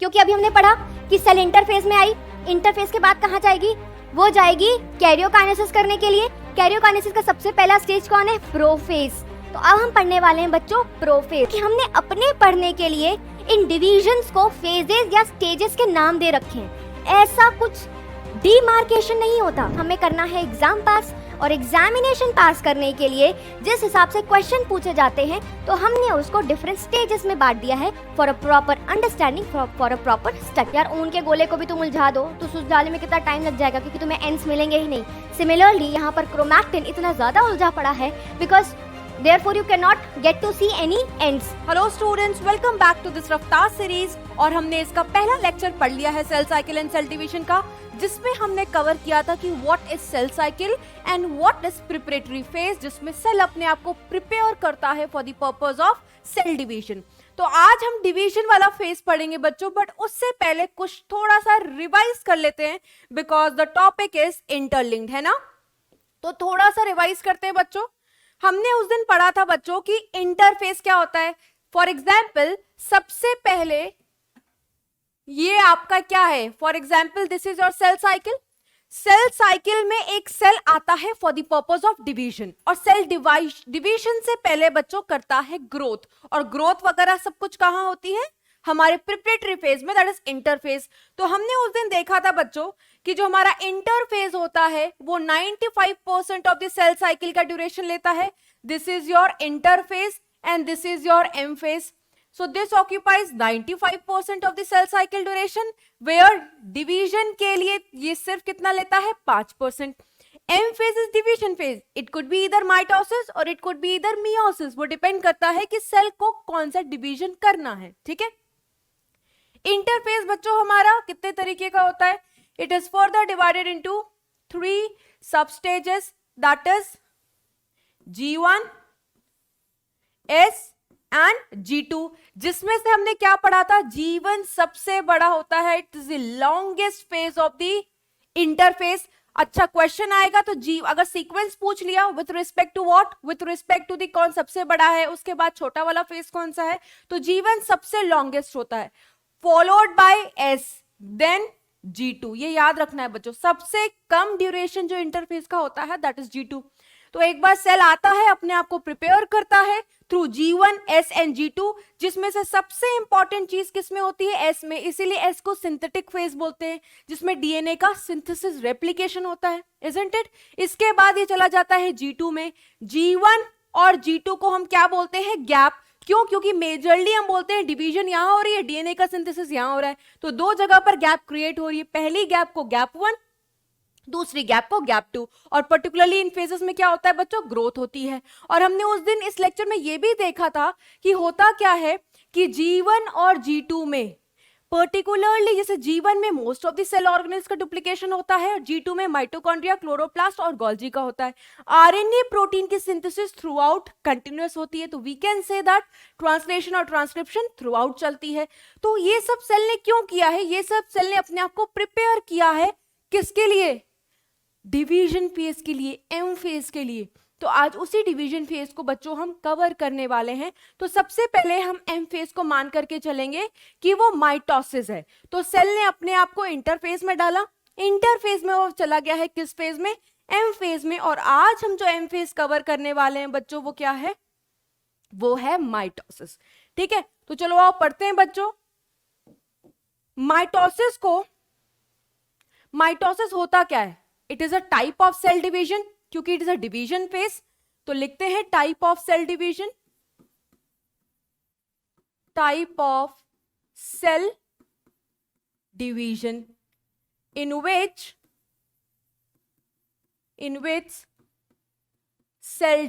क्योंकि अभी हमने पढ़ा कि सेल इंटरफेस में आई, इंटरफेस के बाद कहाँ जाएगी, वो जाएगी कैरियोकाइनेसिस करने के लिए। कैरियोकाइनेसिस का सबसे पहला स्टेज कौन है, प्रोफेज। तो अब हम पढ़ने वाले हैं बच्चों प्रोफेज, कि हमने अपने पढ़ने के लिए इन डिविजन्स को फेजेस या स्टेजेस के नाम दे रखे हैं। ऐसा कुछ डिमार्केशन नहीं होता, हमें करना है एग्जाम पास, और एग्जामिनेशन पास करने के लिए जिस हिसाब से क्वेश्चन पूछे जाते हैं तो हमने उसको डिफरेंट स्टेजेस में बांट दिया है for a proper understanding, for a proper study. यार ऊन के गोले को भी तुम उलझा दो तो सुलझाने में कितना टाइम लग जाएगा, क्योंकि तुम्हें एंड्स मिलेंगे ही नहीं। सिमिलरली यहाँ पर क्रोमैक्टिन इतना ज्यादा उलझा पड़ा है because therefore you cannot get to see any ends. Hello students, welcome back to this Raftaar series. और हमने इसका पहला लेक्चर पढ़ लिया है cell cycle and cell division का, जिसमें हमने कवर किया था कि what is cell cycle and what is preparatory phase, जिसमें सेल अपने आप को प्रिपेयर करता है for the purpose of cell division. तो आज हम डिवीजन वाला फेज पढ़ेंगे बच्चों, बट उससे पहले कुछ थोड़ा सा रिवाइज कर लेते हैं because the topic is interlinked, है ना। तो थोड़ा सा रिवाइज करते हैं बच्चों। हमने उस दिन पढ़ा था बच्चों कि इंटरफेस क्या होता है। फॉर एग्जाम्पल सबसे पहले ये आपका क्या है, for example this is your cell cycle. Cell cycle में एक सेल आता है for the purpose of division, और सेल डिवीजन से पहले बच्चों करता है ग्रोथ, और ग्रोथ वगैरह सब कुछ कहां होती है, हमारे प्रिपरेटरी फेज में, दैट इज इंटरफेज। तो हमने उस दिन देखा था बच्चों कि जो हमारा इंटरफेज होता है वो 95% ऑफ द सेल साइकिल का ड्यूरेशन लेता है। This is your interphase and this is your M phase. So this occupies 95% of the cell cycle duration, where division के लिए ये सिर्फ कितना लेता है, 5%। M phase is division phase, it could be either mitosis और it could be either meiosis, वो depend करता है कि सेल को कौन सा डिवीजन करना है, ठीक है। इंटरफेस बच्चों हमारा कितने तरीके का होता है, it is further divided into 3 substages, that is G1, S and G2, जिसमें से हमने क्या पढ़ा था, G1 सबसे बड़ा होता है, it is the longest phase of the interface। अच्छा क्वेश्चन आएगा तो जी, अगर सीक्वेंस पूछ लिया with respect to what, with respect to the कौन सबसे बड़ा है, उसके बाद छोटा वाला फेज कौन सा है, तो G1 सबसे लॉन्गेस्ट होता है, followed bye S, then G2। ये याद रखना है बच्चों, सबसे कम ड्यूरेशन जो इंटरफेस का होता है दैट इज G2। तो एक बार सेल आता है, अपने आप को प्रिपेयर करता है through G1, S and G2, जिसमें से सबसे इंपॉर्टेंट चीज किसमें होती है, S में। इसीलिए S को सिंथेटिक फेज बोलते हैं, जिसमें डीएनए का सिंथेसिस रेप्लिकेशन होता है, इजंट इट। इसके बाद ये चला जाता है G2 में। G1 और G2 को हम क्या बोलते हैं, गैप। क्यों, क्योंकि मेजरली हम बोलते हैं डिवीजन यहां हो रही है, डीएनए का सिंथेसिस यहां हो रहा है, तो दो जगह पर गैप क्रिएट हो रही है। पहली गैप को गैप 1, दूसरी गैप को गैप 2। और पर्टिकुलरली इन फेजेस में क्या होता है बच्चों, ग्रोथ होती है। और हमने उस दिन इस लेक्चर में ये भी देखा था कि होता क्या है कि G1 और G2 में पर्टिकुलरली, जैसे G1 में most of the cell organelles का डुप्लीकेशन होता है, और G2 में माइटोकॉन्ड्रिया, क्लोरोप्लास्ट और गोल्जी का होता है। आरएनए प्रोटीन की सिंथेसिस थ्रू आउट कंटिन्यूअस होती है, तो we can say that translation और ट्रांसक्रिप्शन थ्रू आउट चलती है। तो ये सब सेल ने क्यों किया है, ये सब सेल ने अपने आप को प्रिपेयर किया है किसके लिए, डिवीजन फेज के लिए, एम फेज के लिए। तो आज उसी डिवीजन फेज को बच्चों हम कवर करने वाले हैं। तो सबसे पहले हम एम फेज को मान करके चलेंगे कि वो माइटोसिस है। तो सेल ने अपने आप को इंटरफेज में डाला, इंटरफेज में वो चला गया है किस फेज में, एम फेज में। और आज हम जो एम फेज कवर करने वाले हैं बच्चों वो क्या है, वो है माइटोसिस, ठीक है। तो चलो आओ पढ़ते हैं बच्चों। माइटोसिस को, माइटोसिस होता क्या है, it is a type of cell division, क्योंकि it is a division phase. तो लिखते हैं type of cell division, type of cell division in which cell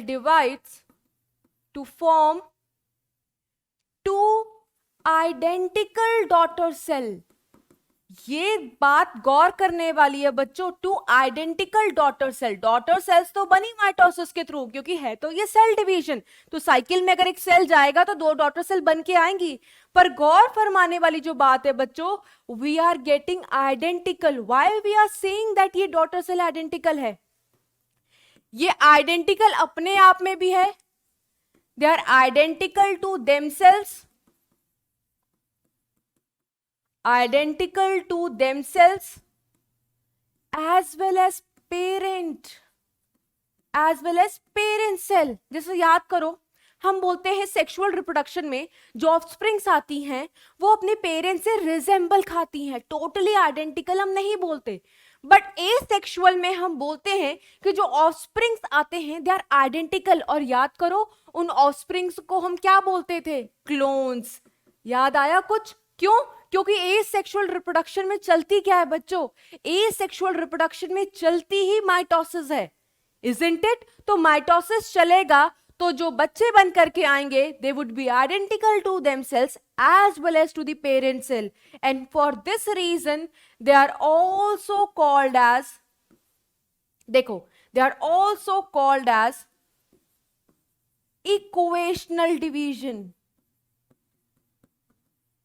divides to form two identical daughter cell। ये बात गौर करने वाली है बच्चों, two identical daughter cell. Daughter cells तो बनी माइटोसिस के थ्रू, क्योंकि है तो ये सेल डिवीजन। तो साइकिल में अगर एक सेल जाएगा तो दो डॉटर सेल बन के आएंगी। पर गौर फरमाने वाली जो बात है बच्चों, we are getting identical. Why we are saying that ये डॉटर सेल आइडेंटिकल है, ये आइडेंटिकल अपने आप में भी है, they are identical to themselves, identical to themselves as well as parent, as well as parent cell. जैसे याद करो, हम बोलते हैं सेक्सुअल रिप्रोडक्शन में जो ऑफस्प्रिंग्स आती हैं वो अपने पेरेंट्स से रिजेंबल खाती हैं, टोटली आइडेंटिकल हम नहीं बोलते, बट एसेक्सुअल में हम बोलते हैं कि जो ऑफस्प्रिंग्स आते हैं दे आर आइडेंटिकल. और याद करो उन ऑफस्प्रिंग्स को हम क्या बोलते थे? क्लोन्स. याद आया कुछ? क्यों? क्योंकि एसेक्सुअल रिप्रोडक्शन में चलती क्या है बच्चों? एसेक्सुअल रिप्रोडक्शन में चलती ही माइटोसिस है, इजंट इट? तो माइटोसिस चलेगा तो जो बच्चे बन करके आएंगे they would be identical to themselves as well as to the parent cell, and for this reason they are also called as, देखो, they are also called as equational division.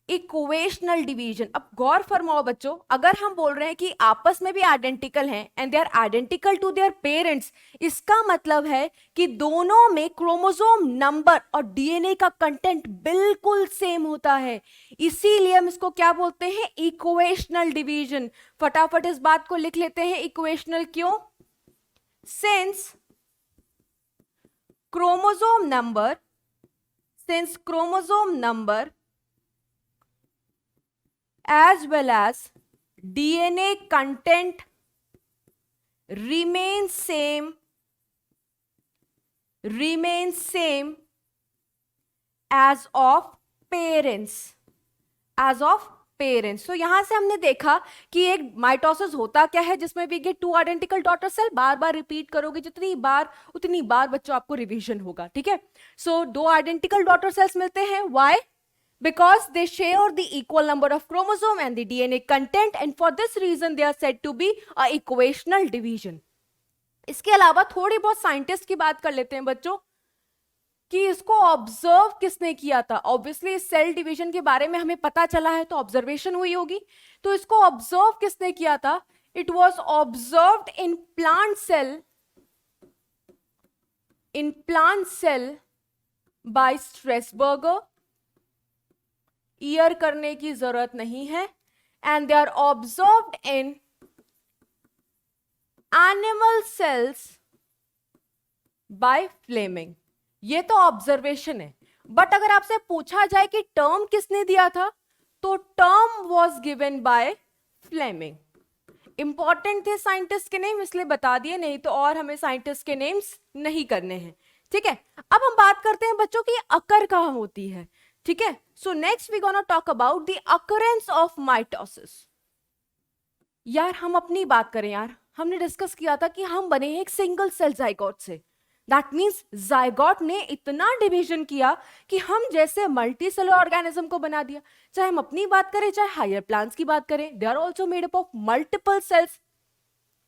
Equational division. अब गौर फरमाओ बच्चों, अगर हम बोल रहे हैं कि आपस में भी आइडेंटिकल हैं and they are identical to their parents, इसका मतलब है कि दोनों में क्रोमोसोम नंबर और डीएनए का कंटेंट बिल्कुल सेम होता है. इसीलिए हम इसको क्या बोलते हैं? Equational division. फटाफट इस बात को लिख लेते हैं. इक्वेशनल क्यों? Since chromosome number as well as DNA content remains same as of parents. तो यहां से हमने देखा कि एक माइटोसिस होता क्या है जिसमें भी गेट 2 आइडेंटिकल डॉटर सेल. बार बार रिपीट करोगे जितनी बार उतनी बार बच्चों आपको रिवीजन होगा. ठीक है. सो 2 आइडेंटिकल डॉटर सेल्स मिलते हैं. Why? Because they share the equal number of chromosome and the DNA content, and for this reason they are said to be a equational division. इसके अलावा थोड़ी बहुत साइंटिस्ट की बात कर लेते हैं बच्चों कि इसको ऑब्जर्व किसने किया था. ऑब्वियसली सेल डिवीजन के बारे में हमें पता चला है तो ऑब्जर्वेशन हुई होगी. तो इसको ऑब्जर्व किसने किया था? It was observed in plant cell by Strasburger. ईयर करने की जरूरत नहीं है. And they are observed in animal cells by Flemming. ये तो ऑब्जर्वेशन है, बट अगर आपसे पूछा जाए कि टर्म किसने दिया था तो term was given by Fleming. Important थे साइंटिस्ट के नेम इसलिए बता दिए, नहीं तो और हमें साइंटिस्ट के नेम्स नहीं करने हैं. ठीक है. अब हम बात करते हैं बच्चों की अकर कहां होती है. ठीक है. So next we gonna talk about the occurrence of mitosis. यार हम अपनी बात करें यार, हमने डिस्कस किया था कि हम बने हैं एक सिंगल सेल जाइगोट से. दैट मीन्स जाइगोट ने इतना डिवीजन किया कि हम जैसे मल्टी सेलर ऑर्गेनिज्म को बना दिया. चाहे हम अपनी बात करें चाहे हायर प्लांट्स की बात करें, they are also made up of multiple cells,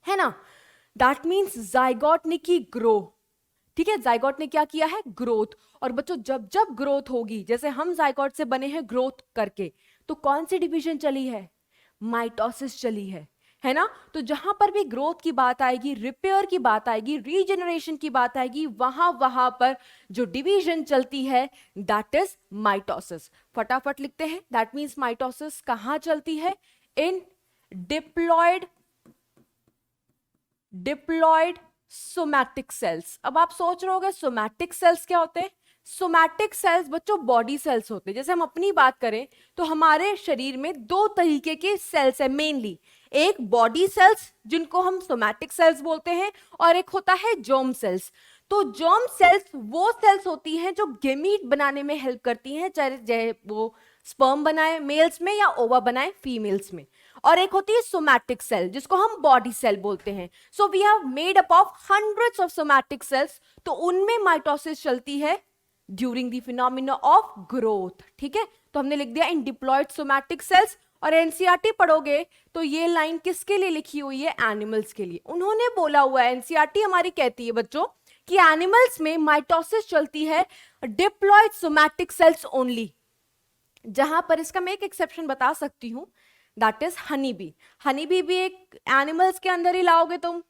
है ना. दैट मीन्स जाइगोट ने की ग्रो. ठीक है. जाइगोट ने क्या किया है? ग्रोथ. और बच्चों जब जब ग्रोथ होगी, जैसे हम जाइगोट से बने हैं ग्रोथ करके, तो कौन सी डिवीजन चली है? माइटोसिस चली है ना. तो जहां पर भी ग्रोथ की बात आएगी, रिपेयर की बात आएगी, रीजनरेशन की बात आएगी, वहां पर जो डिवीजन चलती है दैट इज माइटोसिस. फटाफट लिखते हैं. दैट मीन्स माइटोसिस कहां चलती है? इन डिप्लॉयड सोमैटिक सेल्स. अब आप सोच रहे होंगे सोमैटिक सेल्स क्या होते हैं? सोमैटिक सेल्स बच्चों बॉडी सेल्स होते हैं. जैसे हम अपनी बात करें तो हमारे शरीर में 2 तरीके के सेल्स है मेनली. एक बॉडी सेल्स जिनको हम सोमैटिक सेल्स बोलते हैं, और एक होता है जर्म सेल्स. तो जर्म सेल्स वो सेल्स होती हैं जो गेमीट बनाने में हेल्प करती हैं, चाहे वो स्पर्म बनाए मेल्स में या ओवा बनाए फीमेल्स में. और एक होती है सोमैटिक सेल जिसको हम बॉडी सेल बोलते हैं. So we have made up of hundreds of somatic cells. तो उनमें माइटोसिस चलती है during the phenomena of growth. ठीक है. तो हमने लिख दिया इन डिप्लॉयड सोमैटिक सेल्स. और एनसीईआरटी पढ़ोगे तो ये लाइन किसके लिए लिखी हुई है? एनिमल्स के लिए. उन्होंने बोला हुआ है, एनसीईआरटी हमारी कहती है बच्चों कि एनिमल्स में माइटोसिस चलती है डिप्लॉयड सोमैटिक सेल्स ओनली. जहां पर इसका मैं एक एक्सेप्शन बता सकती हूं, that is honey bee. Honey bee भी एक एनिमल्स के अंदर ही लाओगे तुम,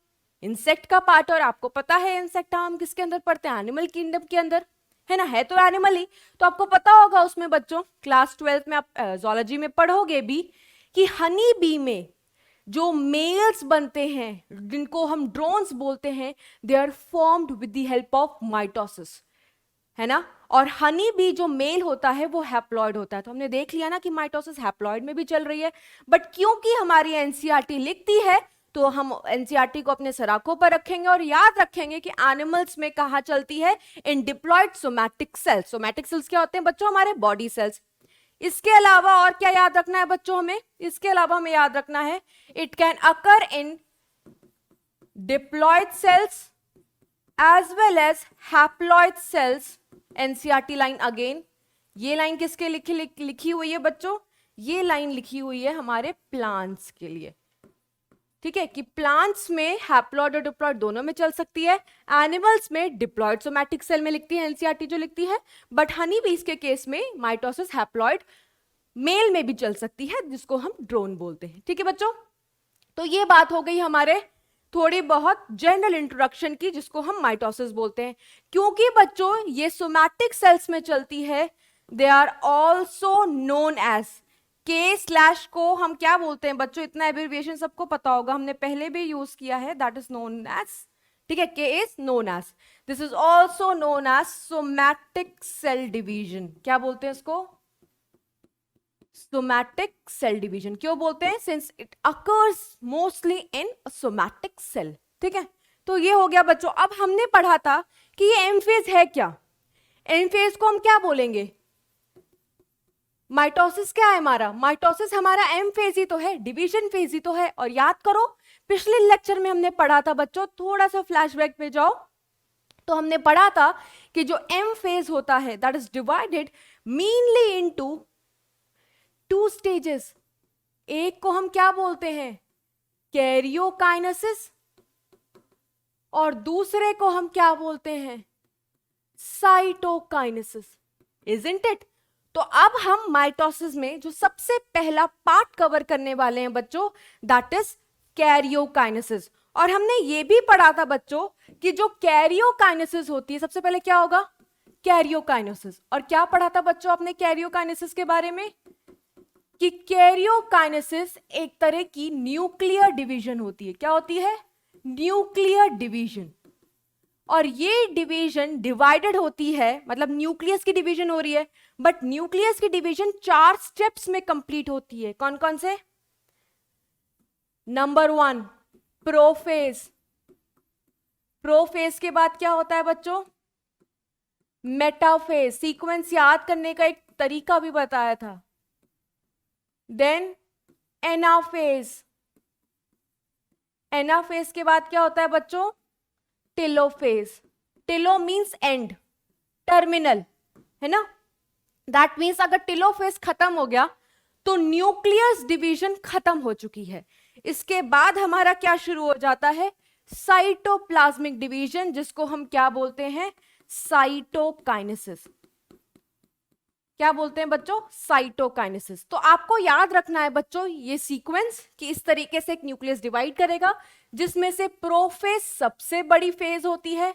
इंसेक्ट का पार्ट. और आपको पता है इंसेक्ट हम किसके अंदर पढ़ते हैं? एनिमल किंगडम के अंदर. है ना, है तो एनिमल ही। तो आपको पता होगा उसमें बच्चों, क्लास 12 में आप जूलॉजी में पढ़ोगे भी कि हनी बी में जो मेल्स बनते हैं जिनको हम ड्रोन्स बोलते हैं, they are formed with the help of mitosis, है ना। और हनी बी जो मेल होता है वो हैप्लॉइड होता है। तो हमने देख लिया ना कि माइटोसिस हैप्लॉइड में भी चल रही है। बट क्योंकि हमारी एनसीईआरटी लिखती है तो हम एनसीईआरटी को अपने सराखों पर रखेंगे और याद रखेंगे कि एनिमल्स में कहां चलती है, in diploid somatic cells. Somatic cells क्या होते हैं बच्चों, हमारे बॉडी सेल्स। इसके अलावा और क्या याद रखना है बच्चों हमें, इसके अलावा हमें याद रखना है it can occur in diploid cells as well as haploid cells. NCERT line again, ये लाइन किसके लिखी हुई है बच्चों, ये लाइन लिखी हुई है हमारे प्लांट्स के लिए, ठीक है, कि प्लांट्स में हैप्लॉइड और डिप्लॉइड दोनों में चल सकती है। एनिमल्स में डिप्लॉइड सोमैटिक सेल में लिखती है एनसीईआरटी जो लिखती है, बट हनी बीज के केस में माइटोसिस हैप्लॉइड मेल में भी चल सकती है जिसको हम ड्रोन बोलते हैं, ठीक है बच्चों। तो ये बात हो गई हमारे थोड़ी बहुत जनरल इंट्रोडक्शन की जिसको हम माइटोसिस बोलते हैं। क्योंकि बच्चों ये सोमैटिक सेल्स में चलती है, they are also known as, K/ को हम क्या बोलते हैं बच्चों, इतना एब्रिविएशन सबको पता होगा, हमने पहले भी यूज किया है, दैट इज नोन एज, ठीक है, K is known as, this is also known as somatic cell division. क्या बोलते हैं इसको, सोमैटिक सेल डिवीजन। क्यों बोलते हैं, since it occurs mostly in somatic cell, ठीक है। तो ये हो गया बच्चों। अब हमने पढ़ा था कि ये एम फेज है क्या, एम फेज को हम क्या बोलेंगे, माइटोसिस क्या है हमारा, माइटोसिस हमारा एम फेज ही तो है, डिवीजन फेज ही तो है। और याद करो पिछले लेक्चर में हमने पढ़ा था बच्चों, थोड़ा सा फ्लैशबैक पे जाओ, तो हमने पढ़ा था कि जो एम फेज होता है that is divided mainly into 2 stages. एक को हम क्या बोलते हैं, कैरियोकाइनेसिस, और दूसरे को हम क्या बोलते हैं, साइटोकाइनेसिस, इजंट इट। तो अब हम माइटोसिस में जो सबसे पहला पार्ट कवर करने वाले हैं बच्चों, दैट इज कैरियोकाइनेसिस। और हमने ये भी पढ़ा था बच्चों कि जो कैरियोकाइनेसिस होती है, सबसे पहले क्या होगा, कैरियोकाइनेसिस। और क्या पढ़ा था बच्चों आपने कैरियोकाइनेसिस के बारे में, कि कैरियोकाइनेसिस एक तरह की न्यूक्लियर डिवीजन होती है। क्या होती है, न्यूक्लियर डिवीजन। और ये डिवीजन डिवाइडेड होती है, मतलब न्यूक्लियस की डिवीजन हो रही है, बट न्यूक्लियस की डिवीजन 4 स्टेप्स में कंप्लीट होती है। कौन कौन से, नंबर 1 प्रोफेज, प्रोफेज के बाद क्या होता है बच्चों, मेटाफेज। सीक्वेंस याद करने का एक तरीका भी बताया था। देन एनाफेज, एनाफेज के बाद क्या होता है बच्चों, टेलोफेज। टेलो मीन्स एंड, टर्मिनल, है ना। दैट मीन्स अगर टेलोफेज खत्म हो गया तो न्यूक्लियस डिवीजन खत्म हो चुकी है। इसके बाद हमारा क्या शुरू हो जाता है, साइटोप्लाज्मिक डिवीजन, जिसको हम क्या बोलते हैं, साइटोकाइनेसिस। क्या बोलते हैं बच्चों, साइटोकाइनेसिस। तो आपको याद रखना है बच्चों ये सीक्वेंस कि इस तरीके से एक न्यूक्लियस डिवाइड करेगा, जिसमें से प्रोफेज सबसे बड़ी फेज होती है,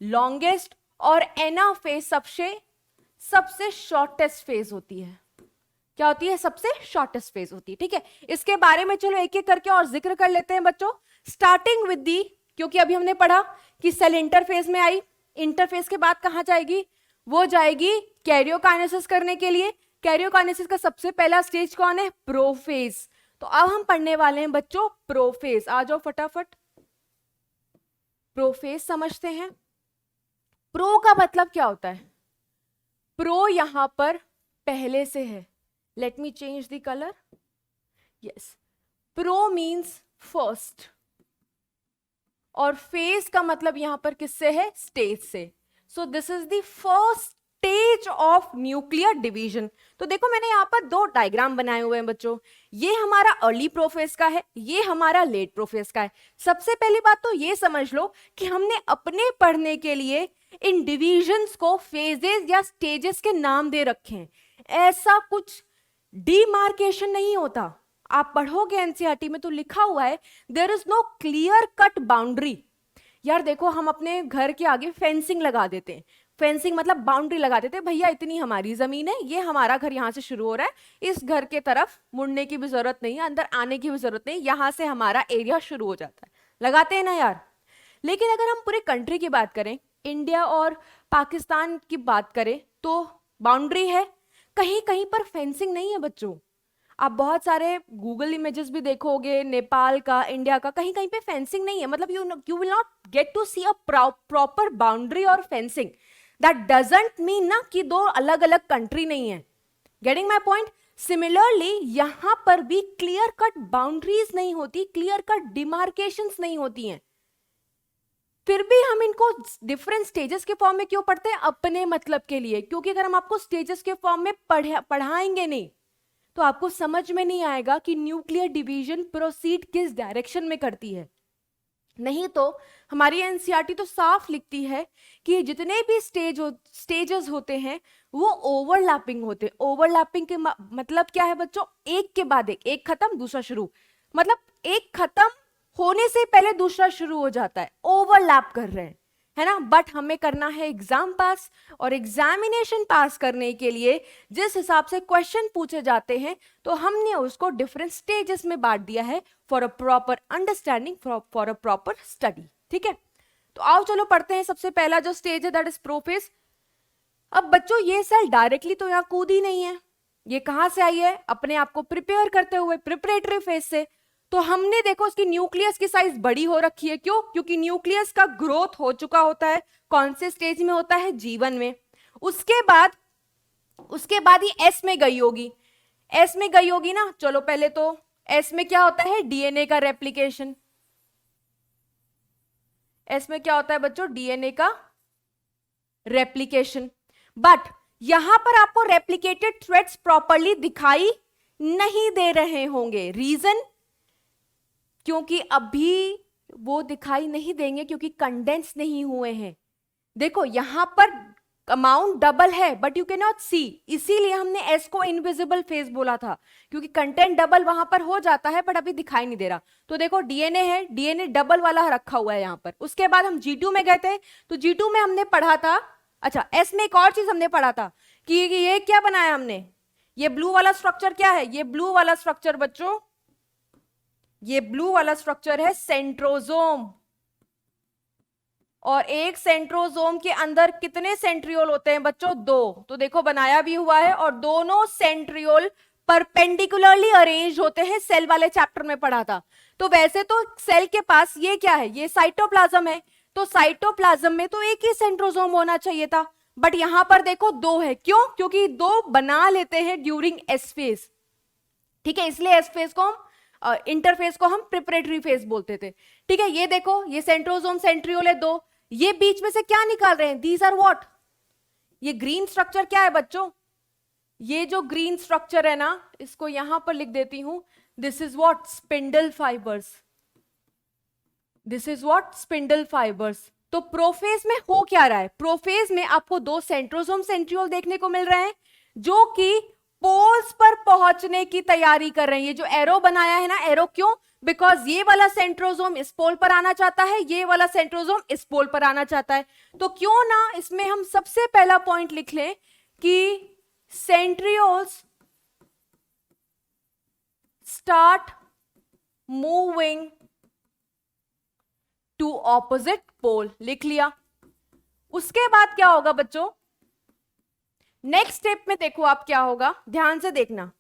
लॉन्गेस्ट, और एनाफेज सबसे शॉर्टेस्ट फेज होती है। क्या होती है, सबसे शॉर्टेस्ट फेज होती है, ठीक है। इसके बारे में चलो एक एक करके और जिक्र कर लेते हैं बच्चों, स्टार्टिंग विद दी, क्योंकि अभी हमने पढ़ा कि सेल इंटरफेज में आई, इंटरफेज के बाद कहां जाएगी, वो जाएगी कैरियोकाइनेसिस करने के लिए। कैरियोकाइनेसिस का सबसे पहला स्टेज कौन है, प्रोफेज। तो अब हम पढ़ने वाले हैं बच्चों प्रोफेज। आ जाओ फटाफट, प्रोफेज समझते हैं। प्रो का मतलब क्या होता है, प्रो यहां पर पहले से है, let me change the colour, yes, pro means first, और फेज का मतलब यहां पर किससे है, स्टेज से। सो this is the first stage of nuclear division. तो देखो मैंने यहां पर 2 डायग्राम बनाए हुए हैं बच्चों, ये हमारा अर्ली प्रोफेज का है, ये हमारा लेट प्रोफेज का है। सबसे पहली बात तो ये समझ लो कि हमने अपने पढ़ने के लिए इन डिविजन्स को फेजेस या स्टेजेस के नाम दे रखे हैं, ऐसा कुछ डिमार्केशन नहीं होता। आप पढ़ोगे एनसीईआरटी में तो लिखा हुआ है there is no clear cut boundary. यार देखो हम अपने घर के आगे फेंसिंग लगा देते हैं, फेंसिंग मतलब बाउंड्री लगाते थे, भैया इतनी हमारी जमीन है, ये हमारा घर यहाँ से शुरू हो रहा है, इस घर के तरफ मुड़ने की भी जरूरत नहीं है, अंदर आने की भी जरूरत नहीं, यहाँ से हमारा एरिया शुरू हो जाता है, लगाते हैं ना यार। लेकिन अगर हम पूरे कंट्री की बात करें, इंडिया और पाकिस्तान की बात करें, तो बाउंड्री है, कहीं कहीं पर फेंसिंग नहीं है बच्चों। आप बहुत सारे गूगल इमेजेस भी देखोगे, नेपाल का, इंडिया का, कहीं कहीं पे फेंसिंग नहीं है, मतलब you will not get to see a proper boundary और फेंसिंग। दैट डजंट मीन ना कि दो अलग अलग कंट्री नहीं है। Getting my point? सिमिलरली यहां पर भी क्लियर कट बाउंड्रीज नहीं होती, क्लियर कट डिमार्केशंस नहीं होती हैं, फिर भी हम इनको डिफरेंट स्टेजेस के फॉर्म में क्यों पढ़ते हैं? अपने मतलब के लिए, क्योंकि अगर हम आपको स्टेजेस के फॉर्म में पढ़ाएंगे नहीं तो आपको समझ में नहीं आएगा कि न्यूक्लियर डिवीजन प्रोसीड किस डायरेक्शन में करती है। नहीं तो हमारी एनसीईआरटी तो साफ लिखती है कि जितने भी स्टेजेस होते हैं वो ओवरलैपिंग होते हैं। ओवरलैपिंग के मतलब क्या है बच्चों? एक के बाद एक खत्म दूसरा शुरू, मतलब एक खत्म होने से पहले दूसरा शुरू हो जाता है, ओवरलैप कर रहे हैं, है ना। बट हमें करना है एग्जाम पास, और एग्जामिनेशन पास करने के लिए जिस हिसाब से क्वेश्चन पूछे जाते हैं तो हमने उसको डिफरेंट स्टेजेस में बांट दिया है for a proper understanding, for a proper study. ठीक है, तो आओ चलो पढ़ते हैं। सबसे पहला जो स्टेज है दैट इज प्रोफेज। अब बच्चों ये सेल डायरेक्टली तो यहां कूदी नहीं है, ये कहां से आई है? अपने आप को प्रिपेयर करते हुए प्रिपरेटरी फेज से। तो हमने देखो इसकी न्यूक्लियस की साइज बड़ी हो रखी है, क्यों? क्योंकि न्यूक्लियस का ग्रोथ हो चुका होता है, कौन से स्टेज में होता है? जीवन में। उसके बाद ही एस में गई होगी, एस में गई होगी ना। चलो पहले तो एस में क्या होता है? डीएनए का रेप्लिकेशन। एस में क्या होता है बच्चों? डीएनए का रेप्लिकेशन। बट यहां पर आपको रेप्लिकेटेड थ्रेड्स प्रॉपरली दिखाई नहीं दे रहे होंगे। रीजन? क्योंकि अभी वो दिखाई नहीं देंगे क्योंकि कंडेंस नहीं हुए हैं। देखो यहां पर अमाउंट डबल है बट यू कैन नॉट सी, इसीलिए हमने एस को इनविजिबल फेज बोला था, क्योंकि कंटेंट डबल वहां पर हो जाता है बट अभी दिखाई नहीं दे रहा। तो देखो डीएनए है, डीएनए डबल वाला रखा हुआ है यहां पर। उसके बाद हम G2 में गए थे, तो G2 में हमने पढ़ा था, अच्छा एस में एक और चीज हमने पढ़ा था कि ये क्या बनाया हमने, ये ब्लू वाला स्ट्रक्चर क्या है? ये ब्लू वाला स्ट्रक्चर बच्चों, ये ब्लू वाला स्ट्रक्चर है सेंट्रोजोम। और एक सेंट्रोजोम के अंदर कितने सेंट्रियोल होते हैं बच्चों? 2। तो देखो बनाया भी हुआ है, और दोनों सेंट्रियोल परपेंडिकुलरली अरेंज होते हैं, सेल वाले चैप्टर में पढ़ा था। तो वैसे तो सेल के पास ये क्या है? ये साइटोप्लाज्म है, तो साइटोप्लाज्म में तो एक ही सेंट्रोजोम होना चाहिए था, बट यहां पर देखो 2 है। क्यों? क्योंकि 2 बना लेते हैं ड्यूरिंग एस फेज। ठीक है, इसलिए एस फेज को हम इंटरफेस को हम प्रिपरेटरी फेज बोलते थे। ठीक है, ये देखो ये सेंट्रोजोम सेंट्रियोल है 2, ये बीच में से क्या निकाल रहे हैं? These are what? ये ग्रीन स्ट्रक्चर क्या है बच्चों? ये जो ग्रीन स्ट्रक्चर है ना, इसको यहां पर लिख देती हूं, this is what? Spindle fibres. This is what? Spindle fibres. तो प्रोफेज में हो क्या रहा है? प्रोफेज में आपको 2 सेंट्रोजोम सेंट्रियोल देखने को मिल रहे हैं जो कि पोल्स पर पहुंचने की तैयारी कर रहे हैं। ये जो एरो बनाया है ना, एरो क्यों? बिकॉज ये वाला सेंट्रोजोम इस पोल पर आना चाहता है, ये वाला सेंट्रोजोम इस पोल पर आना चाहता है। तो क्यों ना इसमें हम सबसे पहला पॉइंट लिख लें कि centrioles start moving to opposite pole. लिख लिया। उसके बाद क्या होगा बच्चों? नेक्स्ट स्टेप में देखो आप क्या होगा, ध्यान से देखना।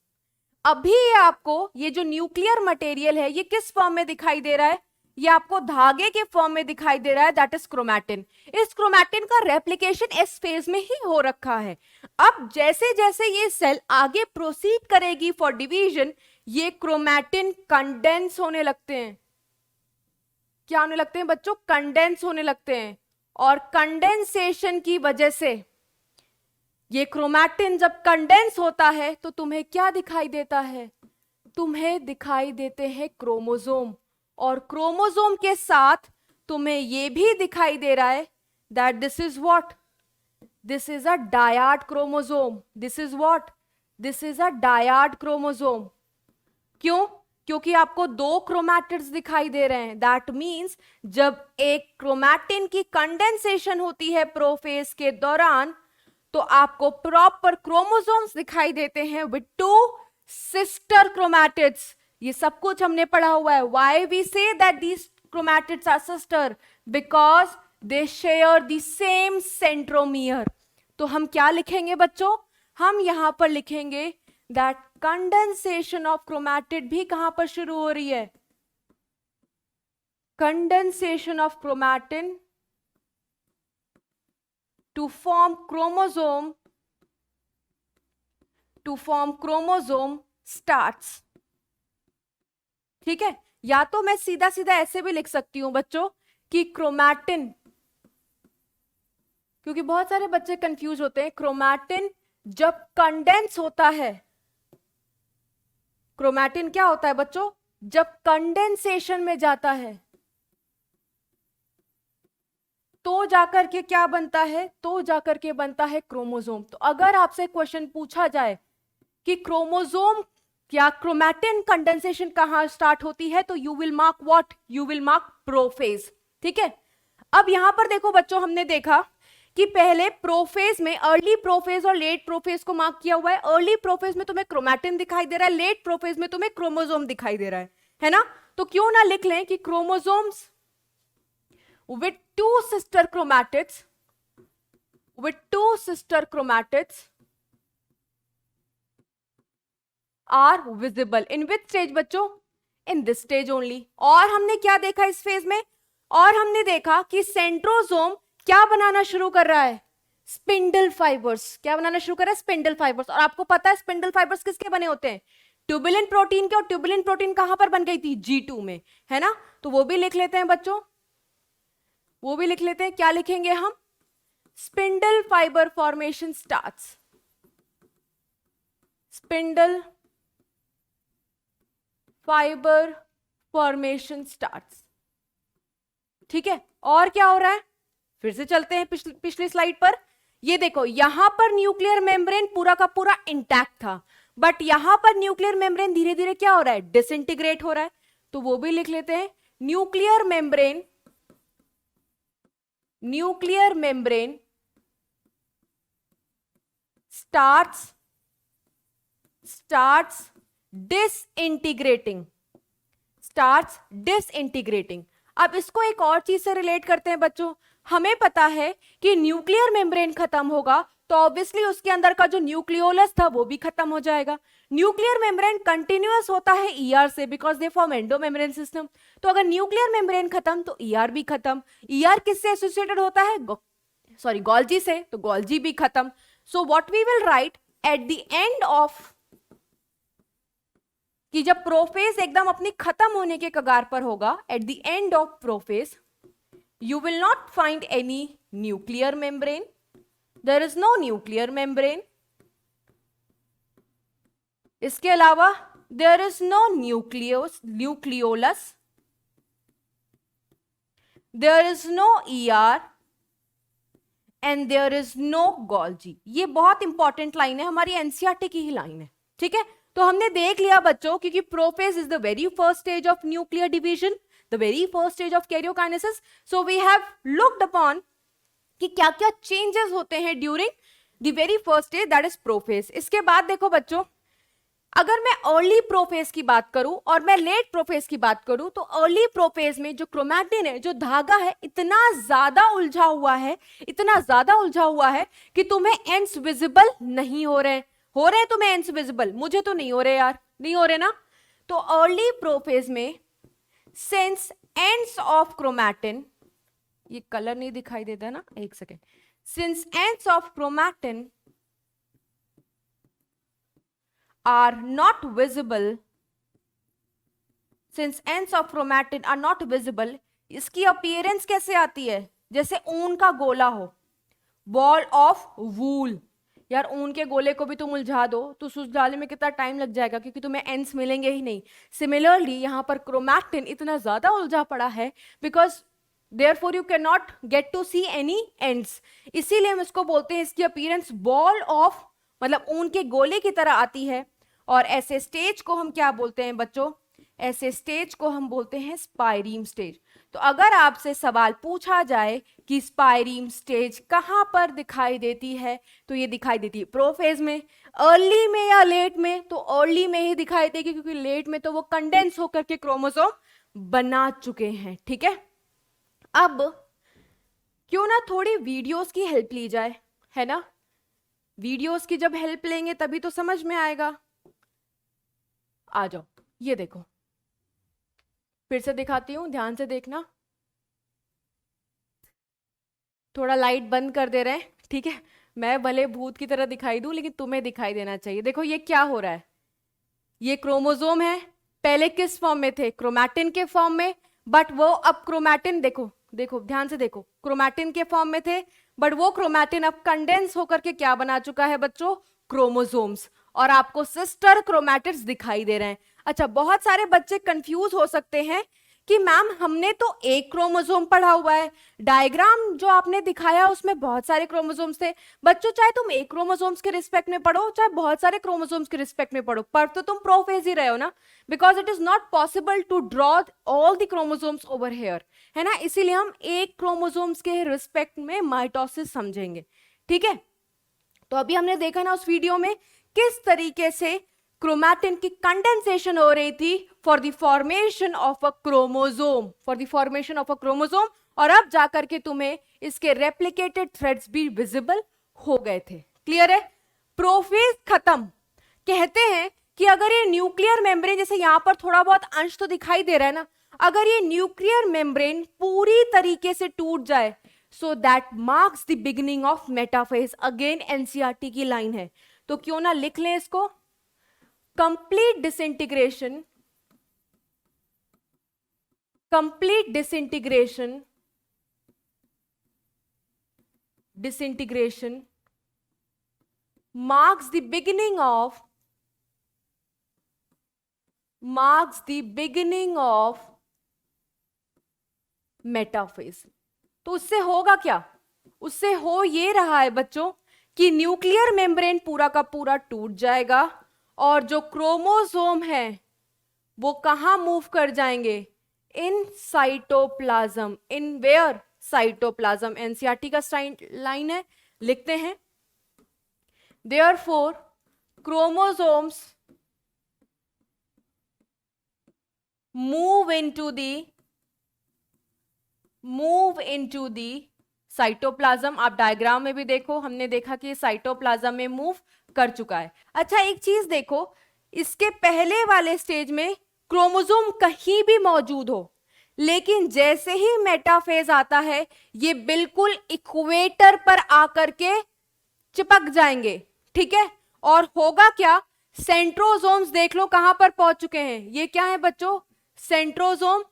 अभी आपको ये जो न्यूक्लियर मटेरियल है ये किस फॉर्म में दिखाई दे रहा है? ये आपको धागे के फॉर्म में दिखाई दे रहा है, दैट इज क्रोमैटिन। इस क्रोमैटिन का रेप्लिकेशन एस फेज में ही हो रखा है। अब जैसे जैसे ये सेल आगे प्रोसीड करेगी फॉर डिवीजन, ये क्रोमैटिन कंडेंस होने लगते हैं। क्या होने लगते हैं बच्चों? कंडेंस होने लगते हैं। और कंडेंसेशन की वजह से ये क्रोमैटिन जब कंडेंस होता है तो तुम्हें क्या दिखाई देता है? तुम्हें दिखाई देते हैं क्रोमोसोम, और क्रोमोसोम के साथ तुम्हें ये भी दिखाई दे रहा है that this is what? This is a dyad chromosome. This is what? This is a dyad chromosome. क्यों? क्योंकि आपको 2 क्रोमैटिड्स दिखाई दे रहे हैं। दैट मीन्स जब एक क्रोमैटिन की कंडेंसेशन होती है प्रोफेज के दौरान तो आपको प्रॉपर क्रोमोसोम्स दिखाई देते हैं विद 2 सिस्टर क्रोमैटिड्स। ये सब कुछ हमने पढ़ा हुआ है। Why we say that these chromatids are sister? Because they share the same centromere. तो हम क्या लिखेंगे बच्चों? हम यहां पर लिखेंगे दैट कंडेंसेशन ऑफ क्रोमैटिड भी कहां पर शुरू हो रही है? Condensation of chromatin to form chromosome starts। ठीक है, या तो मैं सीधा सीधा ऐसे भी लिख सकती हूं बच्चों कि क्रोमैटिन, क्योंकि बहुत सारे बच्चे कंफ्यूज होते हैं, क्रोमैटिन जब कंडेंस होता है, क्रोमैटिन क्या होता है बच्चों? जब कंडेंसेशन में जाता है तो जाकर के क्या बनता है? तो जाकर के बनता है क्रोमोसोम। तो अगर आपसे क्वेश्चन पूछा जाए कि क्रोमोसोम या क्रोमैटिन कंडेंसेशन कहां स्टार्ट होती है, तो you will mark what? You will mark prophase. ठीक है, अब यहां पर देखो बच्चों, हमने देखा कि पहले प्रोफेज में अर्ली प्रोफेज और लेट प्रोफेज को मार्क किया हुआ है। अर्ली प्रोफेज में तुम्हें क्रोमैटिन दिखाई दे रहा है, लेट प्रोफेज में तुम्हें क्रोमोसोम दिखाई दे रहा है ना? तो क्यों ना लिख लें कि chromosomes with two sister chromatids are visible in which stage बच्चों? In this stage only। और हमने क्या देखा इस फेज में? और हमने देखा कि सेंट्रोसोम क्या बनाना शुरू कर रहा है? Spindle fibres. क्या बनाना शुरू कर रहा है? Spindle fibres. और आपको पता है स्पिंडल फाइबर्स किसके बने होते हैं? ट्यूबुलिन प्रोटीन के। और ट्यूबुलिन प्रोटीन कहां पर बन गई थी? G2 में, है ना? तो वो भी लिख लेते हैं बच्चों, वो भी लिख लेते हैं। क्या लिखेंगे हम? Spindle fibre formation starts. Spindle fibre formation starts. ठीक है, और क्या हो रहा है? फिर से चलते हैं पिछली स्लाइड पर। ये देखो, यहां पर न्यूक्लियर मेम्ब्रेन पूरा का पूरा इंटैक्ट था, बट यहां पर न्यूक्लियर मेम्ब्रेन धीरे धीरे क्या हो रहा है? डिसइंटीग्रेट हो रहा है। तो वो भी लिख लेते हैं। Nuclear membrane starts disintegrating। अब इसको एक और चीज से रिलेट करते हैं बच्चों। हमें पता है कि न्यूक्लियर मेम्ब्रेन खत्म होगा तो ऑब्वियसली उसके अंदर का जो न्यूक्लियोलस था वो भी खत्म हो जाएगा। न्यूक्लियर मेम्ब्रेन कंटिन्यूअस होता है ईआर से, because they form endomembrane system. तो अगर न्यूक्लियर मेम्ब्रेन खत्म तो ईआर भी खत्म। ईआर किससे एसोसिएटेड होता है? गोल्जी से, तो गोल्जी भी खत्म। So what we will write at the end of, कि जब प्रोफेज एकदम अपनी खत्म होने के कगार पर होगा, eight the end of prophase you will not find any nuclear membrane। there is no nuclear membrane। इसके अलावा there is no nucleolus, there is no ER and there is no Golgi। ये बहुत इंपॉर्टेंट लाइन है, हमारी NCERT की ही line है। ठीक है, तो हमने देख लिया बच्चों, क्योंकि prophase is the very first stage of nuclear division, the very first stage of karyokinesis। so we have looked upon कि क्या क्या changes होते हैं during the very first stage, that is prophase। इसके बाद देखो बच्चों, अगर मैं अर्ली प्रोफेज की बात करूं और मैं लेट प्रोफेज की बात करूं, तो अर्ली प्रोफेज में जो क्रोमैटिन है, जो धागा है, इतना ज्यादा उलझा हुआ है, इतना ज्यादा उलझा हुआ है कि तुम्हें एंड्स विजिबल नहीं हो रहे हैं तुम्हें एंड्स विजिबल, मुझे तो नहीं हो रहे यार, नहीं हो रहे ना। तो अर्ली प्रोफेज में since ends of chromatin, ये कलर नहीं दिखाई देता ना, एक second. since ends of chromatin are not visible, इसकी अपीयरेंस कैसे आती है? जैसे ऊन का गोला हो, बॉल ऑफ वूल। यार ऊन के गोले को भी तुम उलझा दो तो सुलझाने में कितना टाइम लग जाएगा, क्योंकि तुम्हें एंड्स मिलेंगे ही नहीं। सिमिलरली यहाँ पर क्रोमैटिन इतना ज्यादा उलझा पड़ा है because therefore you can not get to see any ends. इसीलिए हम इसको बोलते हैं, इसकी अपीयरेंस बॉल ऑफ, मतलब ऊन के गोले की तरह आती है। और ऐसे स्टेज को हम क्या बोलते हैं बच्चों? ऐसे स्टेज को हम बोलते हैं स्पाइरीम स्टेज। तो अगर आपसे सवाल पूछा जाए कि स्पाइरीम स्टेज कहाँ पर दिखाई देती है, तो ये दिखाई देती है प्रोफेज में। अर्ली में या लेट में, तो अर्ली में ही दिखाई देगी, क्योंकि लेट में तो वो कंडेंस होकर के क्रोमोसोम बना चुके हैं। ठीक है, अब क्यों ना थोड़ी वीडियोस की हेल्प ली जाए, है ना। वीडियोस की जब हेल्प लेंगे तभी तो समझ में आएगा। आ जाओ, ये देखो, फिर से दिखाती हूं, ध्यान से देखना। थोड़ा लाइट बंद कर दे रहे हैं, ठीक है। मैं भले भूत की तरह दिखाई दूं, लेकिन तुम्हें दिखाई देना चाहिए। देखो ये क्या हो रहा है, ये क्रोमोसोम है। पहले किस फॉर्म में थे, क्रोमैटिन के फॉर्म में, बट वो अब क्रोमैटिन, देखो देखो ध्यान से देखो, क्रोमैटिन के फॉर्म में थे, बट वो क्रोमैटिन अब कंडेंस होकर के क्या बना चुका है बच्चों, क्रोमोसोम्स। और आपको सिस्टर क्रोमैटिड्स दिखाई दे रहे हैं। अच्छा, बहुत सारे बच्चे कंफ्यूज हो सकते हैं कि मैम हमने तो एक क्रोमोसोम पढ़ा हुआ है, डायग्राम जो आपने दिखाया उसमें बहुत सारे क्रोमोसोम्स थे। बच्चों, चाहे तुम एक क्रोमोसोम्स के रिस्पेक्ट में पढ़ो, चाहे बहुत सारे क्रोमोसोम्स के रिस्पेक्ट में पढ़ो, पर तो तुम प्रोफेज ही रहे हो ना, because it is not possible to draw all the chromosomes over here, है ना। इसीलिए हम एक क्रोमोसोम्स के रिस्पेक्ट में माइटोसिस समझेंगे। ठीक है, तो अभी हमने देखा ना उस वीडियो में किस तरीके से क्रोमैटिन की कंडेंसेशन हो रही थी for the formation of a chromosome, for the formation of a chromosome, और अब जाकर के तुम्हें इसके रेप्लिकेटेड थ्रेड्स भी विजिबल हो गए थे। क्लियर है, प्रोफेज खत्म। कहते हैं कि अगर ये न्यूक्लियर मेम्ब्रेन, जैसे यहां पर थोड़ा बहुत अंश तो दिखाई दे रहा है ना, अगर ये न्यूक्लियर मेम्ब्रेन पूरी तरीके से टूट जाए, so that marks the beginning of metaphase. Again NCERT की लाइन है, तो क्यों ना लिख लें इसको, complete disintegration marks the beginning of metaphase. तो उससे होगा क्या, उससे हो ये रहा है बच्चों कि न्यूक्लियर मेम्ब्रेन पूरा का पूरा टूट जाएगा, और जो क्रोमोसोम है वो कहां मूव कर जाएंगे, in cytoplasm. In where, cytoplasm. NCERT का लाइन है, लिखते हैं, therefore chromosomes move into the cytoplasm. आप डायग्राम में भी देखो, हमने देखा कि साइटोप्लाज्म में मूव कर चुका है। अच्छा, एक चीज देखो, इसके पहले वाले स्टेज में क्रोमोसोम कहीं भी मौजूद हो, लेकिन जैसे ही मेटाफेज आता है ये बिल्कुल इक्वेटर पर आकर के चिपक जाएंगे। ठीक है, और होगा क्या, सेंट्रोसोम्स देख लो कहां पर पहुंच चुके हैं। ये क्या है बच्चों, centrosome.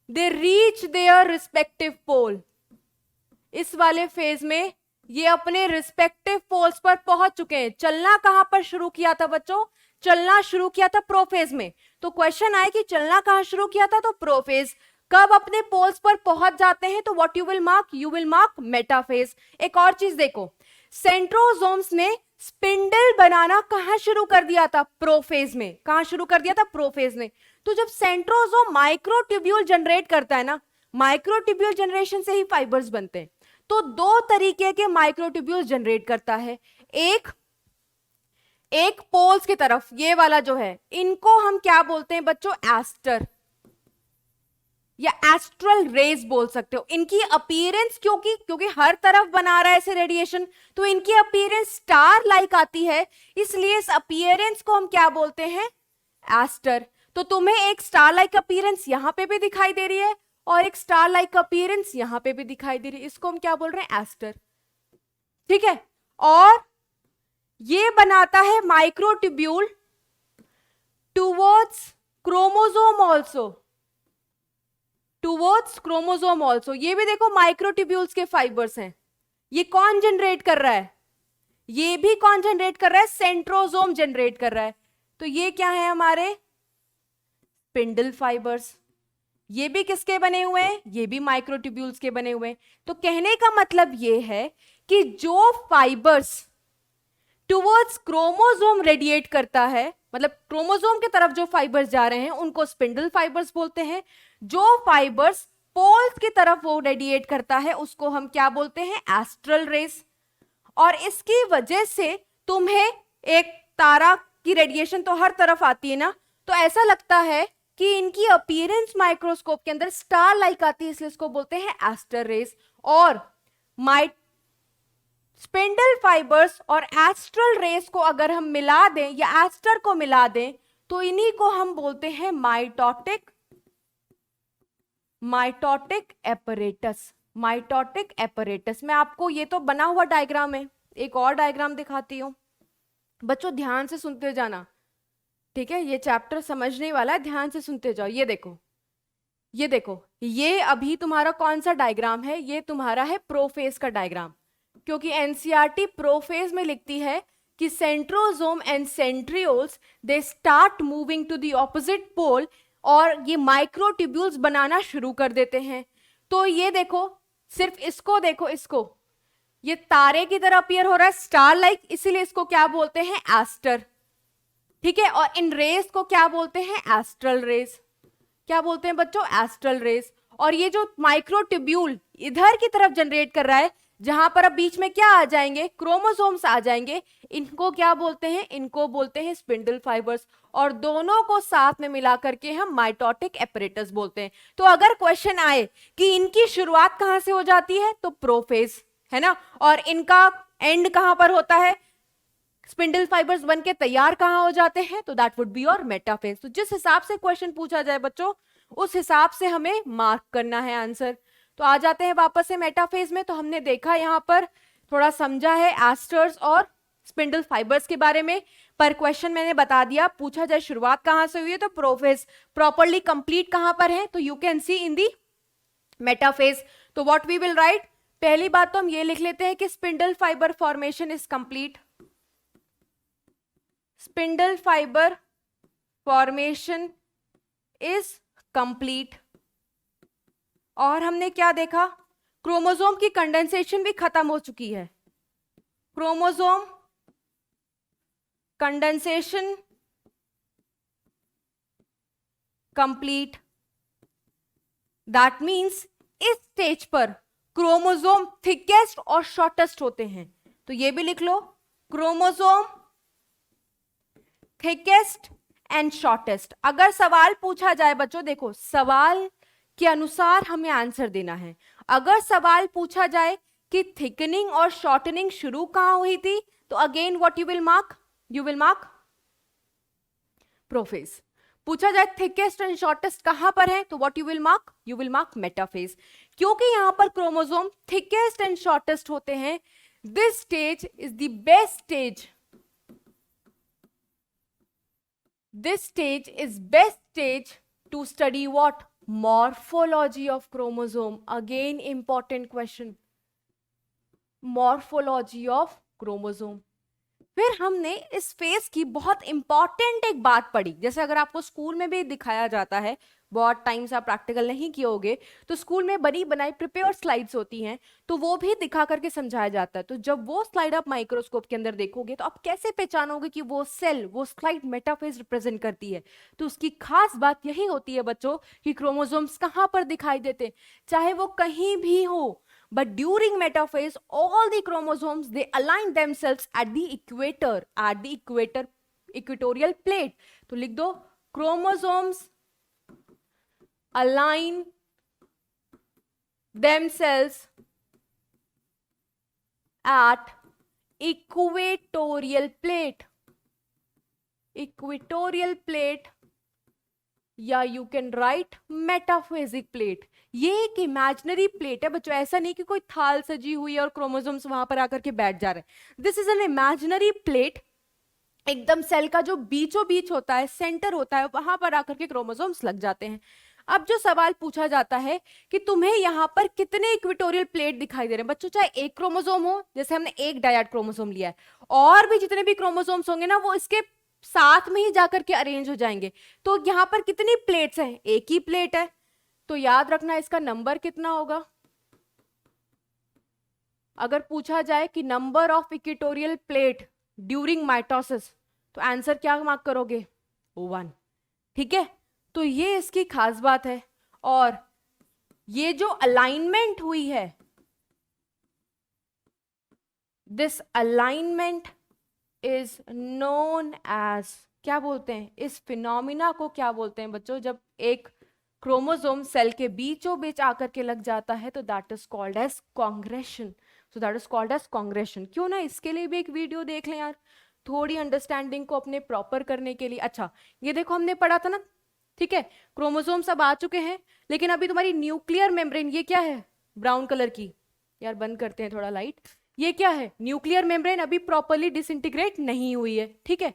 They reach their respective pole. इस वाले फेज में ये अपने रिस्पेक्टिव पोल्स पर पहुंच चुके हैं। चलना कहां पर शुरू किया था बच्चों, चलना शुरू किया था प्रोफेज में। तो क्वेश्चन आए कि चलना कहां शुरू किया था, तो प्रोफेज। कब अपने पोल्स पर पहुंच जाते हैं तो what you will mark, you will mark metaphase. एक और चीज देखो, सेंट्रोसोम्स ने स्पिंडल बनाना कहां शुरू कर दिया था, प्रोफेज में। कहां शुरू कर दिया था, प्रोफेज में। तो जब सेंट्रोसोम माइक्रोट्यूब्यूल जनरेट करता है ना, माइक्रोट्यूब्यूल जनरेशन से ही फाइबर्स बनते हैं। तो दो तरीके के माइक्रोट्यूब्यूल जनरेट करता है, एक पोल्स की तरफ, ये वाला जो है, इनको हम क्या बोलते हैं बच्चों, एस्टर या एस्ट्रल रेज बोल सकते हो। इनकी अपीयरेंस क्योंकि हर तरफ बना रहा है ऐसे रेडिएशन, तो इनकी अपीयरेंस स्टार लाइक आती है, इसलिए इस अपीयरेंस को हम क्या बोलते हैं, एस्टर। तो तुम्हें एक स्टार लाइक अपीयरेंस यहां पे भी दिखाई दे रही है और एक स्टार लाइक अपीयरेंस यहां पे भी दिखाई दे रही है, इसको हम क्या बोल रहे हैं, एस्टर। ठीक है, और ये बनाता है माइक्रोट्यूब्यूल टुवर्ड्स क्रोमोसोम ऑल्सो। ये भी देखो माइक्रोट्यूब्यूल्स के फाइबर्स हैं। ये कौन जनरेट कर रहा है, ये भी कौन जनरेट कर रहा है, सेंट्रोसोम जनरेट कर रहा है। तो ये क्या है हमारे स्पिंडल फाइबर्स। ये भी किसके बने हुए हैं, ये भी माइक्रोट्यूब्यूल्स के बने हुए हैं। तो कहने का मतलब ये है कि जो फाइबर्स टुवर्ड्स क्रोमोसोम रेडिएट करता है मतलब क्रोमोसोम की तरफ जो फाइबर्स जा रहे हैं उनको स्पिंडल फाइबर्स बोलते हैं। जो फाइबर्स पोल्स की तरफ वो रेडिएट करता है उसको हम क्या बोलते हैं, एस्ट्रल रेस। और इसकी वजह से तुम्हें एक तारा की रेडिएशन तो हर तरफ आती है ना, तो ऐसा लगता है कि इनकी अपीयरेंस माइक्रोस्कोप के अंदर स्टार लाइक आती है, इसलिए इसको बोलते हैं एस्टर रेस। और स्पिंडल फाइबर्स और एस्ट्रल रेस को अगर हम मिला दें या एस्टर को मिला दें तो इन्हीं को हम बोलते हैं माइटोटिक एपरेटस। माइटोटिक एपरेटस में आपको ये तो बना हुआ डायग्राम है, एक और डायग्राम दिखाती हूं, बच्चों ध्यान से सुनते जाना, ठीक है, ये चैप्टर समझने वाला है, ध्यान से सुनते जाओ। ये देखो, ये देखो, ये अभी तुम्हारा कौन सा डायग्राम है, ये तुम्हारा है प्रोफेज का डायग्राम, क्योंकि एनसीईआरटी प्रोफेज में लिखती है कि centrosome and centrioles they start moving to the opposite pole और ये माइक्रोट्यूब्यूल्स बनाना शुरू कर देते हैं। तो ये देखो, सिर्फ इसको देखो, इसको, ये तारे की तरह अपीयर हो रहा है, स्टार लाइक, इसीलिए इसको क्या बोलते हैं, एस्टर, ठीक है। और इन रेस को क्या बोलते हैं, एस्ट्रल रेस। क्या बोलते हैं बच्चों, एस्ट्रल रेस। और ये जो माइक्रोट्यूब्यूल इधर की तरफ जनरेट कर रहा है, जहां पर अब बीच में क्या आ जाएंगे, क्रोमोसोम्स आ जाएंगे, इनको क्या बोलते हैं, इनको बोलते हैं स्पिंडल फाइबर्स। और दोनों को साथ में मिला करके हम माइटोटिक एपरेटस बोलते हैं। तो अगर क्वेश्चन आए कि इनकी शुरुआत कहां से हो जाती है, तो प्रोफेज है ना, और इनका एंड कहां पर होता है, स्पिंडल फाइबर्स बन के तैयार कहां हो जाते हैं, तो that would be your metaphase. तो जिस हिसाब से क्वेश्चन पूछा जाए बच्चों, उस हिसाब से हमें मार्क करना है आंसर। तो आ जाते हैं वापस से मेटाफेज में। तो हमने देखा यहां पर थोड़ा समझा है एस्टर्स और स्पिंडल फाइबर्स के बारे में, पर क्वेश्चन मैंने बता दिया, पूछा जाए शुरुआत कहां से हुई है, तो प्रोफेज प्रॉपरली कंप्लीट कहां पर है, तो you can C in the metaphase. तो व्हाट वी विल राइट, पहली बात तो हम ये लिख लेते हैं कि spindle fibre formation is complete. Spindle fibre formation is complete. और हमने क्या देखा, क्रोमोसोम की कंडेंसेशन भी खत्म हो चुकी है। Chromosome condensation complete. That means इस स्टेज पर क्रोमोसोम थिकेस्ट और शॉर्टेस्ट होते हैं। तो ये भी लिख लो, क्रोमोसोम थिकेस्ट एंड शॉर्टेस्ट। अगर सवाल पूछा जाए बच्चों, देखो सवाल के अनुसार हमें आंसर देना है। अगर सवाल पूछा जाए कि थिकनिंग और शॉर्टनिंग शुरू कहां हुई थी, तो again what you will mark, you will mark prophase. पूछा जाए थिकेस्ट एंड शॉर्टेस्ट कहां पर है, तो what you will mark, you will mark metaphase. क्योंकि यहां पर क्रोमोसोम थिकेस्ट एंड शॉर्टेस्ट होते हैं, this stage is the best stage, this stage is best stage to study what, morphology of chromosome. Again important question, morphology of chromosome। फिर हमने इस phase की बहुत इंपॉर्टेंट एक बात पढ़ी, जैसे अगर आपको स्कूल में भी दिखाया जाता है, बहुत टाइम से आप प्रैक्टिकल नहीं किए होगे, तो स्कूल में बनी बनाई प्रिपेयर स्लाइड्स होती हैं, तो वो भी दिखा करके समझाया जाता है। तो जब वो स्लाइड आप माइक्रोस्कोप के अंदर देखोगे, तो आप कैसे पहचानोगे कि वो सेल, वो स्लाइड मेटाफेज रिप्रेजेंट करती है। तो उसकी खास बात यही होती है बच्चों कि क्रोमोसोम्स कहाँ पर दिखाई देते, चाहे वो कहीं भी हो, but during metaphase all the chromosomes they align themselves at the equatorial plate। तो लिख दो, chromosomes align themselves at equatorial plate, equatorial plate, या you can right metaphasic plate. ये एक इमेजिनरी प्लेट है बच्चों, ऐसा नहीं कि कोई थाल सजी हुई है और क्रोमोसोम्स वहां पर आकर के बैठ जा रहे हैं। This is an imaginary plate, एकदम सेल का जो बीचों बीच होता है, सेंटर होता है, वहां पर आकर के क्रोमोसोम्स लग जाते हैं। अब जो सवाल पूछा जाता है कि तुम्हें यहाँ पर कितने इक्वेटोरियल प्लेट दिखाई दे रहे हैं बच्चों, चाहे एक क्रोमोसोम हो, जैसे हमने एक डायड क्रोमोसोम लिया है, और भी जितने भी क्रोमोसोम्स होंगे ना, वो इसके साथ में ही जाकर के अरेंज हो जाएंगे। तो यहाँ पर कितनी प्लेट्स हैं, एक ही प्लेट है, तो याद रखना इसका नंबर कितना होगा। अगर पूछा जाए कि number of equatorial plate during mitosis, तो आंसर क्या मार्क करोगे, 1। ठीक है, तो ये इसकी खास बात है। और ये जो अलाइनमेंट हुई है, this alignment is known as, क्या बोलते हैं इस फिनोमिना को, क्या बोलते हैं बच्चों, जब एक क्रोमोसोम सेल के बीचों बीच आकर के लग जाता है तो that is called as congression. So that is called as congression. क्यों ना इसके लिए भी एक वीडियो देख लें यार, थोड़ी अंडरस्टैंडिंग को अपने प्रॉपर करने के लिए। अच्छा, ये देखो हमने पढ़ा था ना, ठीक है, क्रोमोसोम सब आ चुके हैं, लेकिन अभी तुम्हारी न्यूक्लियर मेम्ब्रेन, ये क्या है ब्राउन कलर की, यार बंद करते हैं थोड़ा लाइट, ये क्या है न्यूक्लियर मेम्ब्रेन अभी प्रॉपरली डिसइंटीग्रेट नहीं हुई है। ठीक है,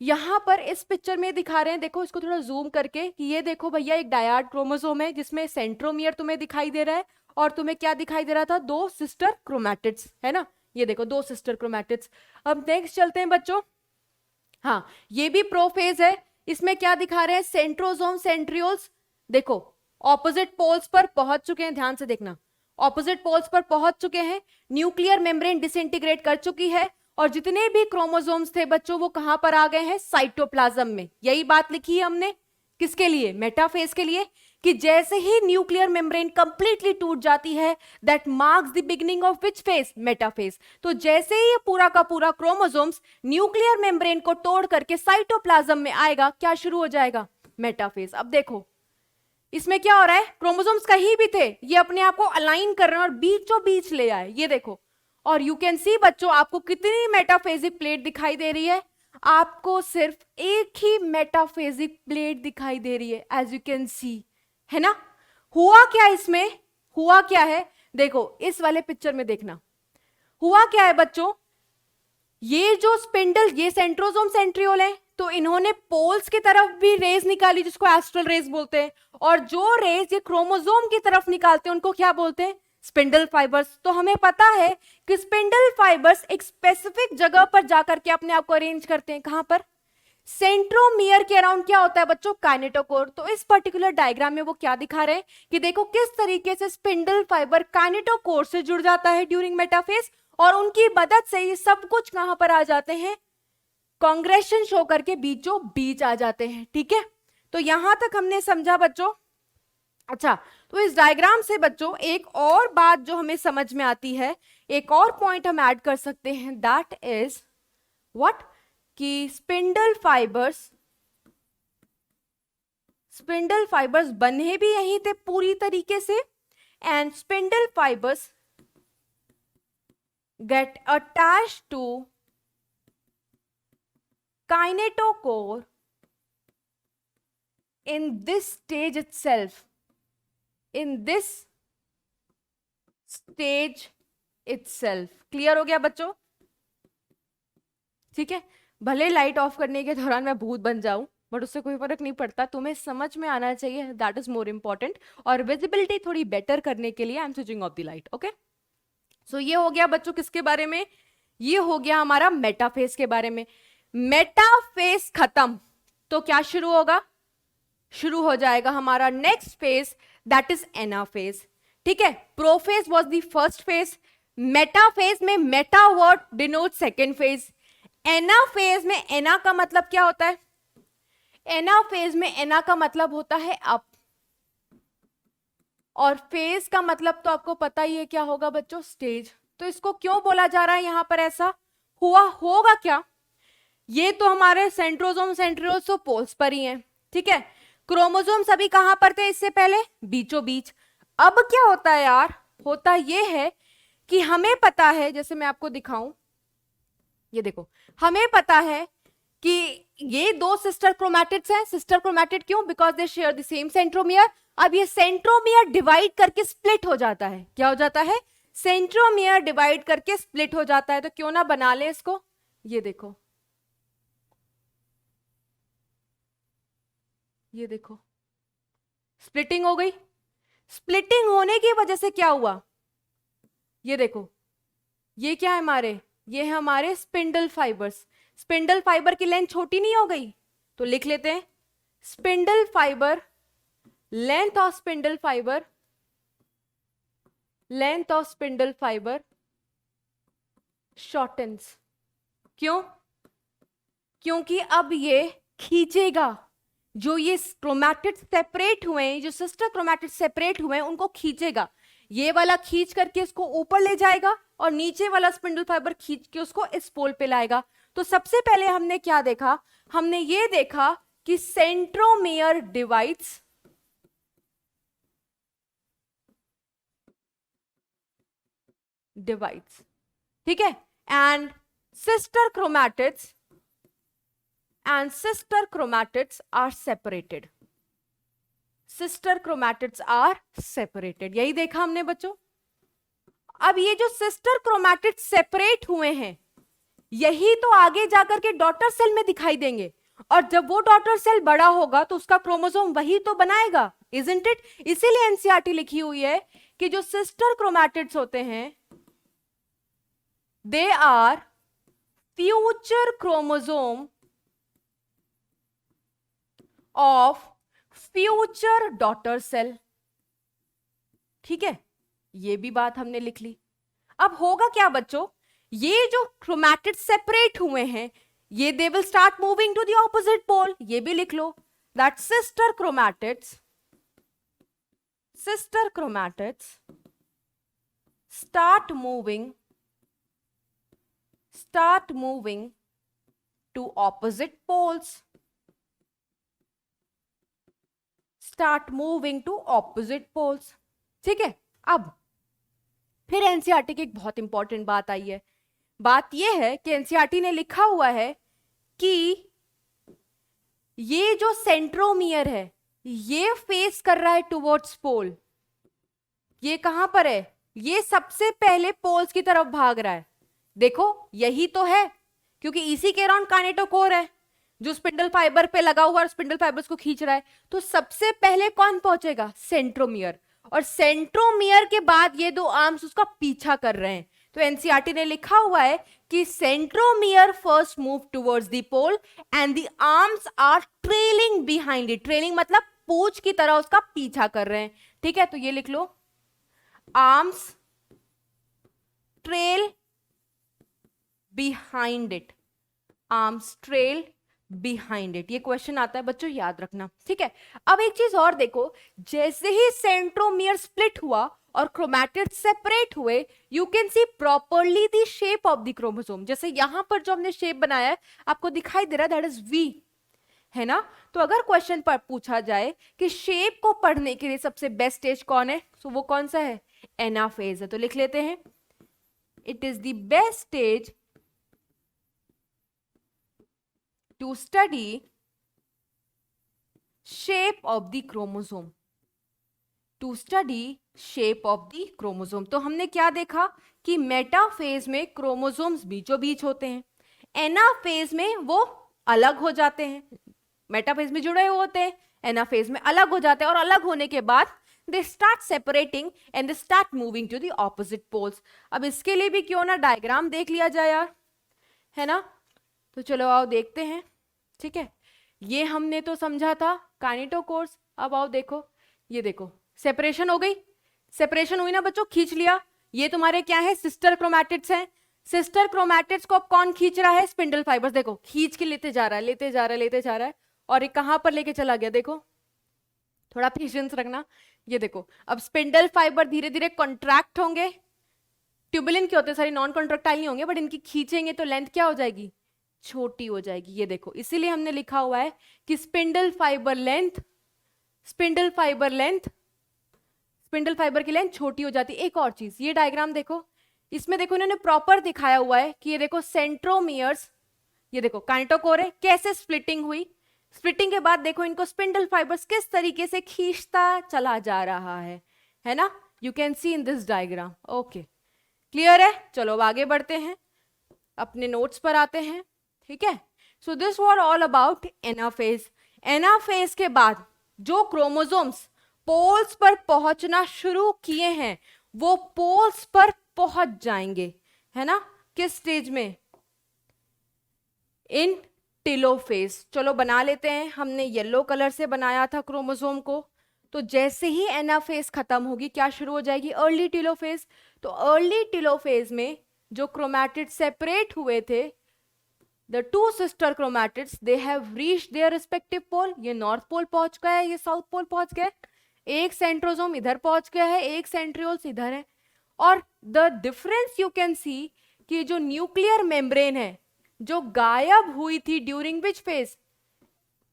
यहां पर इस पिक्चर में दिखा रहे हैं, देखो इसको थोड़ा जूम करके, कि ये देखो भैया एक डायड क्रोमोसोम है जिसमें सेंट्रोमियर तुम्हें दिखाई दे रहा है, और तुम्हें क्या दिखाई दे रहा था, 2 सिस्टर क्रोमैटिड्स, है ना, ये देखो 2 सिस्टर क्रोमैटिड्स। अब नेक्स्ट चलते हैं बच्चों, हाँ ये भी प्रोफेज है, इसमें क्या दिखा रहे हैं, सेंट्रोसोम सेंट्रियोल्स, देखो ऑपोजिट पोल्स पर पहुंच चुके हैं, ध्यान से देखना, ऑपोजिट पोल्स पर पहुंच चुके हैं, न्यूक्लियर मेम्ब्रेन डिसइंटीग्रेट कर चुकी है, और जितने भी क्रोमोसोम्स थे बच्चों वो कहां पर आ गए हैं, साइटोप्लाज्म में। यही बात लिखी है हमने, किसके लिए, मेटाफेज के लिए, कि जैसे ही न्यूक्लियर मेम्ब्रेन कंप्लीटली टूट जाती है, that marks the beginning of which phase, metaphase. तो जैसे ही ये पूरा का पूरा क्रोमोसोम्स न्यूक्लियर मेम्ब्रेन को तोड़ करके साइटोप्लाज्म में आएगा, क्या शुरू हो जाएगा, मेटाफेज। अब देखो इसमें क्या हो रहा है, क्रोमोसोम्स कहीं भी थे, ये अपने आप को अलाइन कर रहे हैं और बीचों बीच ले आए, ये देखो, और यू कैन सी बच्चों आपको कितनी मेटाफेजिक प्लेट दिखाई दे रही है, आपको सिर्फ एक ही मेटाफेजिक प्लेट दिखाई दे रही है, एज यू कैन सी, है ना। हुआ क्या इसमें, हुआ क्या है, देखो इस वाले पिक्चर में देखना, हुआ क्या है बच्चों, ये जो स्पिंडल, ये सेंट्रोसोम सेंट्रियोल है, तो इन्होंने पोल्स की तरफ भी रेज निकाली जिसको एस्ट्रल रेज बोलते हैं, और जो रेज ये क्रोमोसोम की तरफ निकालते हैं उनको क्या बोलते हैं, स्पिंडल फाइबर्स। तो हमें पता है कि स्पिंडल फाइबर्स एक स्पेसिफिक जगह पर जाकर के अपने आप को अरेंज करते हैं, कहां पर, सेंट्रोमियर के अराउंड क्या होता है बच्चों, काइनेटोकोर। तो इस पर्टिकुलर डायग्राम में वो क्या दिखा रहे हैं कि देखो किस तरीके से स्पिंडल फाइबर काइनेटोकोर से जुड़ जाता है ड्यूरिंग मेटाफेज, और उनकी मदद से ये सब कुछ कहां पर आ जाते हैं, कांग्रेशन शो करके बीचों बीच आ जाते हैं। ठीक है, तो यहां तक हमने समझा बच्चों। अच्छा, तो इस डायग्राम से बच्चों एक और बात जो हमें समझ में आती है, एक और पॉइंट हम ऐड कर सकते हैं, दैट इज व्हाट, कि स्पिंडल फाइबर्स बने भी यहीं थे पूरी तरीके से, and spindle fibres get attached to kinetochore in this stage itself, in this stage itself। Clear हो गया बच्चों, ठीक है, भले लाइट ऑफ करने के दौरान मैं भूत बन जाऊं, बट उससे कोई फर्क नहीं पड़ता, तुम्हें समझ में आना चाहिए, दैट इज मोर इंपॉर्टेंट। और विजिबिलिटी थोड़ी बेटर करने के लिए I am switching off the light. Okay, so ये हो गया बच्चों किसके बारे में, ये हो गया हमारा मेटाफेज के बारे में। मेटाफेज खत्म तो क्या शुरू होगा, शुरू हो जाएगा हमारा next phase, that is anaphase. ठीक है, prophase was the first phase, metaphase में meta word denote second phase, anaphase में एना का मतलब क्या होता है, एनाफेज में एना का मतलब होता है अप, और फेज का मतलब तो आपको पता ही है क्या होगा बच्चों, स्टेज। तो इसको क्यों बोला जा रहा है यहां पर ऐसा, हुआ होगा क्या, ये तो हमारे सेंट्रोसोम सेंट्रियोल्स तो पोल्स पर ही हैं। ठीक है, क्रोमोसोम सभी कहां पर थे इससे पहले, बीचों बीच। अब क्या होता है यार, होता ये है कि हमें पता है, जैसे मैं आपको दिखाऊं, ये देखो हमें पता है कि ये 2 सिस्टर क्रोमैटिड्स हैं। सिस्टर क्रोमैटिड क्यों, because they share the same centromere. अब ये सेंट्रोमियर डिवाइड करके स्प्लिट हो जाता है, क्या हो जाता है, सेंट्रोमियर डिवाइड करके स्प्लिट हो जाता है। तो क्यों ना बना ले इसको, ये देखो, ये देखो स्प्लिटिंग हो गई। स्प्लिटिंग होने की वजह से क्या हुआ, ये देखो, ये क्या है हमारे, ये है हमारे स्पिंडल फाइबर्स। स्पिंडल फाइबर की लेंथ छोटी नहीं हो गई, तो लिख लेते हैं spindle fibre, length of spindle fibre, length of spindle fibre shortens. क्यों, क्योंकि अब ये खींचेगा, जो ये क्रोमैटिड सेपरेट हुए हैं, जो सिस्टर क्रोमैटिड सेपरेट हुए हैं, उनको खींचेगा। ये वाला खींच करके इसको ऊपर ले जाएगा और नीचे वाला स्पिंडल फाइबर खींच के उसको इस पोल पे लाएगा। तो सबसे पहले हमने क्या देखा, हमने ये देखा कि सेंट्रोमियर डिवाइड्स, ठीक है, and sister chromatids are separated, sister chromatids are separated, यही देखा हमने बच्चों। अब ये जो सिस्टर क्रोमैटिड सेपरेट हुए हैं, यही तो आगे जाकर के डॉटर सेल में दिखाई देंगे, और जब वो डॉटर सेल बड़ा होगा तो उसका क्रोमोसोम वही तो बनाएगा, इजंट इट। इसीलिए एनसीईआरटी लिखी हुई है कि जो सिस्टर क्रोमैटिड्स होते हैं, they are future chromosome of future daughter cell, ठीक है, ये भी बात हमने लिख ली। अब होगा क्या बच्चों, ये जो क्रोमैटिड सेपरेट हुए हैं, ये they will start moving to the opposite pole, ये भी लिख लो, that sister chromatids start moving to opposite poles, ठीक है। अब फिर एनसीईआरटी की एक बहुत इंपॉर्टेंट बात आई है। बात यह है कि एनसीईआरटी ने लिखा हुआ है कि ये जो सेंट्रोमियर है, ये फेस कर रहा है टुवर्ड्स पोल। ये कहां पर है, ये सबसे पहले पोल्स की तरफ भाग रहा है। देखो यही तो है, क्योंकि इसी के अराउंड काइनेटोकोर है जो स्पिंडल फाइबर पे लगा हुआ और स्पिंडल फाइबर्स को खींच रहा है। तो सबसे पहले कौन पहुंचेगा, सेंट्रोमियर, और सेंट्रोमियर के बाद ये दो आर्म्स उसका पीछा कर रहे हैं। तो एनसीईआरटी ने लिखा हुआ है कि centromere first move towards the pole and the arms are trailing behind it. Trailing मतलब पूंछ की तरह उसका पीछा कर रहे हैं, ठीक है। तो ये लिख लो, arms trail behind it, arms trail behind it. ये क्वेश्चन आता है बच्चों, याद रखना, ठीक है। अब एक चीज और देखो, जैसे ही सेंट्रोमियर स्प्लिट हुआ और क्रोमैटिड सेपरेट हुए, you can see properly the shape of the chromosome. जैसे यहां पर जो हमने शेप बनाया है आपको दिखाई दे रहा है, दैट इज वी, है ना। तो अगर क्वेश्चन पर पूछा जाए कि शेप को पढ़ने के लिए सबसे बेस्ट स्टेज कौन है, तो वो कौन सा है, एनाफेज है। तो लिख लेते हैं, it is the best stage to study shape of the chromosome, तो हमने क्या देखा कि मेटाफेज में क्रोमोसोम्स बीचों बीच होते हैं, एनाफेज में वो अलग हो जाते हैं। मेटाफेज में जुड़े हुए होते हैं, एनाफेज में अलग हो जाते हैं, और अलग होने के बाद they start separating and they start moving to the opposite poles. अब इसके लिए भी क्यों ना डायग्राम देख लिया जाए यार, है ना। तो चलो आओ देखते हैं, ठीक है। ये हमने तो समझा था काइनेटोकोर्स। अब आओ देखो, ये देखो सेपरेशन हो गई, सेपरेशन हुई ना बच्चों, खींच लिया। ये तुम्हारे क्या है, सिस्टर क्रोमैटिड्स हैं। सिस्टर क्रोमैटिड्स को अब कौन खींच रहा है, स्पिंडल फाइबर्स। देखो खींच के लेते जा रहा है, लेते जा रहा है, और ये कहां पर लेके चला गया, देखो थोड़ा पेशेंस रखना। ये देखो अब स्पिंडल फाइबर धीरे धीरे कॉन्ट्रैक्ट होंगे, ट्यूबुलिन के होते हैं, सारी नॉन कॉन्ट्रैक्टाइल नहीं होंगे, बट इनकी खींचेंगे तो लेंथ क्या हो जाएगी, छोटी हो जाएगी। ये देखो इसीलिए हमने लिखा हुआ है कि स्पिंडल फाइबर की लेंथ छोटी हो जाती है। एक और चीज, ये डायग्राम देखो, इसमें देखो इन्होंने प्रॉपर दिखाया हुआ है कि ये देखो सेंट्रोमियर्स, ये देखो काइनेटोकोर है, कैसे स्प्लिटिंग हुई, स्प्लिटिंग के बाद देखो इनको स्पिंडल फाइबर्स किस तरीके से खींचता चला जा रहा है ना। You can C in this diagram. Okay, clear है। चलो अब आगे बढ़ते हैं, अपने नोट्स पर आते हैं, ठीक है। So this was all about anaphase. Anaphase के बाद जो क्रोमोसोम्स पोल्स पर पहुंचना शुरू किए हैं वो पोल्स पर पहुंच जाएंगे, है ना। किस स्टेज में, इन टेलोफेज। चलो बना लेते हैं, हमने येलो कलर से बनाया था क्रोमोसोम को। तो जैसे ही एनाफेज खत्म होगी क्या शुरू हो जाएगी, अर्ली टेलोफेज। तो अर्ली टेलोफेज में जो क्रोमैटिड सेपरेट हुए थे the two sister chromatids they have reached their respective pole, ये नॉर्थ पोल पहुंच गया है, ये साउथ पोल पहुंच गया है, एक सेंट्रोसोम इधर पहुंच गया है, एक सेंट्रियोल्स इधर है। और the difference you can see कि जो न्यूक्लियर मेम्ब्रेन है जो गायब हुई थी during which phase,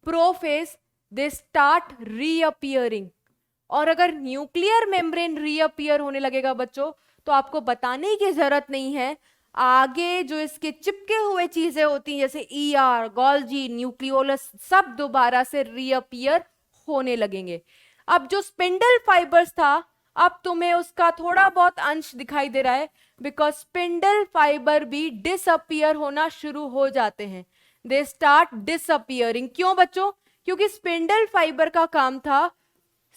prophase, they start reappearing. और अगर न्यूक्लियर मेम्ब्रेन रीअपियर होने लगेगा बच्चों, तो आपको बताने की जरूरत नहीं है, आगे जो इसके चिपके हुए चीजें होती हैं जैसे ईआर, गोल्जी, न्यूक्लियोलस, सब दोबारा से रीअपियर होने लगेंगे। अब जो स्पिंडल फाइबर्स था, अब तुम्हें उसका थोड़ा बहुत अंश दिखाई दे रहा है, बिकॉज स्पिंडल फाइबर भी डिसअपियर होना शुरू हो जाते हैं, दे स्टार्ट डिसअपियरिंग। क्यों बच्चों? क्योंकि स्पिंडल फाइबर का काम था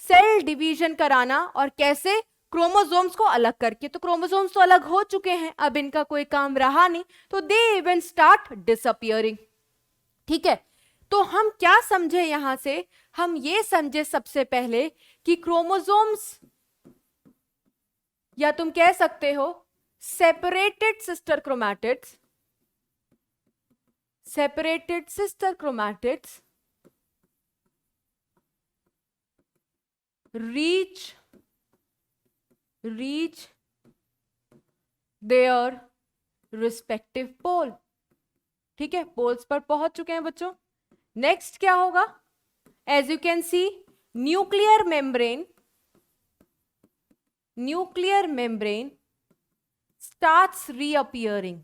सेल डिवीजन कराना, और कैसे? क्रोमोसोम्स को अलग करके। तो क्रोमोसोम्स तो अलग हो चुके हैं, अब इनका कोई काम रहा नहीं, तो दे इवन स्टार्ट डिसअपियरिंग। ठीक है, तो हम क्या समझे यहां से? हम ये समझे सबसे पहले कि क्रोमोसोम्स, या तुम कह सकते हो separated sister chromatids, separated sister chromatids reach their respective pole। ठीक है, पोल्स पर पहुंच चुके हैं बच्चों। नेक्स्ट क्या होगा? As you can see, nuclear membrane starts reappearing.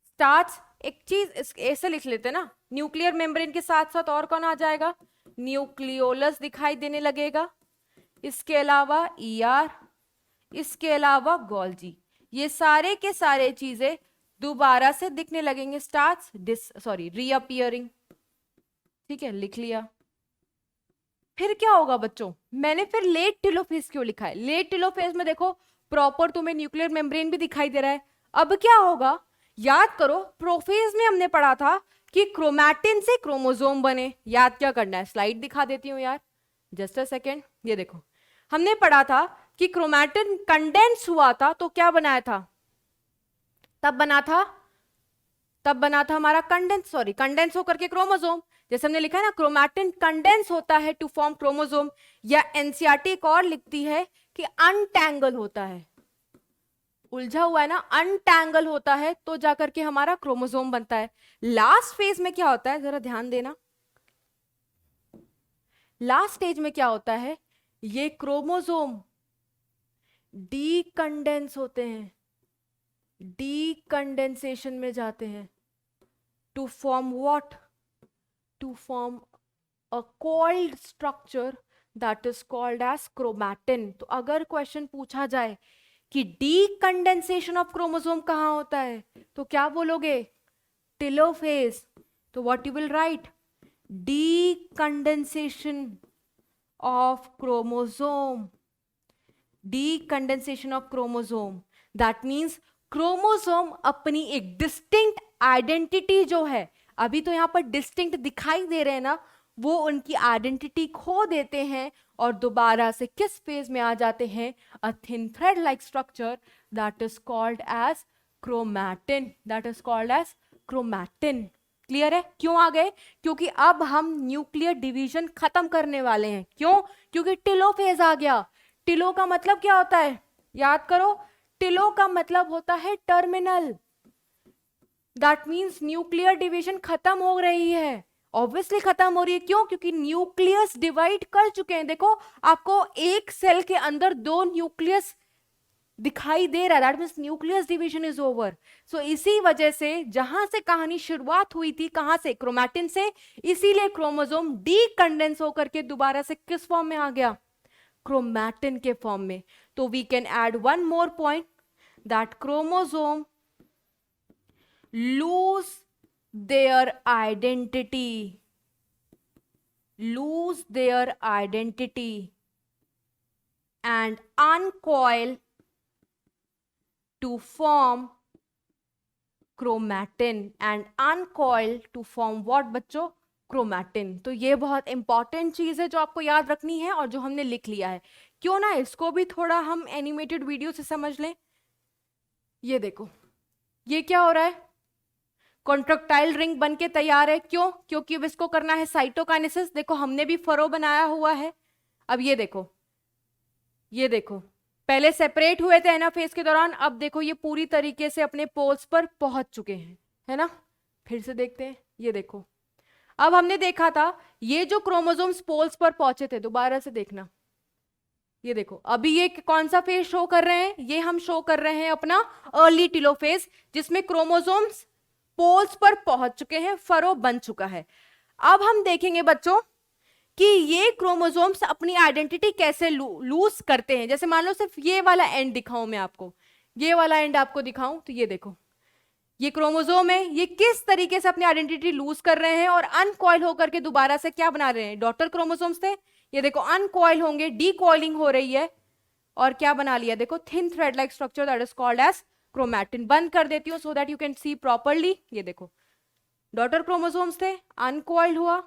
Starts, एक चीज ऐसे लिख लेते हैं ना, न्यूक्लियर मेम्ब्रेन के साथ साथ और कौन आ जाएगा? न्यूक्लियोलस दिखाई देने लगेगा, इसके अलावा ईआर, इसके अलावा गोल्जी, ये सारे के सारे चीजें दोबारा से दिखने लगेंगे, स्टार्ट्स रीअपियरिंग। ठीक है, लिख लिया। फिर क्या होगा बच्चों? मैंने फिर लेट टेलोफेज क्यों लिखा है? लेट टेलोफेज में देखो प्रॉपर तुम्हें न्यूक्लियर मेम्ब्रेन भी दिखाई दे रहा है। अब क्या होगा? याद करो, प्रोफेज में हमने पढ़ा था कि क्रोमैटिन से क्रोमोसोम बने। याद क्या करना है? स्लाइड दिखा देती हूँ यार, जस्ट अ सेकेंड। ये देखो, हमने पढ़ा था कि क्रोमैटिन कंडेंस हुआ था, तो क्या बनाया था? तब बना था हमारा कंडेंस होकर के क्रोमोसोम। जैसे हमने लिखा है ना, क्रोमैटिन कंडेंस होता है टू फॉर्म क्रोमोसोम, या एनसीईआरटी एक और लिखती है कि अनटैंगल होता है, उलझा हुआ है ना, अनटैंगल होता है तो जाकर के हमारा क्रोमोसोम बनता है। लास्ट फेज में क्या होता है, जरा ध्यान देना, लास्ट स्टेज में क्या होता है? ये क्रोमोसोम डीकंडेंस होते हैं, डीकंडेंसेशन में जाते हैं to form what? To form a coiled structure that is called as chromatin. तो अगर क्वेश्चन पूछा जाए कि डीकंडेंसेशन ऑफ क्रोमोसोम कहां होता है, तो क्या बोलोगे? टेलोफेज। तो what you will write? डीकंडेंसेशन of chromosome, decondensation of chromosome, that means chromosome अपनी एक डिस्टिंक्ट आइडेंटिटी जो है, अभी तो यहां पर डिस्टिंक्ट दिखाई दे रहे हैं ना, वो उनकी आइडेंटिटी खो देते हैं और दोबारा से किस फेज में आ जाते हैं? A thin thread like structure that is called as chromatin, that is called as chromatin. Clear है? क्यों आ गए? क्योंकि अब हम न्यूक्लियर डिवीजन खत्म करने वाले हैं। क्यों? क्योंकि टेलोफेज आ गया। टेलो का मतलब क्या होता है? याद करो, टेलो का मतलब होता है terminal. That means nuclear division खत्म हो रही है। ऑब्वियसली खत्म हो रही है, क्यों? क्योंकि न्यूक्लियस डिवाइड कर चुके हैं। देखो, आपको एक सेल के अंदर दो न्यूक्लियस दिखाई दे रहा है, that means nucleus division is over. So इसी वजह से जहां से कहानी शुरुआत हुई थी, कहां से? क्रोमैटिन से, इसीलिए क्रोमोसोम डीकंडेंस होकर के दोबारा से किस फॉर्म में आ गया? क्रोमैटिन के फॉर्म में। तो we can add one more point that chromosome lose their identity, and uncoil to form chromatin, and uncoil to form what बच्चों? क्रोमैटिन। तो ये बहुत इंपॉर्टेंट चीज है जो आपको याद रखनी है और जो हमने लिख लिया है। क्यों ना इसको भी थोड़ा हम एनिमेटेड वीडियो से समझ लें। ये देखो, ये क्या हो रहा है? कॉन्ट्रेक्टाइल रिंग बन के तैयार है। क्यों? क्योंकि अब इसको करना है साइटोकाइनेसिस। देखो हमने भी फरो बनाया हुआ है। अब ये देखो, ये देखो, पहले सेपरेट हुए थे एनाफेज के दौरान, अब देखो ये पूरी तरीके से अपने पोल्स पर पहुंच चुके हैं, है ना। फिर से देखते हैं, ये देखो, अब हमने देखा था ये जो क्रोमोसोम्स पोल्स पर पहुंचे थे, दोबारा से देखना, ये देखो अभी ये कौन सा फेज शो कर रहे हैं, ये हम शो कर रहे हैं अपना अर्ली टेलोफेज, जिसमें क्रोमोसोम्स पोल्स पर पहुंच चुके हैं, फरो बन चुका है। अब हम देखेंगे बच्चों कि ये क्रोमोसोम्स अपनी आइडेंटिटी कैसे लूज करते हैं। जैसे मान लो सिर्फ ये वाला एंड दिखाऊं मैं आपको, ये वाला एंड आपको दिखाऊं, तो ये देखो ये क्रोमोसोम है, ये किस तरीके से अपनी आइडेंटिटी लूज कर रहे हैं और अनकॉइल होकर के दोबारा से क्या बना रहे हैं, डॉटर क्रोमोसोम्स थे, ये देखो अनकॉइल होंगे, डीकॉइलिंग हो रही है और क्या बना लिया, देखो thin thread like structure that is called as chromatin. बंद कर देती हूँ so that you can see properly. ये देखो डॉटर क्रोमोसोम्स थे, अनकॉइल्ड हुआ,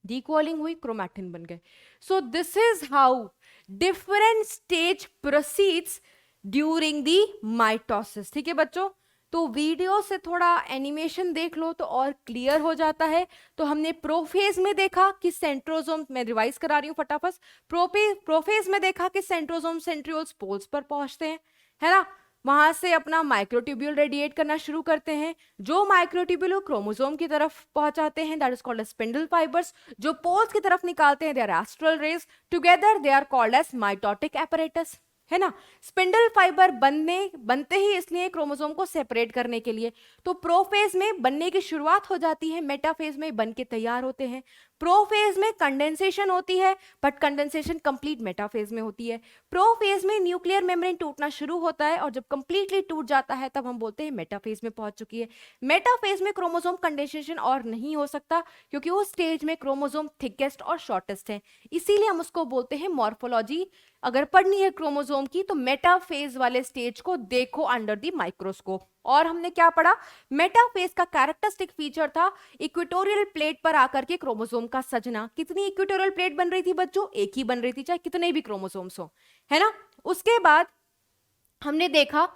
डीकॉइलिंग हुई, क्रोमैटिन बन गए। सो this is how different stage proceeds during the mitosis. ठीक है बच्चों, तो वीडियो से थोड़ा एनिमेशन देख लो तो और क्लियर हो जाता है। तो हमने प्रोफेज में देखा कि सेंट्रोसोम, मैं रिवाइज करा रही हूं फटाफट, प्रोफेज में देखा कि सेंट्रोसोम सेंट्रियोल्स पोल्स पर पहुंचते हैं, है ना, वहां से अपना माइक्रोट्यूब्यूल रेडिएट करना शुरू करते हैं, जो माइक्रोट्यूब्यूल क्रोमोसोम की तरफ पहुंचाते हैं, that is called as spindle fibres, जो पोल्स की तरफ निकालते हैं, they are astral rays, together they are called as mitotic apparatus, है ना। स्पिंडल फाइबर बनते ही इसलिए क्रोमोसोम को सेपरेट करने के लिए। तो प्रोफेज में बनने की शुरुआत हो जाती है, मेटाफेज में बन के तैयार होते हैं। प्रोफेज में कंडेंसेशन होती है, बट कंडेंसेशन कंप्लीट मेटाफेज में होती है। प्रोफेज में न्यूक्लियर मेम्ब्रेन टूटना शुरू होता है और जब कंप्लीटली टूट जाता है तब हम बोलते हैं मेटाफेज में पहुंच चुकी है। मेटाफेज में क्रोमोसोम कंडेंसेशन और नहीं हो सकता क्योंकि उस स्टेज में क्रोमोसोम थिकेस्ट और शॉर्टेस्ट है, इसीलिए हम उसको बोलते हैं मॉर्फोलॉजी। अगर पढ़नी है क्रोमोसोम की तो मेटाफेज वाले स्टेज को देखो अंडर द माइक्रोस्कोप। और हमने क्या पढ़ा, मेटाफेज का कैरेक्टरिस्टिक फीचर था इक्वेटोरियल प्लेट पर आकर के क्रोमोसोम का सजना। कितनी इक्वेटोरियल प्लेट बन रही थी बच्चों? एक ही बन रही थी, चाहे कितने भी क्रोमोसोम्स हो, है ना। उसके बाद हमने देखा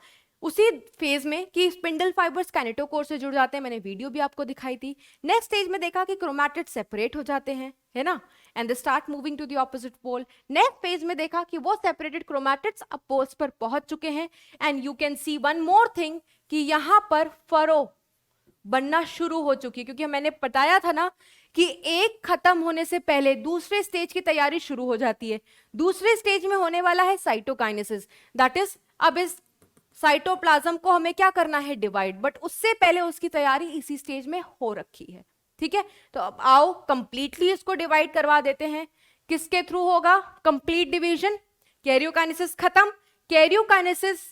उसी फेज में कि स्पिंडल फाइबर्स काइनेटोकोर से जुड़ जाते हैं, मैंने वीडियो भी आपको दिखाई थी। नेक्स्ट स्टेज में देखा कि क्रोमैटिड सेपरेट हो जाते हैं, है ना, and they start moving to the opposite pole. Next phase में देखा कि वो सेपरेटेड क्रोमैटिड्स अब पोल्स पर पहुंच चुके हैं, and you can C one more thing कि यहां पर फरो बनना शुरू हो चुकी है, क्योंकि मैंने बताया था ना कि एक खत्म होने से पहले दूसरे स्टेज की तैयारी शुरू हो जाती है। दूसरे स्टेज में होने वाला है साइटोकाइनेसिस, दैट इज अब इस साइटोप्लाज्म को हमें क्या करना है, डिवाइड, बट उससे पहले उसकी तैयारी इसी स्टेज में हो रखी है। ठीक है, तो अब आओ कंप्लीटली इसको डिवाइड करवा देते हैं। किसके थ्रू होगा कंप्लीट डिवीजन? कैरियोकाइनेसिस खत्म। कैरियोकाइनेसिस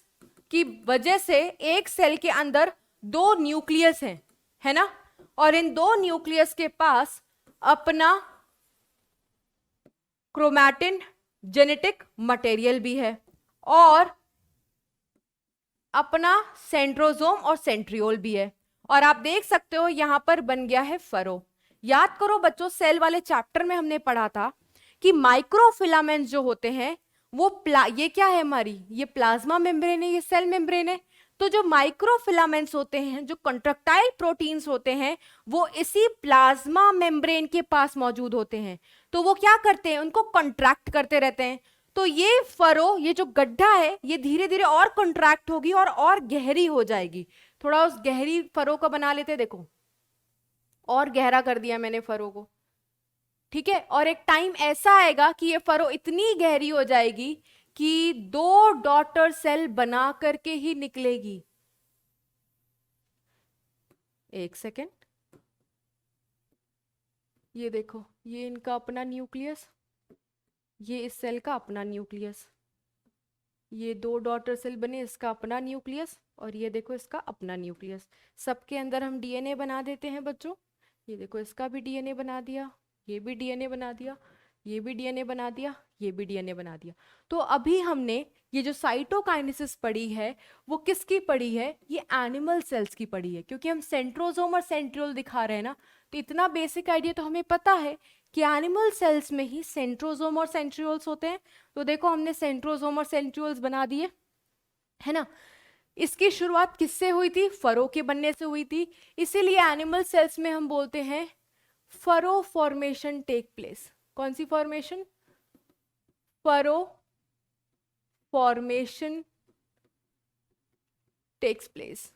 की वजह से एक सेल के अंदर दो न्यूक्लियस हैं, है ना, और इन दो न्यूक्लियस के पास अपना क्रोमैटिन जेनेटिक मटेरियल भी है और अपना सेंट्रोसोम और सेंट्रियोल भी है। और आप देख सकते हो यहां पर बन गया है फरो। याद करो बच्चों, सेल वाले चैप्टर में हमने पढ़ा था कि माइक्रोफिलामेंट्स जो होते हैं वो ये क्या है हमारी, ये प्लाज्मा मेम्ब्रेन है, ये सेल मेम्ब्रेन है। तो जो माइक्रोफिलामेंट्स होते हैं, जो कंट्रैक्टाइल प्रोटीन्स होते हैं, वो इसी प्लाज्मा मेम्ब्रेन के पास मौजूद होते हैं। तो वो क्या करते हैं, उनको कंट्रैक्ट करते रहते हैं। तो ये फरो, ये जो गड्ढा है, ये धीरे धीरे और कंट्रैक्ट होगी और गहरी हो जाएगी। थोड़ा उस गहरी फरो को बना लेते, देखो और गहरा कर दिया मैंने फरो को, ठीक है। और एक टाइम ऐसा आएगा कि ये फरो इतनी गहरी हो जाएगी कि दो डॉटर सेल बना करके ही निकलेगी। एक सेकेंड, ये देखो, ये इनका अपना न्यूक्लियस, ये इस सेल का अपना न्यूक्लियस, ये दो डॉटर सेल बने, इसका अपना न्यूक्लियस, और ये देखो इसका अपना न्यूक्लियस। सबके अंदर हम डीएनए बना देते हैं बच्चों। ये देखो इसका भी डीएनए बना दिया, ये भी डीएनए बना दिया, ये भी डीएनए बना दिया, ये भी डीएनए बना दिया। तो अभी हमने ये जो साइटोकाइनेसिस पढ़ी है वो किसकी पढ़ी है, ये एनिमल सेल्स की पढ़ी है। क्योंकि हम सेंट्रोसोम और सेंट्रियोल दिखा रहे हैं ना, तो इतना बेसिक आइडिया तो हमें पता है कि एनिमल सेल्स में ही सेंट्रोसोम और सेंट्रियोल्स होते हैं। तो देखो हमने सेंट्रोसोम और सेंट्रियोल्स बना दिए, है ना। इसकी शुरुआत किससे हुई थी? फरो के बनने से हुई थी। इसीलिए एनिमल सेल्स में हम बोलते हैं फरो फॉर्मेशन टेक प्लेस। कौन सी formation? Furrow formation takes place.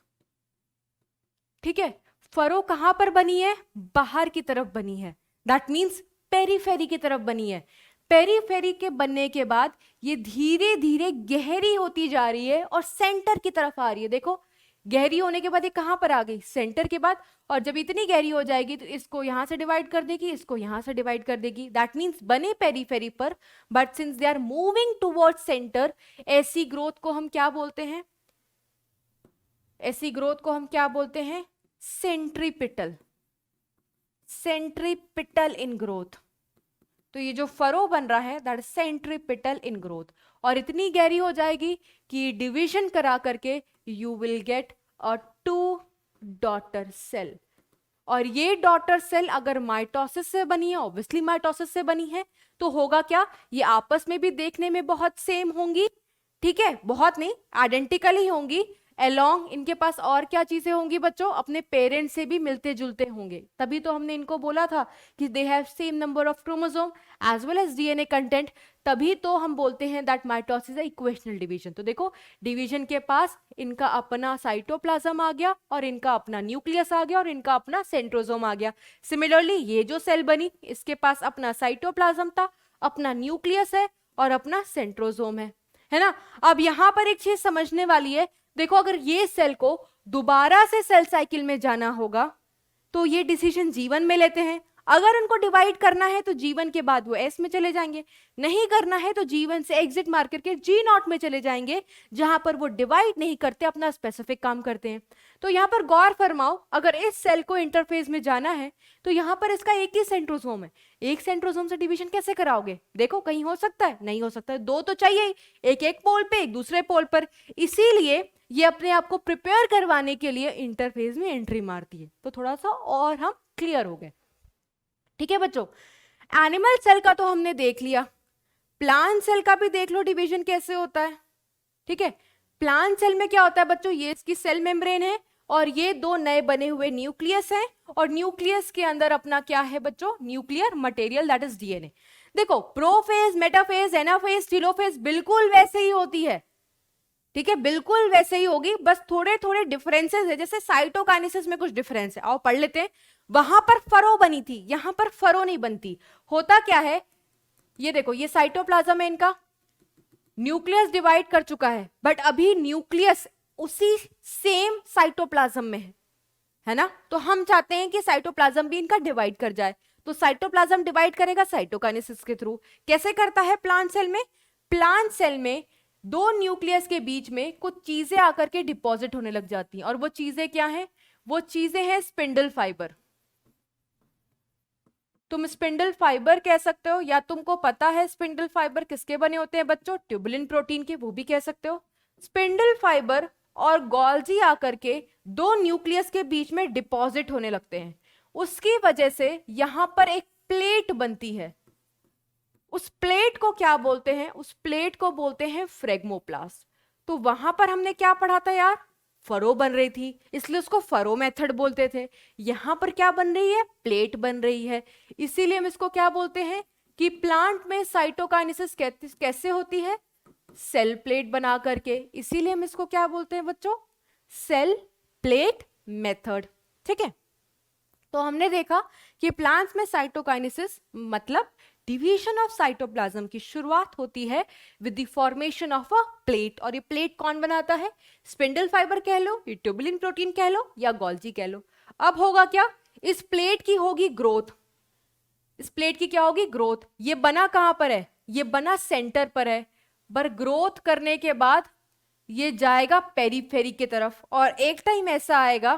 ठीक है, फरो कहां पर बनी है? बाहर की तरफ बनी है। दैट मीन्स पेरीफेरी की तरफ बनी है। पेरीफेरी के बनने के बाद ये धीरे धीरे गहरी होती जा रही है और सेंटर की तरफ आ रही है। देखो, गहरी होने के बाद ये कहां पर आ गई? सेंटर के बाद। और जब इतनी गहरी हो जाएगी तो इसको यहां से डिवाइड कर देगी, इसको यहां से डिवाइड कर देगी। दैट मीन्स बने पेरीफेरी पर, but since they are moving towards centre, ऐसी ग्रोथ को हम क्या बोलते हैं? ऐसी ग्रोथ को हम क्या बोलते हैं? सेंट्रीपिटल। Centripetal in growth. तो ये जो फरो बन रहा है दैट सेंट्रीपिटल इन ग्रोथ, और इतनी गहरी हो जाएगी कि डिवीजन करा करके you will get a 2 daughter cell. और ये डॉटर सेल अगर माइटोसिस से बनी है, ऑब्वियसली माइटोसिस से बनी है, तो होगा क्या? ये आपस में भी देखने में बहुत सेम होंगी। ठीक है, बहुत नहीं, आइडेंटिकल ही होंगी। अलोंग इनके पास और क्या चीजें होंगी बच्चों? अपने पेरेंट्स से भी मिलते जुलते होंगे। तभी तो हमने इनको बोला था कि they have same number of chromosome as well as DNA content. तभी तो हम बोलते हैं दैट माइटोसिस है इक्वेशनल डिवीजन। तो देखो, डिवीजन के पास इनका अपना साइटोप्लाज्म आ गया, और इनका अपना न्यूक्लियस आ गया, और इनका अपना सेंट्रोसोम आ गया। सिमिलरली ये जो सेल बनी, इसके पास अपना साइटोप्लाज्म था, अपना न्यूक्लियस है, और अपना सेंट्रोसोम है ना। अब यहां पर एक चीज समझने वाली है। देखो, अगर ये सेल को दोबारा से सेल साइकिल में जाना होगा तो ये डिसीजन जीवन में लेते हैं। अगर उनको डिवाइड करना है तो जीवन के बाद वो एस में चले जाएंगे, नहीं करना है तो जीवन से एग्जिट मार करके जी नॉट में चले जाएंगे, जहां पर वो डिवाइड नहीं करते, अपना स्पेसिफिक काम करते हैं। तो यहां पर गौर फरमाओ, अगर इस सेल को इंटरफेज में जाना है तो यहां पर इसका एक ही सेंट्रोसोम है। एक सेंट्रोसोम से डिवीजन कैसे कराओगे? देखो, कहीं हो सकता है? नहीं हो सकता है। 2 तो चाहिए ही, एक पोल पे, एक दूसरे पोल पर। इसीलिए ये अपने आप को प्रिपेयर करवाने के लिए इंटरफेज में एंट्री मारती है। तो थोड़ा सा और हम क्लियर हो गए। ठीक है बच्चों, एनिमल सेल का तो हमने देख लिया, प्लांट सेल का भी देख लो डिवीजन कैसे होता है। ठीक है, प्लांट सेल में क्या होता है बच्चों? ये इसकी सेल मेम्ब्रेन है, और ये 2 नए बने हुए न्यूक्लियस हैं, और न्यूक्लियस के अंदर अपना क्या है बच्चों? Nuclear material that is DNA. देखो, प्रोफेज, मेटाफेज, एनाफेज, टेलोफेज बिल्कुल वैसे ही होती है। ठीक है, बिल्कुल वैसे ही होगी, बस थोड़े थोड़े डिफरेंसेस है। जैसे साइटोकाइनेसिस में कुछ डिफरेंस है, आओ पढ़ लेते हैं। वहां पर फरो बनी थी, यहां पर फरो नहीं बनती। होता क्या है, ये देखो, ये साइटोप्लाज्म है इनका, न्यूक्लियस डिवाइड कर चुका है, बट अभी न्यूक्लियस उसी सेम साइटोप्लाज्म में है ना। तो हम चाहते हैं कि साइटोप्लाज्म भी इनका डिवाइड कर जाए। तो साइटोप्लाज्म डिवाइड करेगा साइटोकाइनेसिस के थ्रू। कैसे करता है प्लांट सेल में? प्लांट सेल में 2 न्यूक्लियस के बीच में कुछ चीजें आकर के डिपॉजिट होने लग जाती हैं, और वो चीजें क्या हैं? वो चीजें हैं स्पिंडल फाइबर। तुम स्पिंडल फाइबर कह सकते हो, या तुमको पता है स्पिंडल फाइबर किसके बने होते हैं बच्चों? ट्यूबुलिन प्रोटीन के, वो भी कह सकते हो। स्पिंडल फाइबर और गॉल्जी आकर के 2 न्यूक्लियस के बीच में डिपॉजिट होने लगते हैं। उसकी वजह से यहां पर एक प्लेट बनती है। उस प्लेट को क्या बोलते हैं? उस प्लेट को बोलते हैं फ्रेगमोप्लास्ट। तो वहां पर हमने क्या पढ़ा था यार? फरो बन रही थी, इसलिए उसको फरो मेथड बोलते थे। यहां पर क्या बन रही है? प्लेट बन रही है। इसीलिए हम इसको क्या बोलते हैं कि प्लांट में साइटोकाइनेसिस कैसे होती है? सेल प्लेट बना करके। इसीलिए हम इसको क्या बोलते हैं बच्चों? Cell plate method. ठीक है, तो हमने देखा कि प्लांट्स में साइटोकाइनेसिस मतलब डिवीजन ऑफ साइटोप्लाज्म की शुरुआत होती है with the formation of a plate. और ये प्लेट कौन बनाता है? स्पिंडल फाइबर कह लो, ये ट्यूबुलिन प्रोटीन कह लो, या गोल्जी कह लो। अब होगा क्या? इस प्लेट की होगी ग्रोथ। इस प्लेट की क्या होगी? ग्रोथ। ये बना कहां पर है? ये बना सेंटर पर है, पर ग्रोथ करने के बाद ये जाएगा पेरीफेरी की तरफ, और एक टाइम ऐसा आएगा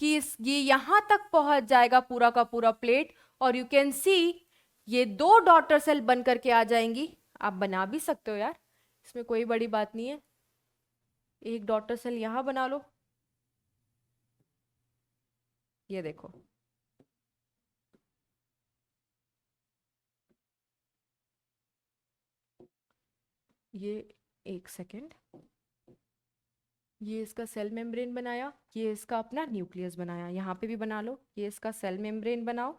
कि ये यहां तक पहुंच जाएगा पूरा का पूरा प्लेट, और यू कैन सी ये 2 डॉटर सेल बन करके आ जाएंगी। आप बना भी सकते हो यार, इसमें कोई बड़ी बात नहीं है। एक डॉटर सेल यहां बना लो, ये देखो, ये एक सेकेंड, ये इसका सेल मेम्ब्रेन बनाया, ये इसका अपना न्यूक्लियस बनाया, यहाँ पे भी बना लो, ये इसका सेल मेम्ब्रेन बनाओ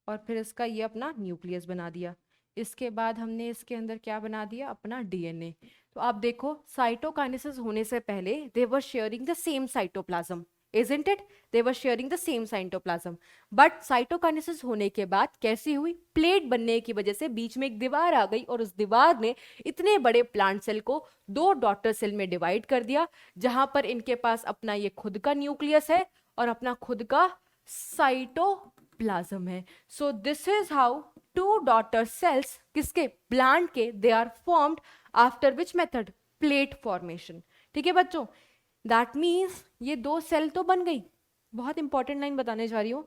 और फिर इसका ये अपना न्यूक्लियस बना दिया। इसके बाद हमने इसके अंदर क्या बना दिया, अपना डीएनए। तो आप देखो साइटोकाइनेसिस होने से पहले they were sharing the same cytoplasm, isn't it? They were sharing the same cytoplasm. But cytokinesis होने के बाद कैसी हुई, प्लेट बनने की वजह से बीच में एक दीवार आ गई और उस दीवार ने इतने बड़े प्लांट सेल को दो डॉटर सेल में डिवाइड कर दिया, जहां पर इनके पास अपना ये खुद का न्यूक्लियस है और अपना खुद का साइटोप्लाज्म है। So this is how two daughter cells किसके, प्लांट के, they are formed after which method, plate formation. ठीक है बच्चों, दैट मीन्स ये दो सेल तो बन गई। बहुत इंपॉर्टेंट लाइन बताने जा रही हूं,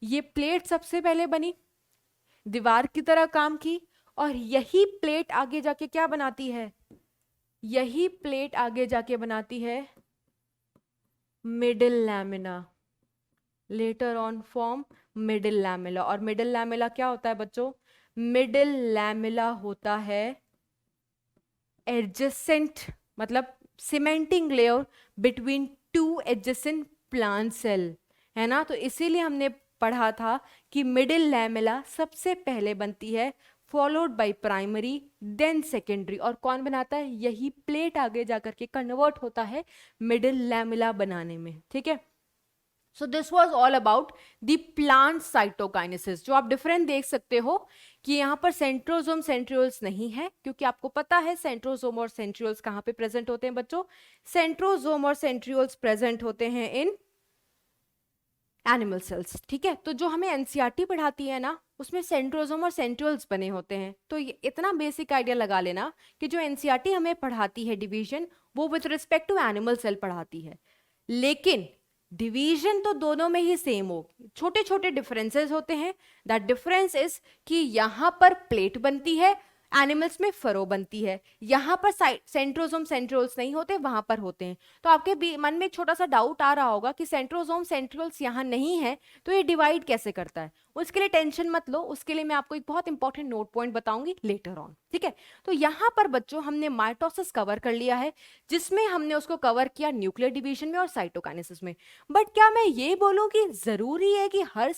ये प्लेट सबसे पहले बनी, दीवार की तरह काम की, और यही प्लेट आगे जाके क्या बनाती है, यही प्लेट आगे जाके बनाती है middle lamina, later on form middle lamella. और मिडिल लैमेला क्या होता है बच्चों, मिडिल लैमेला होता है एडजेसेंट, मतलब cementing layer between two adjacent plant cell, है ना। तो इसीलिए हमने पढ़ा था कि मिडिल लैमेला सबसे पहले बनती है, followed by primary then secondary. और कौन बनाता है, यही प्लेट आगे जाकर के कन्वर्ट होता है मिडिल लैमेला बनाने में। ठीक है, so this was all about the plant cytokinesis. जो आप डिफरेंट देख सकते हो कि यहाँ पर सेंट्रोसोम सेंट्रियोल्स नहीं है, क्योंकि आपको पता है सेंट्रोसोम और सेंट्रियोल्स कहाँ पे प्रेजेंट होते हैं बच्चों, सेंट्रोसोम और सेंट्रियोल्स प्रेजेंट होते हैं इन एनिमल सेल्स। ठीक है, तो जो हमें एनसीईआरटी पढ़ाती है ना, उसमें सेंट्रोसोम और सेंट्रियोल्स बने होते हैं। तो इतना बेसिक आइडिया लगा लेना कि जो एनसीईआरटी हमें पढ़ाती है डिवीजन, वो with respect to animal cell पढ़ाती है, लेकिन डिवीजन तो दोनों में ही सेम हो, छोटे छोटे डिफरेंसेस होते हैं। दैट डिफरेंस इज कि यहां पर प्लेट बनती है, एनिमल्स में फरो बनती है, यहां पर सेंट्रोसोम सेंट्रियोल्स नहीं होते, वहां पर होते हैं। तो आपके मन में एक छोटा सा डाउट आ रहा होगा कि सेंट्रोसोम सेंट्रियोल्स यहां नहीं है तो ये डिवाइड कैसे करता है। उसके लिए टेंशन मत लो, उसके लिए मैं आपको एक बहुत इंपॉर्टेंट नोट पॉइंट बताऊंगी लेटर ऑन। ठीक है, तो यहां पर बच्चों हमने माइटोसिस कवर कर लिया है, जिसमें हमने उसको कवर किया न्यूक्लियर डिवीजन में और साइटोकाइनेसिस में। बट क्या मैं ये बोलूं कि जरूरी है कि हर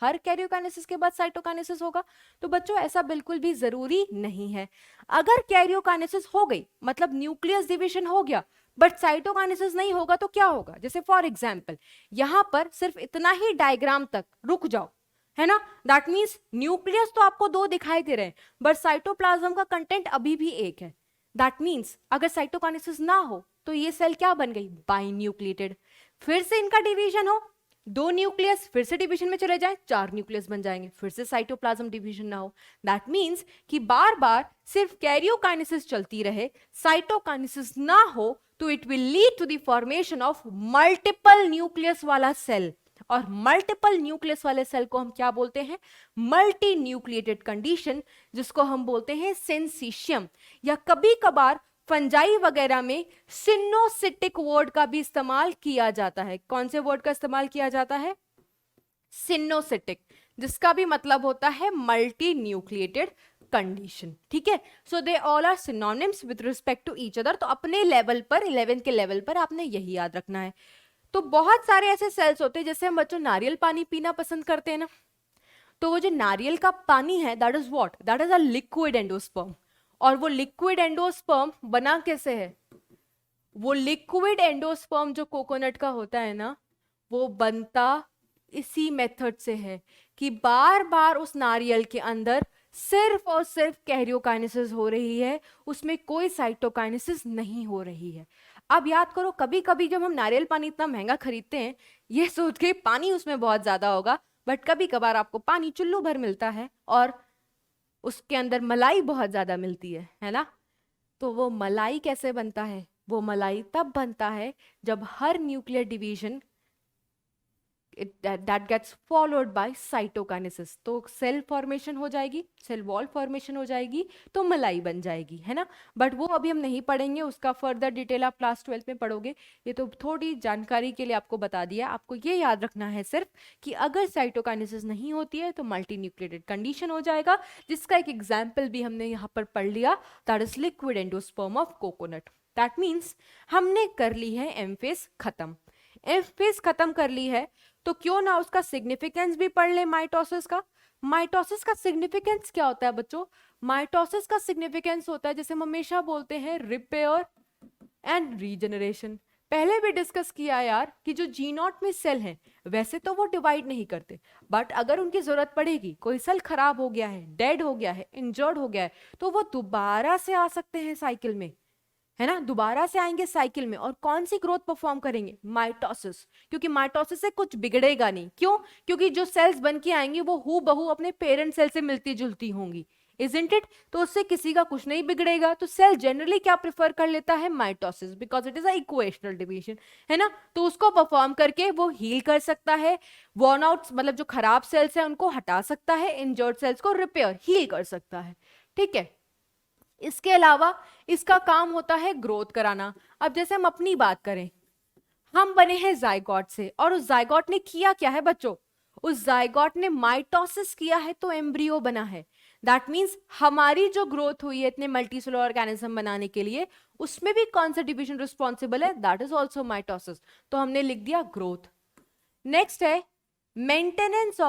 हर कैरियोकाइनेसिस के बाद साइटोकाइनेसिस होगा? तो बच्चों ऐसा बिल्कुल भी जरूरी नहीं है। अगर कैरियोकाइनेसिस हो गई मतलब न्यूक्लियस डिवीजन हो गया, बट साइटोकाइनेसिस नहीं होगा, तो क्या होगा? जैसे फॉर एग्जांपल यहां पर सिर्फ इतना ही डायग्राम तक रुक जाओ, है ना। दैट मींस न्यूक्लियस तो आपको दो दिखाई दे रहे हैं, बट साइटोप्लाज्म का कंटेंट अभी भी एक है। दैट मींस अगर साइटोकाइनेसिस ना हो तो ये सेल क्या बन गई, बाइन्यूक्लिएटेड। फिर से इनका डिवीजन हो, दो न्यूक्लियस फिर से डिवीजन में चले जाए, चार न्यूक्लियस बन जाएंगे, फिर से साइटोप्लाज्म डिवीजन ना हो। दैट मींस कि बार बार सिर्फ कैरियोकाइनेसिस चलती रहे, साइटोकाइनेसिस ना हो, तो it will lead to the formation of multiple nucleus वाला सेल। और मल्टीपल न्यूक्लियस वाले सेल को हम क्या बोलते हैं, मल्टी न्यूक्लिएटेड कंडीशन, जिसको हम बोलते हैं सिंसिशियम, या कभी कभार फंजाई वगैरह में सिनोसिटिक वर्ड का भी इस्तेमाल किया जाता है। कौन से वर्ड का इस्तेमाल किया जाता है, सिनोसिटिक, जिसका भी मतलब होता है मल्टी न्यूक्लिएटेड कंडीशन। ठीक है, so they all are synonyms with respect to each other. तो अपने लेवल पर 11th के लेवल पर आपने यही याद रखना है। तो बहुत सारे ऐसे सेल्स होते हैं, जैसे हम बच्चों नारियल पानी पीना पसंद करते हैं ना, तो वो जो नारियल का पानी है, that is what, that is a liquid endosperm. और वो लिक्विड एंडोस्पर्म बना कैसे है, वो लिक्विड एंडोस्पर्म जो कोकोनट का होता है ना, वो बनता इसी मेथड से है कि बार बार उस नारियल के अंदर सिर्फ और सिर्फ कैरियोकाइनेसिस हो रही है, उसमें कोई साइटोकाइनेसिस नहीं हो रही है। अब याद करो, कभी कभी जब हम नारियल पानी इतना महंगा खरीदते हैं, ये सोच के पानी उसमें बहुत ज्यादा होगा, बट कभी कभार आपको पानी चुल्लू भर मिलता है और उसके अंदर मलाई बहुत ज्यादा मिलती है ना। तो वो मलाई कैसे बनता है, वो मलाई तब बनता है जब हर nuclear division that gets followed by cytokinesis. तो सेल फॉर्मेशन हो जाएगी, सेल वॉल फॉर्मेशन हो जाएगी, तो मलाई बन जाएगी, है ना। बट वो अभी हम नहीं पढ़ेंगे, उसका फर्दर डिटेल आप क्लास 12 में पढ़ोगे। ये तो थोड़ी जानकारी के लिए आपको बता दिया। आपको ये याद रखना है सिर्फ कि अगर साइटोकाइनेसिस नहीं होती है तो मल्टी न्यूक्लिएटेड कंडीशन हो जाएगा, जिसका एक एग्जाम्पल भी हमने यहाँ पर पढ़ लिया, that is liquid endosperm of coconut. That means हमने कर ली है एम फेज खत्म। एम फेज खत्म कर ली है तो क्यों ना उसका सिग्निफिकेंस भी पढ़ ले माइटोसिस का। माइटोसिस का सिग्निफिकेंस क्या होता है बच्चों? माइटोसिस का सिग्निफिकेंस होता है, जैसे हम हमेशा बोलते हैं, रिपेयर एंड रीजनरेशन। पहले भी डिस्कस किया यार कि जो जी नॉट में सेल हैं वैसे तो वो डिवाइड नहीं करते, बट अगर उनकी जरूरत पड़ेगी, कोई सेल खराब हो गया है, डेड हो गया है, इंजर्ड हो गया है, तो वो दोबारा से आ सकते हैं साइकिल में, है ना, दोबारा से आएंगे साइकिल में। और कौन सी ग्रोथ परफॉर्म करेंगे? माइटोसिस, क्योंकि माइटोसिस से कुछ बिगड़ेगा नहीं। क्यों? क्योंकि जो सेल्स बन के आएंगी वो हूबहू अपने पेरेंट सेल से मिलती जुलती होंगी, isn't it? तो उससे किसी का कुछ नहीं बिगड़ेगा। तो सेल जनरली क्या प्रेफर कर लेता है? Mitosis, because it is a equational division, है ना। तो उसको परफॉर्म करके वो हील कर सकता है, वॉर्न आउट मतलब जो खराब सेल्स है उनको हटा सकता है, इंजर्ड सेल्स को रिपेयर हील कर सकता है, ठीक है। इसके अलावा इसका काम होता है ग्रोथ कराना। अब जैसे हम अपनी बात करें, हम बने हैं जाइगोट से, और उस जाइगोट ने किया क्या है बच्चों? उस जाइगोट ने माइटोसिस किया है तो एम्ब्रियो बना है। दैट मीन्स हमारी जो ग्रोथ हुई है इतने मल्टीसेलुलर ऑर्गेनिज्म बनाने के लिए, उसमें भी कौन सा डिवीजन रिस्पॉन्सिबल है? That is also mitosis. तो हमने लिख दिया ग्रोथ। नेक्स्ट है मेंटेनेंस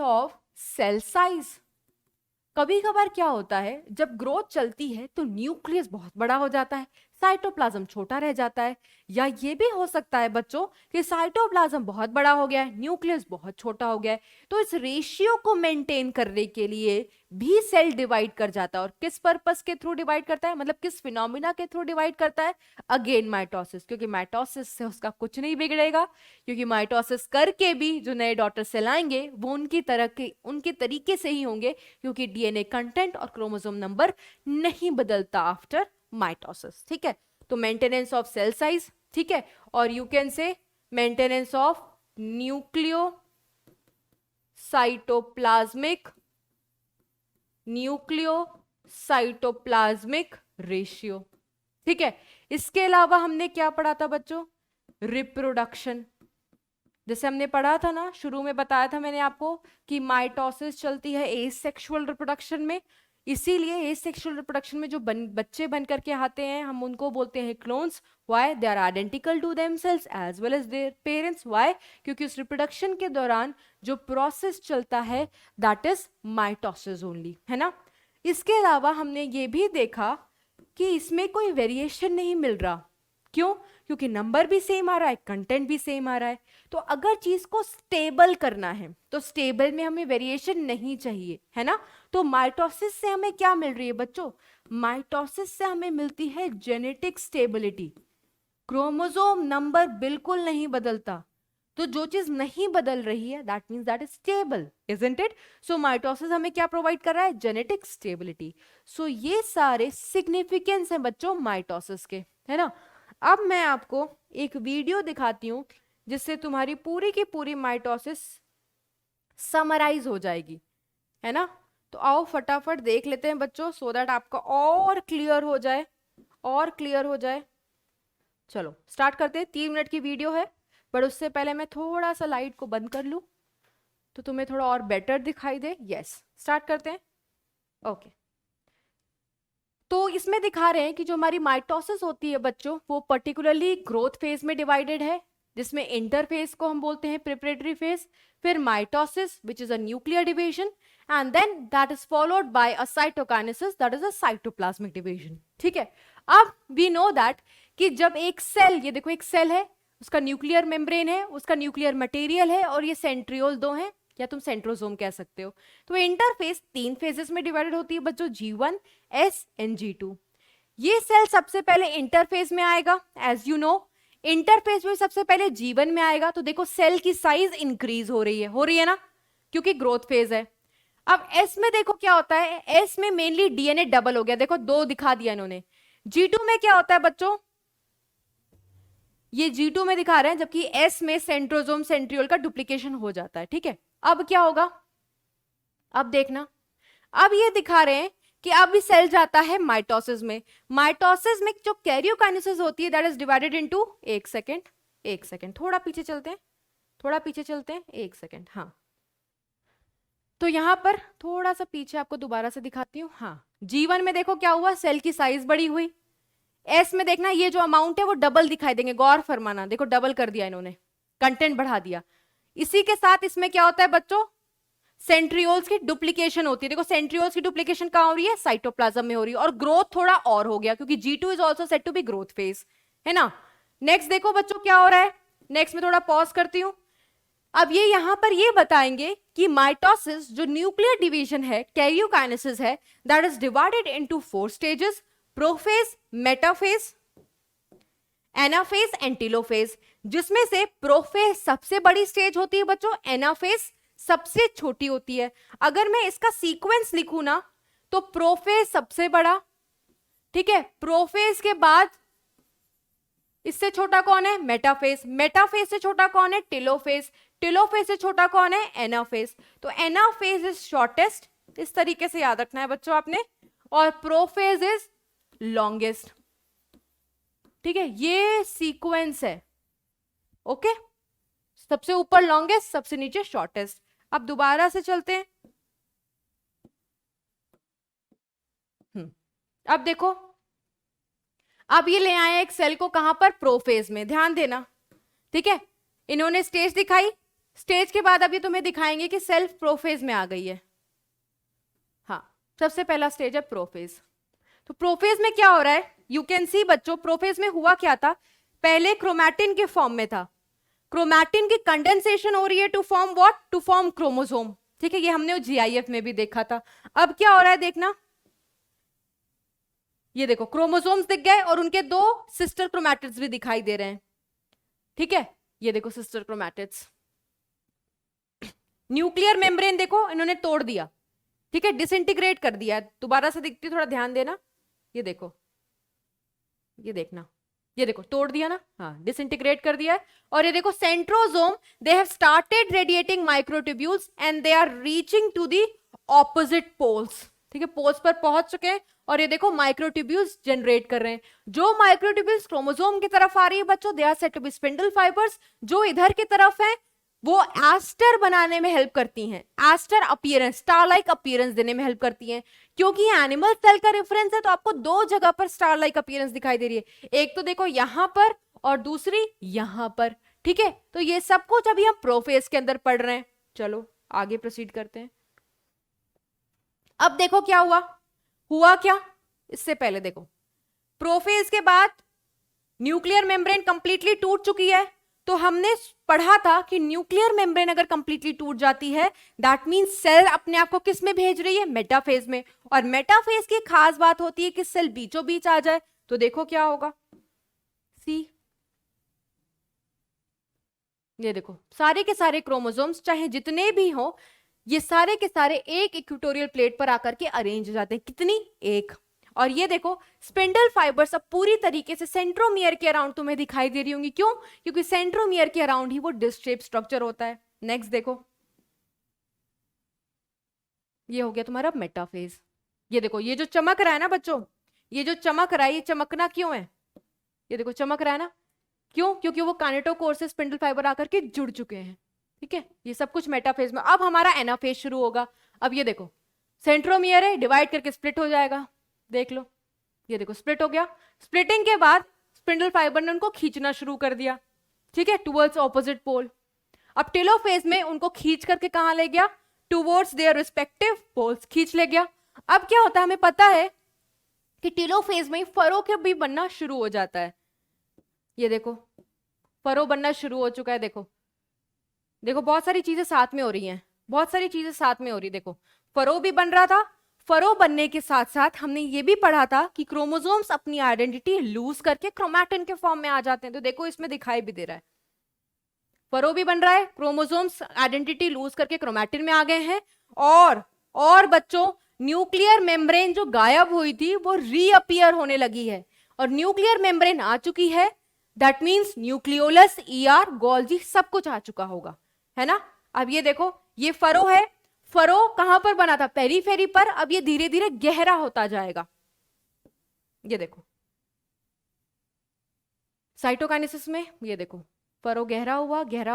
ऑफ सेल साइज। कभी कभार क्या होता है, जब ग्रोथ चलती है तो न्यूक्लियस बहुत बड़ा हो जाता है, साइटोप्लाज्म छोटा रह जाता है। या ये भी हो सकता है बच्चों कि साइटोप्लाज्म बहुत बड़ा हो गया है, न्यूक्लियस बहुत छोटा हो गया है। तो इस रेशियो को मेंटेन करने के लिए भी सेल डिवाइड कर जाता है। और किस पर्पस के थ्रू डिवाइड करता है, मतलब किस फिनोमिना के थ्रू डिवाइड करता है? अगेन माइटोसिस, क्योंकि माइटोसिस से उसका कुछ नहीं बिगड़ेगा, क्योंकि माइटोसिस करके भी जो नए डॉटर सेल आएंगे वो उनके तरीके से ही होंगे, क्योंकि डीएनए कंटेंट और क्रोमोसोम नंबर नहीं बदलता आफ्टर माइटोसिस, ठीक है। तो मेंटेनेंस ऑफ सेल साइज, ठीक है, और you can say maintenance of nucleo cytoplasmic ratio, ठीक है। इसके अलावा हमने क्या पढ़ा था बच्चों? रिप्रोडक्शन। जैसे हमने पढ़ा था ना, शुरू में बताया था मैंने आपको कि माइटोसिस चलती है एसेक्सुअल रिप्रोडक्शन में, इसीलिए एसेक्सुअल रिप्रोडक्शन में जो बच्चे बन करके आते हैं हम उनको बोलते हैं clones. Why? They are identical to themselves as well as their parents. Why? क्योंकि उस रिप्रोडक्शन के दौरान जो प्रोसेस चलता है दैट इज माइटोसिस ओनली, है ना। इसके अलावा हमने ये भी देखा कि इसमें कोई वेरिएशन नहीं मिल रहा। क्यों? क्योंकि नंबर भी सेम आ रहा है, कंटेंट भी सेम आ रहा है। तो अगर चीज को स्टेबल करना है तो स्टेबल में हमें वेरिएशन नहीं चाहिए, है ना। तो माइटोसिस से हमें क्या मिल रही है बच्चों? माइटोसिस से हमें मिलती है जेनेटिक स्टेबिलिटी। क्रोमोसोम नंबर बिल्कुल नहीं बदलता, तो जो चीज नहीं बदल रही है that means that is stable, isn't it. So mitosis हमें क्या प्रोवाइड कर रहा है? Genetic stability. सो ये सारे सिग्निफिकेंस हैं बच्चों माइटोसिस के, है ना। अब मैं आपको एक वीडियो दिखाती हूं जिससे तुम्हारी पूरी की पूरी माइटोसिस समराइज हो जाएगी, है ना। तो आओ फटाफट देख लेते हैं बच्चों, सो दैट आपका और क्लियर हो जाए। चलो स्टार्ट करते हैं। 3 मिनट की वीडियो है, पर उससे पहले मैं थोड़ा सा लाइट को बंद कर लूं तो तुम्हें थोड़ा और बेटर दिखाई दे। यस, स्टार्ट करते हैं। ओके, तो इसमें दिखा रहे हैं कि जो हमारी माइटोसिस होती है बच्चों, वो पर्टिकुलरली ग्रोथ फेज में डिवाइडेड है, जिसमें इंटरफेज को हम बोलते हैं प्रिपरेटरी फेज, फिर mitosis which is a nuclear division, and then that is followed by a cytokinesis that is a cytoplasmic division, ठीक है। अब वी नो दैट कि जब एक सेल, ये देखो एक सेल है, उसका न्यूक्लियर मेम्ब्रेन है, उसका न्यूक्लियर मटेरियल है, और ये सेंट्रियोल 2 हैं, या तुम सेंट्रोसोम कह सकते हो। तो इंटरफेस 3 फेजेस में डिवाइडेड होती है बच्चों, G1, S एंड G2। ये सेल सबसे पहले इंटरफेस में आएगा, एज यू नो इंटरफेस में सबसे पहले G1 में आएगा। तो देखो सेल की साइज इंक्रीज हो रही है ना, क्योंकि ग्रोथ फेज है। अब S में देखो क्या होता है, S में मेनली डीएनए डबल हो गया, देखो 2 दिखा दिया इन्होंने। G2 में क्या होता है बच्चों, ये G2 में दिखा रहे हैं, जबकि S में सेंट्रोसोम सेंट्रियोल का डुप्लीकेशन हो जाता है, ठीक है। अब क्या होगा, अब देखना, अब ये दिखा रहे हैं कि अब सेल जाता है माइटोसिस में। माइटोसिस में जो कैरियोकाइनेसिस होती है दैट इज डिवाइडेड इनटू, एक सेकेंड थोड़ा पीछे चलते हैं, एक सेकेंड, हाँ। तो यहां पर थोड़ा सा पीछे आपको दोबारा से दिखाती हूं, हाँ। G1 में देखो क्या हुआ, सेल की साइज बड़ी हुई। S में देखना ये जो अमाउंट है वो डबल दिखाई देंगे, गौर फरमाना, देखो डबल कर दिया इन्होंने, कंटेंट बढ़ा दिया। इसी के साथ इसमें क्या होता है बच्चों, सेंट्रियोल्स की डुप्लीकेशन होती है। देखो सेंट्रियोल्स की डुप्लीकेशन कहां हो रही है, साइटोप्लाज्म में हो रही है, और ग्रोथ थोड़ा और हो गया क्योंकि G2 is also said to be growth phase, है ना। नेक्स्ट देखो बच्चों क्या हो रहा है, नेक्स्ट में थोड़ा पॉज करती हूं। अब ये यहां पर ये बताएंगे कि माइटोसिस जो न्यूक्लियर डिवीजन है, कैरियोकाइनेसिस है, that is divided into 4 stages, prophase, metaphase, anaphase and telophase, जिसमें से प्रोफेज सबसे बड़ी स्टेज होती है बच्चों, एनाफेज सबसे छोटी होती है। अगर मैं इसका सीक्वेंस लिखूं ना तो प्रोफेज सबसे बड़ा, ठीक है, प्रोफेज के बाद इससे छोटा कौन है, मेटाफेज, मेटाफेज से छोटा कौन है, टेलोफेज, टेलोफेज से छोटा कौन है, एनाफेज। तो एनाफेज इज शॉर्टेस्ट, इस तरीके से याद रखना है बच्चों आपने, और प्रोफेज इज लॉन्गेस्ट, ठीक है, ये सीक्वेंस है। ओके, सबसे ऊपर लॉन्गेस्ट, सबसे नीचे शॉर्टेस्ट। अब दोबारा से चलते हैं। अब देखो, अब ये ले आए एक सेल को कहां पर, प्रोफेज में, ध्यान देना, ठीक है। इन्होंने स्टेज दिखाई, स्टेज के बाद अब ये तुम्हें दिखाएंगे कि सेल प्रोफेज में आ गई है। हाँ, सबसे पहला स्टेज है प्रोफेज। तो प्रोफेज में क्या हो रहा है, यू कैन सी बच्चों, प्रोफेज में हुआ क्या था, पहले क्रोमैटिन के फॉर्म में था, क्रोमैटिन की कंडेंसेशन हो रही है to form what, to form chromosome, ठीक है, ये हमने GIF में भी देखा था। अब क्या हो रहा है देखना, ये देखो क्रोमोसोम्स दिख गए और उनके 2 सिस्टर क्रोमैटिड्स भी दिखाई दे रहे हैं, ठीक है, ये देखो सिस्टर क्रोमैटिड्स। न्यूक्लियर मेम्ब्रेन देखो इन्होंने तोड़ दिया, ठीक है, डिसइंटीग्रेट कर दिया। दोबारा से दिखती, थोड़ा ध्यान देना, ये देखो, ये देखना, ये देखो तोड़ दिया ना, हाँ, डिसइंटीग्रेट कर दिया है। और ये देखो centrosome, they have started radiating microtubules and they are reaching to the opposite poles, ठीक है, पोल्स पर पहुंच चुके हैं, और ये देखो माइक्रोट्यूब्यूल्स जनरेट कर रहे हैं। जो माइक्रोट्यूब्यूल्स क्रोमोसोम की तरफ आ रही है बच्चों, they are said to be spindle fibres, जो इधर की तरफ है वो एस्टर बनाने में हेल्प करती हैं, aster appearance, star like appearance देने में हेल्प करती हैं। क्योंकि ये एनिमल सेल का रेफरेंस है तो आपको 2 जगह पर स्टार लाइक अपीयरेंस दिखाई दे रही है, एक तो देखो यहां पर और दूसरी यहां पर, ठीक है। तो ये सब कुछ अभी हम प्रोफेज के अंदर पढ़ रहे हैं। चलो आगे प्रोसीड करते हैं। अब देखो क्या हुआ क्या, इससे पहले देखो, प्रोफेज के बाद न्यूक्लियर मेम्ब्रेन कंप्लीटली टूट चुकी है, तो हमने पढ़ा था कि न्यूक्लियर मेम्ब्रेन अगर कंप्लीटली टूट जाती है, दैट मींस सेल अपने आप को किस में भेज रही है, मेटाफेज में। और मेटाफेज की खास बात होती है कि सेल बीचों बीच आ जाए, तो देखो क्या होगा, सी, ये देखो सारे के सारे क्रोमोसोम्स चाहे जितने भी हो, ये सारे के सारे एक इक्वेटोरियल प्लेट पर आकर के अरेंज हो जाते हैं, कितनी, एक। और ये देखो स्पिंडल फाइबर्स अब पूरी तरीके से सेंट्रोमियर के अराउंड तुम्हें दिखाई दे रही होंगी, क्यों, क्योंकि सेंट्रोमियर के अराउंड ही वो डिस्क शेप स्ट्रक्चर होता है। नेक्स्ट देखो, ये हो गया तुम्हारा मेटाफेज। ये देखो ये जो चमक रहा है ना बच्चों, ये जो चमक रहा है, ये चमकना क्यों है, ये देखो चमक रहा है ना, क्यों, क्योंकि वो कानेटोकोर से स्पिंडल फाइबर आकर के जुड़ चुके हैं, ठीक है, ये सब कुछ मेटाफेज में। अब हमारा एनाफेज शुरू होगा। अब ये देखो सेंट्रोमियर है, डिवाइड करके स्प्लिट हो जाएगा, देख लो, ये देखो स्प्लिट हो गया। स्प्लिटिंग के बाद स्पिंडल फाइबर ने उनको खींचना शुरू कर दिया, ठीक है, टुवर्ड्स ऑपोजिट पोल। अब टेलोफेज में उनको खींच करके कहां ले गया, टुवर्ड्स देयर रिस्पेक्टिव पोल्स, खींच ले गया। अब क्या होता है, हमें पता है कि टेलोफेज में फरो के भी बनना शुरू हो जाता है, ये देखो फरो बनना शुरू हो चुका है। देखो देखो बहुत सारी चीजें साथ में हो रही हैं, बहुत सारी चीजें साथ में हो रही, देखो फरो भी बन रहा था, फरो बनने के साथ साथ हमने ये भी पढ़ा था कि क्रोमोसोम्स अपनी आइडेंटिटी लूज करके क्रोमैटिन के फॉर्म में आ जाते हैं। तो देखो इसमें दिखाई भी दे रहा है, फरो भी बन रहा है, क्रोमोसोम्स आइडेंटिटी लूज करके क्रोमैटिन में आ गए हैं। और बच्चों न्यूक्लियर मेम्ब्रेन जो गायब हुई थी वो रीअपियर होने लगी है, और न्यूक्लियर मेम्ब्रेन आ चुकी है, that means nucleolus, ER, Golgi सब कुछ आ चुका होगा, है ना। अब ये देखो ये फरो है, फरो कहां पर बना था, पेरीफेरी पर, अब ये धीरे धीरे गहरा होता जाएगा। ये देखो साइटोकाइनेसिस में, ये देखो फरो गहरा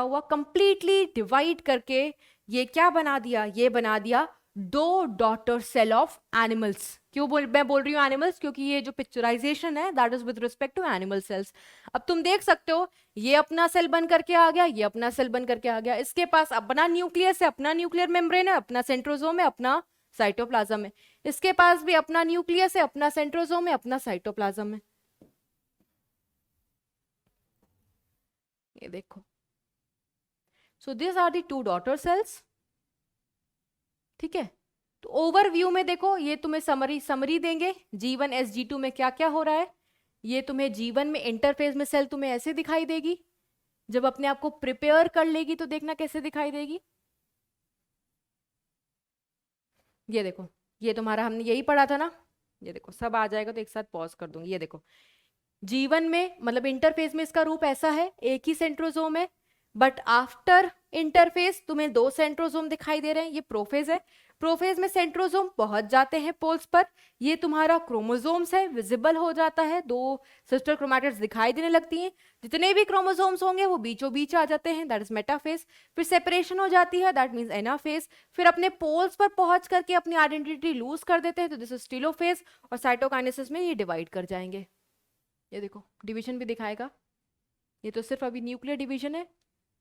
हुआ कंप्लीटली डिवाइड करके ये क्या बना दिया, ये बना दिया 2 डॉटर सेल ऑफ एनिमल्स। मैं बोल रही हूँ एनिमल्स, क्योंकि ये जो पिक्चराइजेशन है that is with respect to animal cells. अब तुम देख सकते हो ये अपना सेल बन करके आ गया, ये अपना सेल बन करके आ गया, इसके पास अपना न्यूक्लियस है, अपना न्यूक्लियर मेम्ब्रेन है, अपना सेंट्रोजोम है, अपना साइटोप्लाज्म है, इसके पास भी अपना न्यूक्लियस है, अपना सेंट्रोजोम है, अपना साइटोप्लाज्म है। ये देखो, so this are the two daughter cells. ठीक है, तो ओवरव्यू में देखो ये तुम्हें समरी देंगे G1 SG2 में क्या क्या हो रहा है। ये तुम्हें G1 में इंटरफेस में सेल तुम्हें ऐसे दिखाई देगी, जब अपने आप को प्रिपेयर कर लेगी तो देखना कैसे दिखाई देगी। ये देखो, ये तुम्हारा हमने यही पढ़ा था ना, ये देखो सब आ जाएगा तो एक साथ पॉज कर दूंगी। ये देखो G1 में मतलब इंटरफेस में इसका रूप ऐसा है, एक ही सेंट्रोजोम है, बट आफ्टर इंटरफेस तुम्हें दो सेंट्रोजोम दिखाई दे रहे हैं। ये प्रोफेज है, प्रोफेज में सेंट्रोजोम पहुंच जाते हैं पोल्स पर, ये तुम्हारा क्रोमोसोम्स है, विजिबल हो जाता है, दो सिस्टर क्रोमैटिड्स दिखाई देने लगती हैं, जितने भी क्रोमोसोम्स होंगे वो बीचों बीच आ जाते हैं, दैट इज मेटाफेज। फिर सेपरेशन हो जाती है, दैट मीन्स एनाफेज। फिर अपने पोल्स पर पहुंच करके अपनी आइडेंटिटी लूज कर देते हैं, तो दिस इज टेलोफेज। और साइटोकाइनेसिस में ये डिवाइड कर जाएंगे। ये देखो डिवीजन भी दिखाएगा, ये तो सिर्फ अभी न्यूक्लियर डिवीजन है।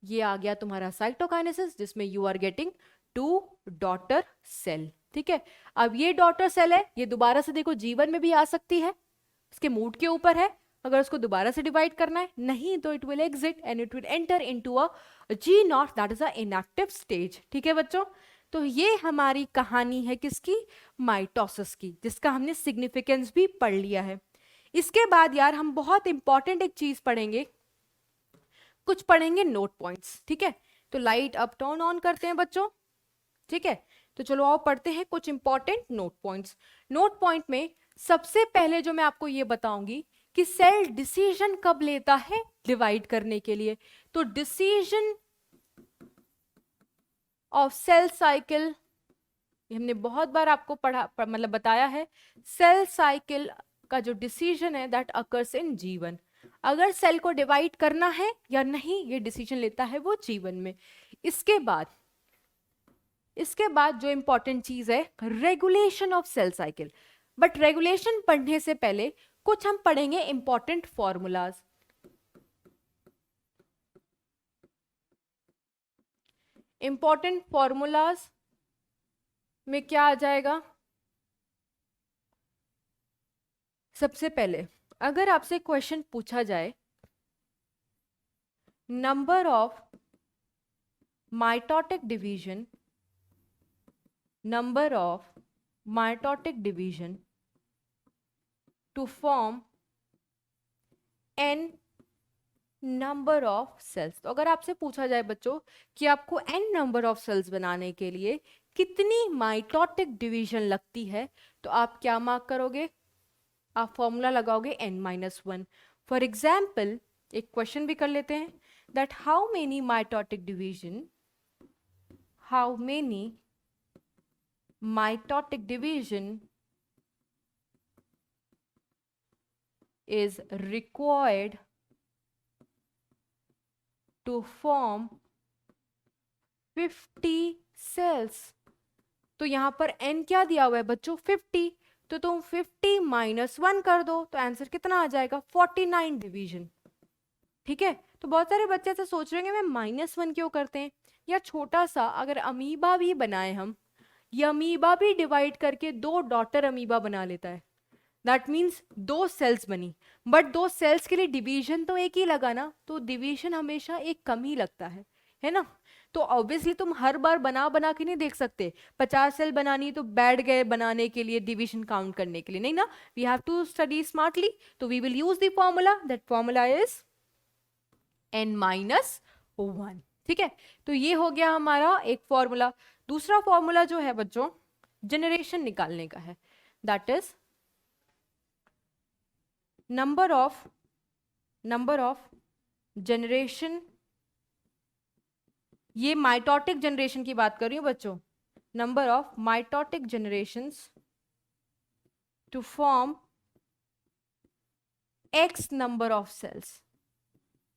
ये आ गया तुम्हारा साइटोकाइनेसिस, जिसमें you are getting 2 daughter cell. ठीक है, अब ये डॉटर सेल है, ये दोबारा से देखो G1 में भी आ सकती है, इसके मूड के ऊपर है। अगर उसको दोबारा से डिवाइड करना है, नहीं तो it will exit and it will enter into a G0, that is a inactive stage. ठीक है बच्चों, तो ये हमारी कहानी है किसकी, माइटोसिस की, जिसका हमने सिग्निफिकेंस भी पढ़ लिया है। इसके बाद यार हम बहुत इंपॉर्टेंट एक चीज पढ़ेंगे, कुछ पढ़ेंगे नोट पॉइंट्स। ठीक है, तो लाइट अब टर्न ऑन करते हैं बच्चों। ठीक है, तो चलो आओ पढ़ते हैं कुछ important note points. Note point में सबसे पहले जो मैं आपको ये बताऊंगी कि सेल डिसीजन कब लेता है डिवाइड करने के लिए। तो डिसीजन ऑफ सेल साइकिल, हमने बहुत बार आपको मतलब बताया है, सेल साइकिल का जो डिसीजन है दैट अकर्स इन G1। अगर सेल को डिवाइड करना है या नहीं, ये डिसीजन लेता है वो G1 में। इसके बाद जो इंपॉर्टेंट चीज है regulation of cell cycle. But regulation पढ़ने से पहले कुछ हम पढ़ेंगे इंपॉर्टेंट फॉर्मूलाज। इंपॉर्टेंट फॉर्मूलाज में क्या आ जाएगा, सबसे पहले अगर आपसे क्वेश्चन पूछा जाए number of mitotic division, number of mitotic division to form n number of cells। तो अगर आपसे पूछा जाए बच्चों कि आपको n number of cells बनाने के लिए कितनी माइटोटिक डिवीजन लगती है, तो आप क्या मार्क करोगे, आप फॉर्मूला लगाओगे n-1। फॉर एग्जाम्पल एक क्वेश्चन भी कर लेते हैं, that how many mitotic division, how many mitotic division is required to form 50 cells। तो यहां पर n क्या दिया हुआ है बच्चों, 50, तो तुम 50 -1 कर दो तो आंसर कितना आ जाएगा, 49 डिवीजन। ठीक है, तो बहुत सारे बच्चे ऐसे सोच रहे हैं मैं -1 क्यों करते हैं, या छोटा सा अगर अमीबा भी बनाए हम, ये अमीबा भी डिवाइड करके 2 डॉटर अमीबा बना लेता है, दैट मीन्स 2 सेल्स बनी, बट 2 सेल्स के लिए डिवीजन तो एक ही लगा ना, तो डिवीजन हमेशा एक कम ही लगता है ना। तो ऑब्वियसली तुम हर बार बना के नहीं देख सकते, 50 सेल बनानी तो बैठ गए बनाने के लिए डिवीजन काउंट करने के लिए, नहीं ना, we have to study smartly. तो we will use the formula, that formula is n-1। ठीक है, तो ये हो गया हमारा एक फॉर्मूला। दूसरा फॉर्मूला जो है बच्चों जनरेशन निकालने का है, that is number of generation, ये माइटोटिक जनरेशन की बात कर रही हूं बच्चों, number of mitotic generations to form x number of cells,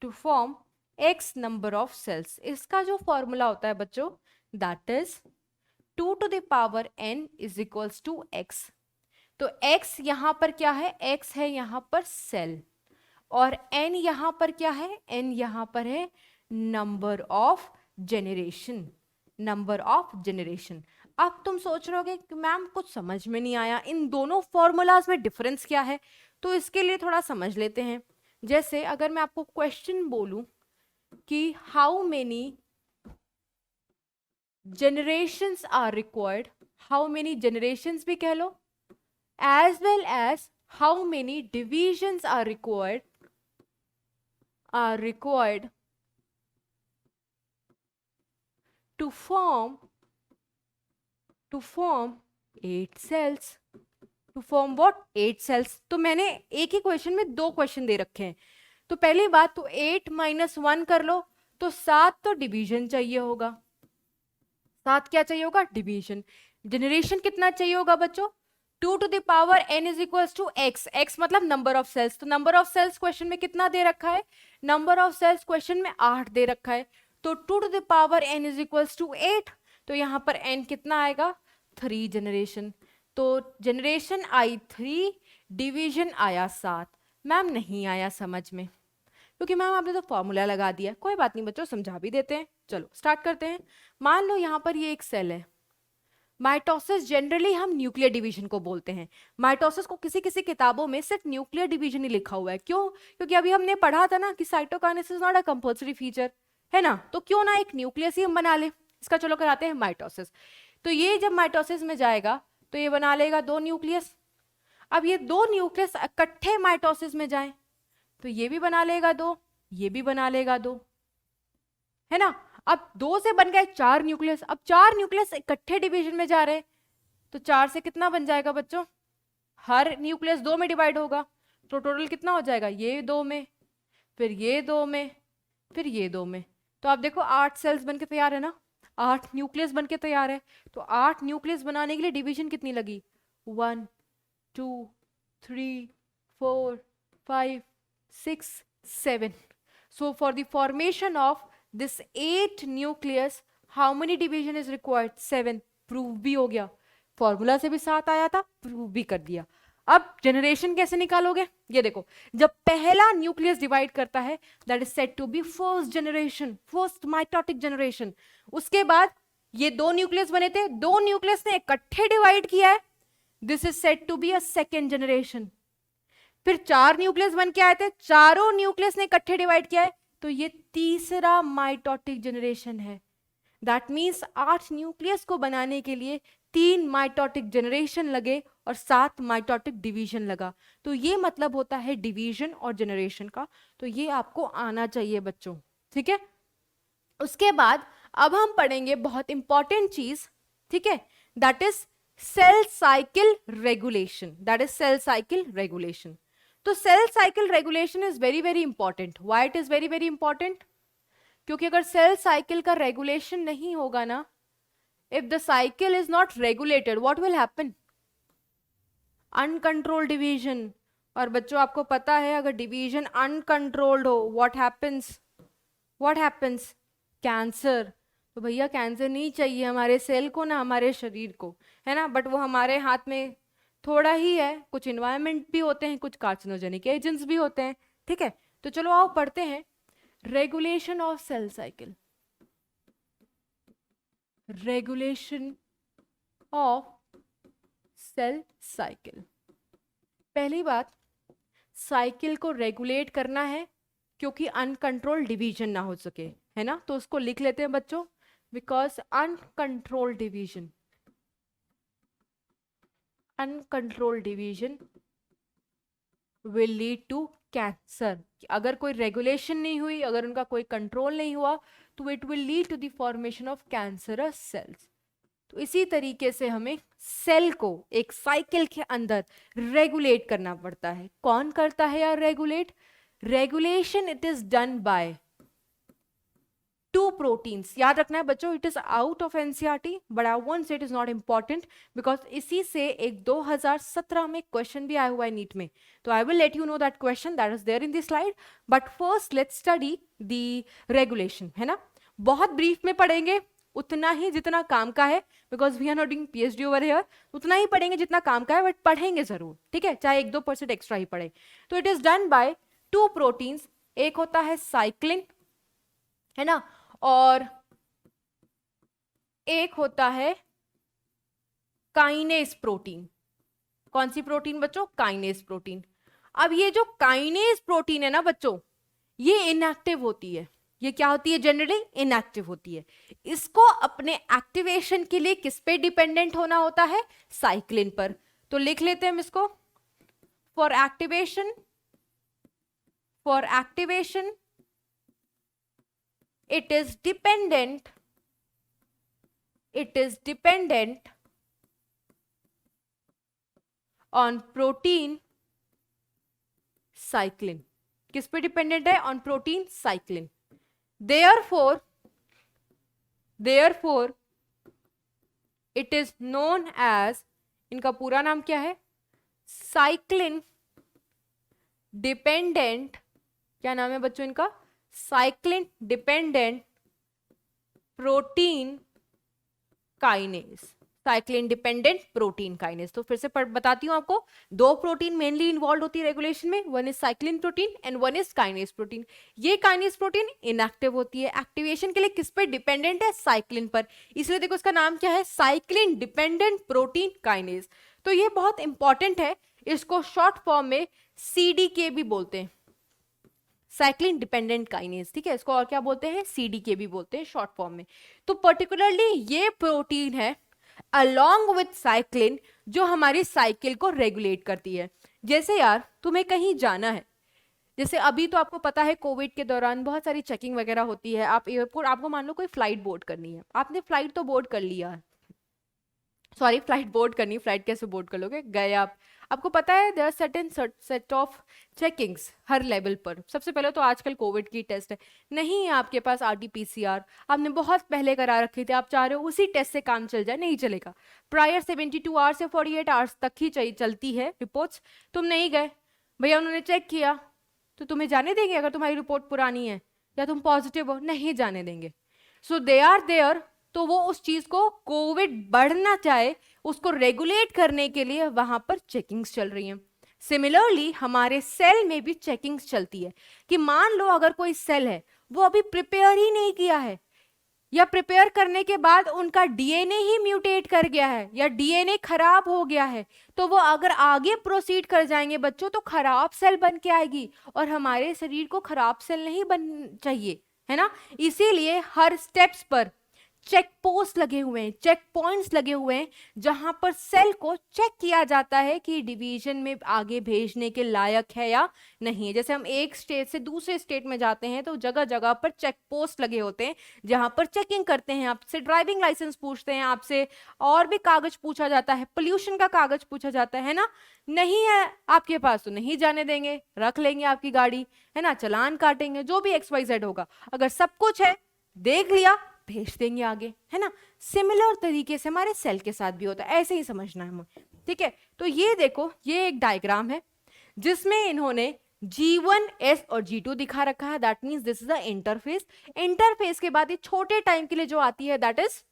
to form x number of cells. इसका जो फॉर्मूला होता है बच्चों that is 2 to the power n is equals to x। तो x यहाँ पर क्या है, x है यहाँ पर सेल, और n यहाँ पर क्या है, n यहाँ पर है number of generation, number of generation. अब तुम सोच रहे होगे कि मैम कुछ समझ में नहीं आया, इन दोनों फॉर्मूलाज में डिफरेंस क्या है, तो इसके लिए थोड़ा समझ लेते हैं। जैसे अगर मैं आपको क्वेश्चन बोलूं कि how many generations are required, how many generations भी कह लो, as well as how many divisions are required to form 8 cells, to form what 8 cells। तो मैंने एक ही क्वेश्चन में 2 क्वेश्चन दे रखे हैं। तो पहली बात तो 8 - 1 कर लो, तो 7 तो डिवीजन चाहिए होगा, 7 क्या चाहिए होगा, डिवीजन। जनरेशन कितना चाहिए होगा बच्चों, 2 to the power n is equals to x, x मतलब नंबर ऑफ सेल्स। तो नंबर ऑफ सेल्स क्वेश्चन में कितना दे रखा है, नंबर ऑफ सेल्स क्वेश्चन में 8 दे रखा है, तो 2 to the power n is equals to 8, तो यहाँ पर n कितना आएगा, 3 जनरेशन। तो जनरेशन आई 3, डिवीजन आया 7। मैम नहीं आया समझ में, क्योंकि मैम आपने तो फॉर्मूला लगा दिया। कोई बात नहीं बच्चों, समझा भी देते हैं। चलो स्टार्ट करते हैं। मान लो यहाँ पर ये एक सेल है। माइटोसिस जनरली हम न्यूक्लियर डिवीजन को बोलते हैं। माइटोसिस को किसी किसी किताबों में सिर्फ न्यूक्लियर डिवीजन ही लिखा हुआ है। क्यों, क्योंकि अभी हमने पढ़ा था ना कि cytokinesis not a compulsory feature है ना, तो क्यों ना एक न्यूक्लियस ही हम बना ले इसका। चलो कराते हैं माइटोसिस। तो ये जब माइटोसिस में जाएगा तो ये बना लेगा 2 न्यूक्लियस। अब ये 2 न्यूक्लियस इकट्ठे माइटोसिस में जाएं तो ये भी बना लेगा 2, ये भी बना लेगा 2, है ना। अब 2 से बन गए 4 न्यूक्लियस। अब 4 न्यूक्लियस इकट्ठे डिवीजन में जा रहे हैं, तो 4 से कितना बन जाएगा बच्चों, हर न्यूक्लियस 2 में डिवाइड होगा, तो टोटल कितना हो जाएगा, ये 2 में, फिर ये 2 में, फिर ये 2 में। तो आप देखो 8 सेल्स बनके तैयार है ना, 8 न्यूक्लियस बनके तैयार है। तो 8 न्यूक्लियस बनाने के लिए डिवीजन कितनी लगी, 1 2 3 4 5 6 7। So for the formation of this 8 nucleus, how many division is required, 7। Prove भी हो गया, फॉर्मूला से भी 7 आया था, प्रूव भी कर दिया। अब जनरेशन कैसे निकालोगे, ये देखो, जब पहला न्यूक्लियस डिवाइड करता है that is said to be first generation, first mitotic generation. उसके बाद ये 2 न्यूक्लियस बने थे, 2 न्यूक्लियस ने इकट्ठे डिवाइड किया है, this is said to be a second generation. फिर 4 न्यूक्लियस बन के आए थे, चारों न्यूक्लियस ने इकट्ठे डिवाइड किया है, तो ये तीसरा माइटोटिक जनरेशन है। दैट मीन्स 8 न्यूक्लियस को बनाने के लिए 3 माइटोटिक जनरेशन लगे और 7 माइटोटिक डिवीजन लगा। तो ये मतलब होता है डिवीजन और जनरेशन का। तो ये आपको आना चाहिए बच्चों, ठीक है। उसके बाद अब हम पढ़ेंगे बहुत इंपॉर्टेंट चीज, ठीक है, that is cell cycle regulation, that is cell cycle regulation. तो cell cycle regulation is very very important. Why it is very very important, क्योंकि अगर सेल साइकिल का रेगुलेशन नहीं होगा ना, if the cycle is not regulated, what will happen, uncontrolled division. और बच्चों आपको पता है अगर डिवीजन अनकंट्रोल्ड हो, व्हाट हैपन्स, कैंसर। तो भैया कैंसर नहीं चाहिए हमारे सेल को ना हमारे शरीर को, है ना, बट वो हमारे हाथ में थोड़ा ही है। कुछ इन्वायरमेंट भी होते हैं, कुछ कार्सिनोजेनिक एजेंट्स भी होते हैं, ठीक है। तो चलो आओ पढ़ते हैं regulation of cell cycle, regulation of cell cycle. पहली बात, साइकिल को रेगुलेट करना है क्योंकि अनकंट्रोल डिवीजन ना हो सके, है ना। तो उसको लिख लेते हैं बच्चों, because uncontrol division will lead to cancer. अगर कोई रेगुलेशन नहीं हुई, अगर उनका कोई कंट्रोल नहीं हुआ, तो it will lead to the formation of cancerous cells. तो इसी तरीके से हमें सेल को एक साइकिल के अंदर रेगुलेट करना पड़ता है। कौन करता है यार regulate, regulation it is done by 2 proteins. याद रखना है बच्चों, it is out of NCERT, but I won't say it is not important, because इसी से एक 2017 में क्वेश्चन भी आया हुआ है नीट में। तो I will let you know that question, that is there in this slide. But first let's study the regulation, है ना। बहुत ब्रीफ में पढ़ेंगे, उतना ही जितना काम का है, because we are not doing PhD over here, उतना ही पढ़ेंगे जितना काम का है, बट पढ़ेंगे जरूर, ठीक है, चाहे 1-2% एक्स्ट्रा ही पढ़े। तो it is done by 2 proteins, एक होता है साइक्लिन, है ना, और एक होता है काइनेज प्रोटीन। कौन सी प्रोटीन बच्चों? Kinase protein. अब ये जो काइनेज प्रोटीन है ना बच्चों, ये इनएक्टिव होती है। ये क्या होती है? जनरली इनएक्टिव होती है। इसको अपने एक्टिवेशन के लिए किस पे डिपेंडेंट होना होता है? साइक्लिन पर। तो लिख लेते हैं हम इसको, for activation it is dependent on protein cyclin। किस पे डिपेंडेंट है? On protein cyclin. therefore it is known as, इनका पूरा नाम क्या है? साइक्लिन डिपेंडेंट, क्या नाम है बच्चों इनका? Cyclin dependent protein kinase. Cyclin dependent protein kinase. तो फिर से बताती हूं आपको, 2 प्रोटीन मेनली इन्वॉल्व होती है रेगुलेशन में, one is cyclin protein and one is kinase protein. ये काइनेज प्रोटीन इनएक्टिव होती है, एक्टिवेशन के लिए किस पे डिपेंडेंट है? साइक्लिन पर। इसलिए देखो इसका नाम क्या है? Cyclin dependent protein kinase. तो ये बहुत इंपॉर्टेंट है, इसको शॉर्ट फॉर्म में CDK भी बोलते हैं, साइक्लिन डिपेंडेंट काइनेज, ठीक है, इसको और क्या बोलते हैं? CDK भी बोलते हैं शॉर्ट फॉर्म में। तो पर्टिकुलरली ये प्रोटीन है along with साइक्लिन जो हमारी साइकिल को रेगुलेट करती है। जैसे यार तुम्हें कहीं जाना है, जैसे अभी तो आपको पता है कोविड के दौरान बहुत सारी चेकिंग वगैरह होती है, आप एयरपोर्ट, आपको मान लो कोई फ्लाइट बोर्ड करनी है, आपने फ्लाइट तो बोर्ड कर लिया, सॉरी फ्लाइट बोर्ड करनी, फ्लाइट कैसे बोर्ड कर लोगे? गए आप, आपको पता है there certain set of checkings हर लेवल पर। सबसे पहले तो आजकल कोविड की टेस्ट है, नहीं है आपके पास RT-PCR, आपने बहुत पहले करा रखे थे, आप चाह रहे हो उसी टेस्ट से काम चल जाए, नहीं चलेगा। प्रायर 72 आवर्स या 48 आवर्स तक ही चलती है रिपोर्ट्स। तुम नहीं गए भैया, उन्होंने चेक किया, तो तुम्हें जाने देंगे अगर तुम्हारी रिपोर्ट पुरानी है या तुम पॉजिटिव हो? नहीं जाने देंगे। सो दे आर देयर, तो वो उस चीज को, कोविड बढ़ना चाहे उसको रेगुलेट करने के लिए वहां पर चेकिंग्स चल रही हैं। सिमिलरली हमारे सेल में भी चेकिंग्स चलती है कि मान लो अगर कोई सेल है वो अभी प्रिपेयर ही नहीं किया है, या प्रिपेयर करने के बाद उनका DNA ही म्यूटेट कर गया है, या DNA खराब हो गया है, तो वो अगर आगे प्रोसीड कर जाएंगे बच्चों तो खराब सेल बन के आएगी, और हमारे शरीर को खराब सेल नहीं बन चाहिए, है ना। इसीलिए हर स्टेप्स पर चेक पोस्ट लगे हुए हैं, चेक पॉइंट्स लगे हुए हैं, जहां पर सेल को चेक किया जाता है कि डिवीजन में आगे भेजने के लायक है या नहीं। जैसे हम एक स्टेट से दूसरे स्टेट में जाते हैं तो जगह जगह पर चेक पोस्ट लगे होते हैं, जहां पर चेकिंग करते हैं, आपसे ड्राइविंग लाइसेंस पूछते हैं, आपसे और भी कागज पूछा जाता है, पोल्यूशन का कागज पूछा जाता है ना। नहीं है आपके पास तो नहीं जाने देंगे, रख लेंगे आपकी गाड़ी, है ना, चालान काटेंगे, जो भी XYZ होगा। अगर सब कुछ है, देख लिया, भेज देंगे आगे, है ना। सिमिलर तरीके से हमारे सेल के साथ भी होता है, ऐसे ही समझना है हमें, ठीक है। तो ये देखो, ये एक डायग्राम है जिसमें इन्होंने G1, S और G2 दिखा रखा है, that means this is the interface. Interface के बाद ये छोटे टाइम के लिए जो आती है दैट इज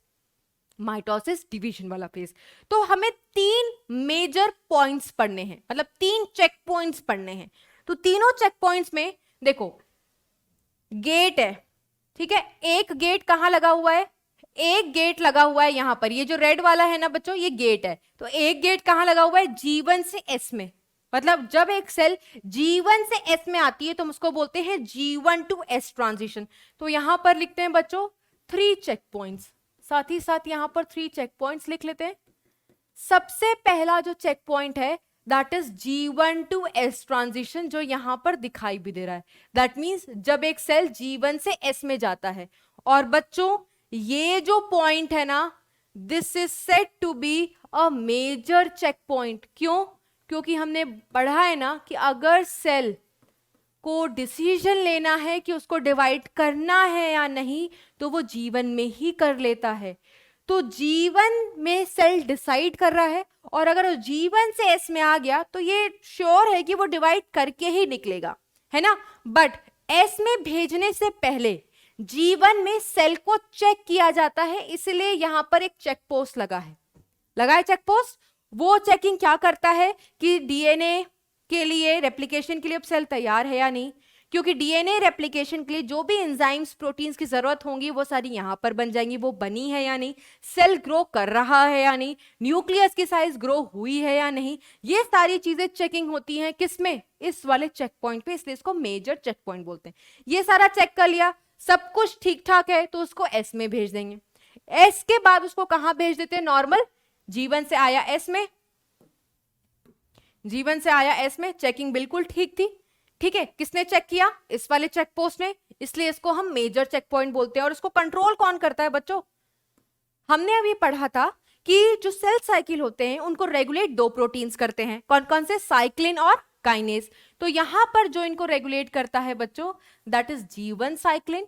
माइटोसिस, डिवीजन वाला फेज। तो हमें 3 मेजर पॉइंट्स पढ़ने हैं, मतलब 3 चेक पॉइंट्स पढ़ने हैं। तो तीनों चेक पॉइंट्स में देखो गेट है, ठीक है, एक गेट कहां लगा हुआ है? एक गेट लगा हुआ है यहां पर, ये जो रेड वाला है ना बच्चों, ये गेट है। तो एक गेट कहां लगा हुआ है? G1 से S में, मतलब जब एक सेल G1 से S में आती है तो हम उसको बोलते हैं G1 to S ट्रांजिशन। तो यहां पर लिखते हैं बच्चों 3 चेक पॉइंट्स, साथ ही साथ यहां पर 3 चेक पॉइंट्स लिख लेते हैं। सबसे पहला जो चेक पॉइंट है that is G1 to S transition, जो यहां पर दिखाई भी दे रहा है। दैट मींस जब एक सेल G1 से S में जाता है। और बच्चों ये जो पॉइंट है ना, this is said to be a major check point. क्यों? क्योंकि हमने पढ़ा है ना कि अगर सेल को डिसीजन लेना है कि उसको डिवाइड करना है या नहीं, तो वो G1 में ही कर लेता है। तो G1 में सेल डिसाइड कर रहा है, और अगर वो G1 से S में आ गया तो ये श्योर है कि वो डिवाइड करके ही निकलेगा, है ना। बट S में भेजने से पहले G1 में सेल को चेक किया जाता है, इसलिए यहां पर एक चेक पोस्ट लगा है चेक पोस्ट। वो चेकिंग क्या करता है कि डीएनए के लिए रेप्लिकेशन के लिए अब सेल तैयार है या नहीं, क्योंकि डीएनए रेप्लिकेशन के लिए जो भी एंजाइम्स प्रोटीन्स की जरूरत होंगी वो सारी यहां पर बन जाएंगी, वो बनी है या नहीं, सेल ग्रो कर रहा है या नहीं, न्यूक्लियस की साइज ग्रो हुई है या नहीं, ये सारी चीजें चेकिंग होती हैं किसमें, इस वाले चेक पॉइंट पे, इसलिए इसको मेजर चेक पॉइंट बोलते हैं। ये सारा चेक कर लिया, सब कुछ ठीक ठाक है तो उसको एस में भेज देंगे। एस के बाद उसको कहां भेज देते हैं, नॉर्मल G1 से आया एस में, G1 से आया एस में, चेकिंग बिल्कुल ठीक थी, ठीक है। किसने चेक किया, इस वाले चेक पोस्ट ने, इसलिए इसको हम मेजर चेक पॉइंट बोलते हैं। और इसको कंट्रोल कौन करता है बच्चों, हमने अभी पढ़ा था कि जो सेल साइकिल होते हैं उनको रेगुलेट दो प्रोटीन्स करते हैं, कौन कौन से, साइक्लिन और काइनेज। तो यहां पर जो इनको रेगुलेट करता है बच्चों, that is G1 cyclin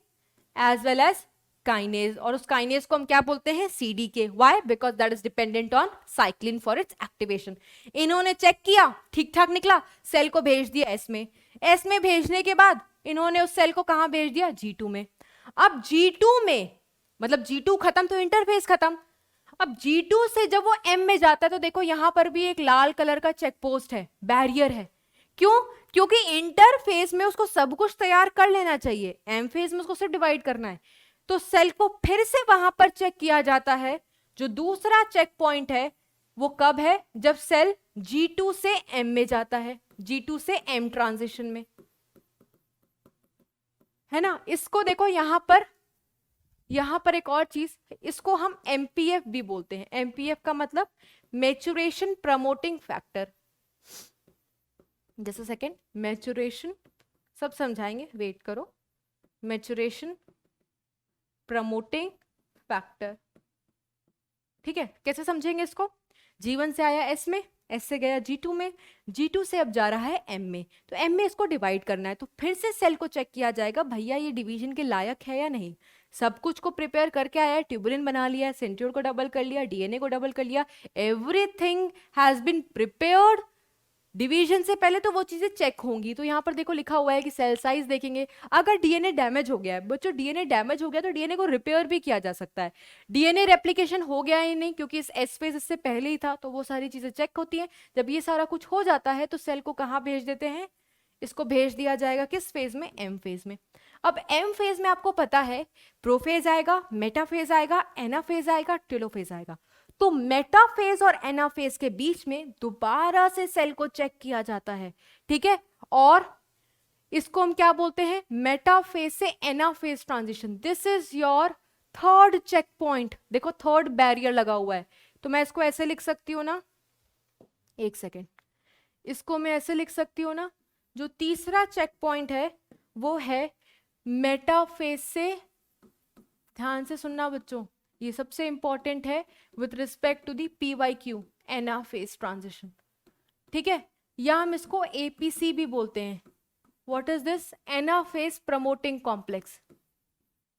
as well as kinase, और उस काइनेज को हम क्या बोलते हैं, CDK। Why, because that is dependent on cyclin for its activation. इन्होंने चेक किया, ठीक ठाक निकला, सेल को भेज दिया एस में। एस में भेजने के बाद इन्होंने उस सेल को कहां भेज दिया, G2 में। अब G2 में मतलब G2 खत्म तो इंटरफेस खत्म। अब G2 से जब वो M में जाता है तो देखो यहां पर भी एक लाल कलर का चेक पोस्ट है, बैरियर है। क्यों, क्योंकि इंटरफेस में उसको सब कुछ तैयार कर लेना चाहिए, M फेज में उसको सिर्फ डिवाइड करना है। तो सेल को फिर से वहां पर चेक किया जाता है। जो दूसरा चेक पॉइंट है वो कब है, जब सेल G2 से M में जाता है, G2 से M ट्रांजिशन में, है ना। इसको देखो यहां पर एक और चीज, इसको हम MPF भी बोलते हैं। MPF का मतलब maturation promoting factor. Just a second, maturation सब समझाएंगे, वेट करो। मैच्योरेशन प्रमोटिंग फैक्टर, ठीक है। कैसे समझेंगे इसको, G1 से आया S में, S से गया G2 में, G2 से अब जा रहा है M में, तो M में इसको डिवाइड करना है। तो फिर से सेल को चेक किया जाएगा, भैया ये डिवीजन के लायक है या नहीं। सब कुछ को प्रिपेयर करके आया है, ट्यूबुलिन बना लिया, सेंट्रियोल को डबल कर लिया, डीएनए को डबल कर लिया, everything has been prepared. Division से पहले तो वो चीजें चेक होंगी। तो यहाँ पर देखो लिखा हुआ है कि सेल साइज देखेंगे। अगर डीएनए डैमेज हो गया है बच्चों, डीएनए डैमेज हो गया तो डीएनए को रिपेयर भी किया जा सकता है। डीएनए रेप्लिकेशन हो गया है नहीं, क्योंकि इस एस फेज इससे पहले ही था, तो वो सारी चीजें चेक होती हैं। जब ये सारा कुछ हो जाता है तो सेल को कहाँ भेज देते हैं, इसको भेज दिया जाएगा किस फेज में, एम फेज में। अब एम फेज में आपको पता है प्रोफेज आएगा, मेटाफेज आएगा, एनाफेज आएगा, टेलोफेज आएगा। तो मेटाफेज और एनाफेज के बीच में दोबारा से सेल को चेक किया जाता है, ठीक है। और इसको हम क्या बोलते हैं, मेटाफेज से anaphase transition. This is your third check point. देखो थर्ड बैरियर लगा हुआ है, तो मैं इसको ऐसे लिख सकती हूँ ना, एक सेकेंड, इसको मैं ऐसे लिख सकती हूँ ना, जो तीसरा चेक पॉइंट है वो है मेटाफेज से, ध्यान से सुनना बच्चों, ये सबसे इंपॉर्टेंट है with respect to the PYQ, anaphase transition, ठीक है। या हम इसको APC भी बोलते हैं। What is this, anaphase promoting complex.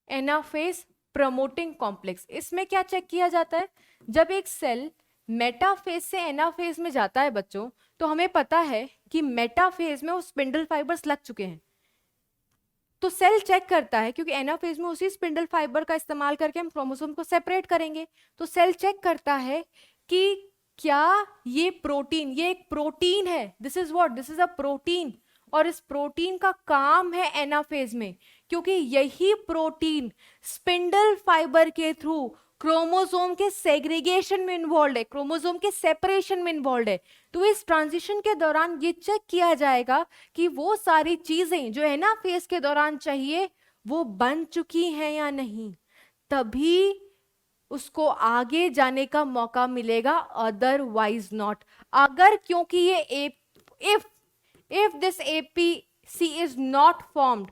Anaphase promoting complex, इसमें क्या चेक किया जाता है, जब एक सेल मेटाफेज से एनाफेज में जाता है बच्चों, तो हमें पता है कि मेटाफेज में वो स्पिंडल फाइबर्स लग चुके हैं, तो सेल चेक करता है, क्योंकि एनाफेज में उसी स्पिंडल फाइबर का इस्तेमाल करके हम क्रोमोसोम को सेपरेट करेंगे। तो सेल चेक करता है कि क्या ये प्रोटीन, ये एक प्रोटीन है, this is what, this is a protein, और इस प्रोटीन का काम है एनाफेज में, क्योंकि यही प्रोटीन स्पिंडल फाइबर के थ्रू क्रोमोसोम के सेग्रीगेशन में इन्वॉल्व है, क्रोमोसोम के सेपरेशन में इन्वॉल्व है। तो इस ट्रांजिशन के दौरान ये चेक किया जाएगा कि वो सारी चीजें जो एनाफेज के दौरान चाहिए वो बन चुकी हैं या नहीं, तभी उसको आगे जाने का मौका मिलेगा, अदरवाइज नॉट। अगर क्योंकि ये if this APC is not formed,